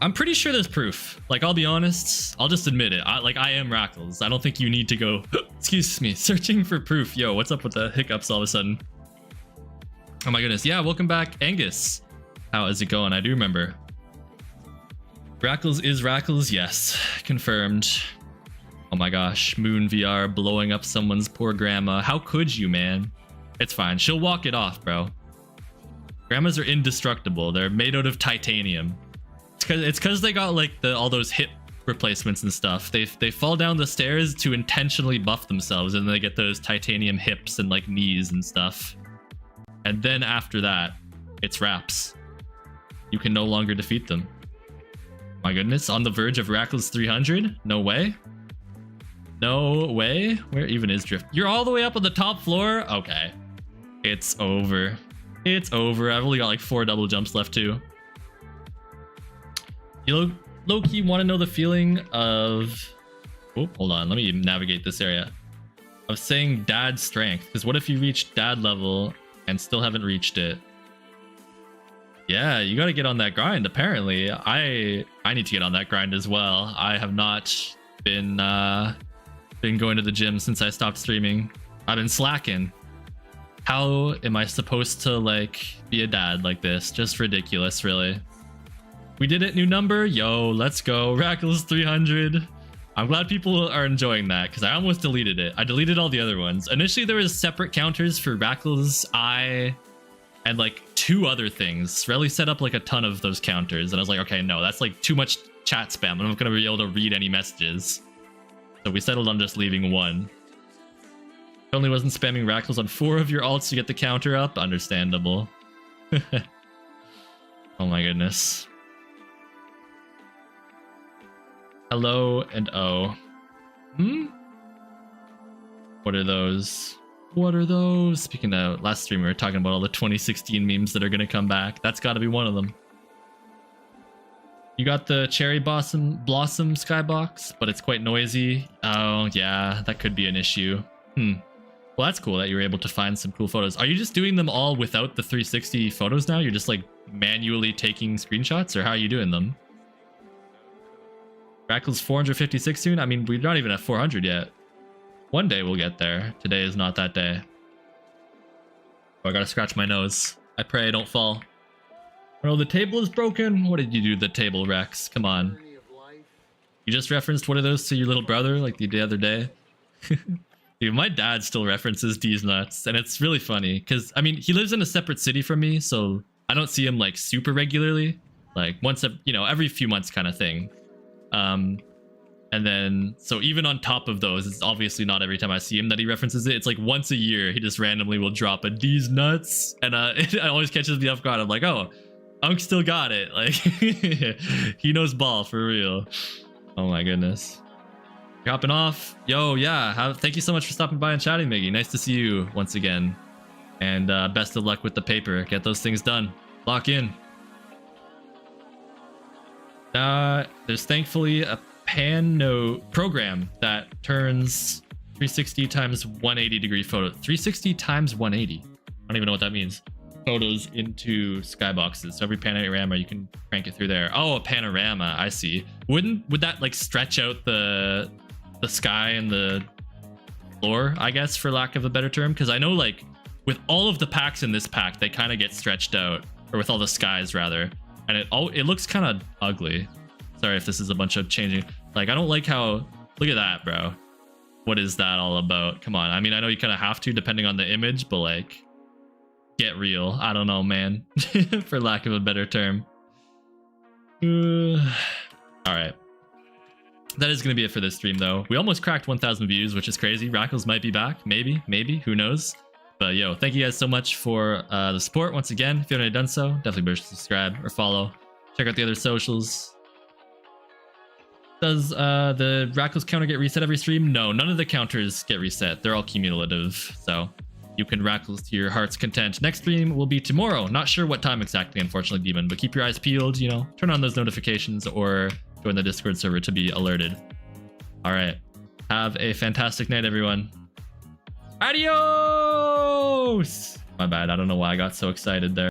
I'm pretty sure there's proof. Like, I'll be honest. I'll just admit it. I am Rackles. I don't think you need to go, excuse me, searching for proof. Yo, what's up with the hiccups all of a sudden? Oh my goodness. Yeah, welcome back, Angus. How is it going? I do remember. Rackles is Rackles. Yes, confirmed. Oh my gosh. Moon VR blowing up someone's poor grandma. How could you, man? It's fine. She'll walk it off, bro. Grandmas are indestructible. They're made out of titanium. It's because they got like all those hip replacements and stuff. They fall down the stairs to intentionally buff themselves, and they get those titanium hips and like knees and stuff. And then after that, it's wraps. You can no longer defeat them. My goodness, on the verge of Rackles 300? No way. No way. Where even is Drift? You're all the way up on the top floor? Okay. It's over. It's over. I've only got like 4 double jumps left too. You low-key want to know the feeling of... Oh, hold on. Let me navigate this area. Of saying dad strength. Because what if you reach dad level and still haven't reached it? Yeah, you got to get on that grind, apparently. I need to get on that grind as well. I have not been going to the gym since I stopped streaming. I've been slacking. How am I supposed to, like, be a dad like this? Just ridiculous, really. We did it, new number. Yo, let's go. Rackles 300. I'm glad people are enjoying that because I almost deleted it. I deleted all the other ones. Initially, there was separate counters for Rackles, and like 2 other things. Relly set up like a ton of those counters, and I was like, okay, no, that's like too much chat spam. I'm not gonna be able to read any messages. So we settled on just leaving 1. Only wasn't spamming Rackles on 4 of your alts to get the counter up. Understandable. Oh my goodness. Hello and oh. What are those? What are those? Speaking of last stream, we were talking about all the 2016 memes that are going to come back. That's got to be one of them. You got the cherry blossom skybox, but it's quite noisy. Oh, yeah, that could be an issue. Well, that's cool that you were able to find some cool photos. Are you just doing them all without the 360 photos now? You're just like manually taking screenshots, or how are you doing them? Rackles 456 soon? I mean, we're not even at 400 yet. One day we'll get there. Today is not that day. Oh, I gotta scratch my nose. I pray I don't fall. Oh, the table is broken. What did you do to the table, Rex? Come on. You just referenced one of those to your little brother like the other day. Dude, my dad still references D's nuts, and it's really funny because I mean he lives in a separate city from me, so I don't see him like super regularly, like once a every few months kind of thing. And then so even on top of those, it's obviously not every time I see him that he references it. It's like once a year he just randomly will drop a D's nuts, and it always catches me off guard. I'm like, oh, Unk still got it. Like he knows ball for real. Oh my goodness. Dropping off. Yo, yeah. Thank you so much for stopping by and chatting, Miggy. Nice to see you once again. And best of luck with the paper. Get those things done. Lock in. There's thankfully a Pano program that turns 360 times 180 degree photo. 360 times 180. I don't even know what that means. Photos into skyboxes. So every panorama you can crank it through there. Oh, a panorama. I see. Would that like stretch out the sky and the floor, I guess, for lack of a better term? Because I know like with all of the packs in this pack, they kind of get stretched out, or with all the skies rather, and it looks kind of ugly. Sorry if this is a bunch of changing. Like I don't like how. Look at that, bro. What is that all about? Come on. I mean, I know you kind of have to depending on the image, but like, get real. I don't know, man. For lack of a better term. All right. That is going to be it for this stream, though. We almost cracked 1,000 views, which is crazy. Rackles might be back. Maybe. Who knows? But yo, thank you guys so much for the support once again. If you haven't already done so, definitely be sure to subscribe or follow. Check out the other socials. Does the Rackles counter get reset every stream? No, none of the counters get reset. They're all cumulative. So you can Rackles to your heart's content. Next stream will be tomorrow. Not sure what time exactly, unfortunately, Demon. But keep your eyes peeled, turn on those notifications or join the Discord server to be alerted. All right. Have a fantastic night, everyone. Adios! My bad. I don't know why I got so excited there.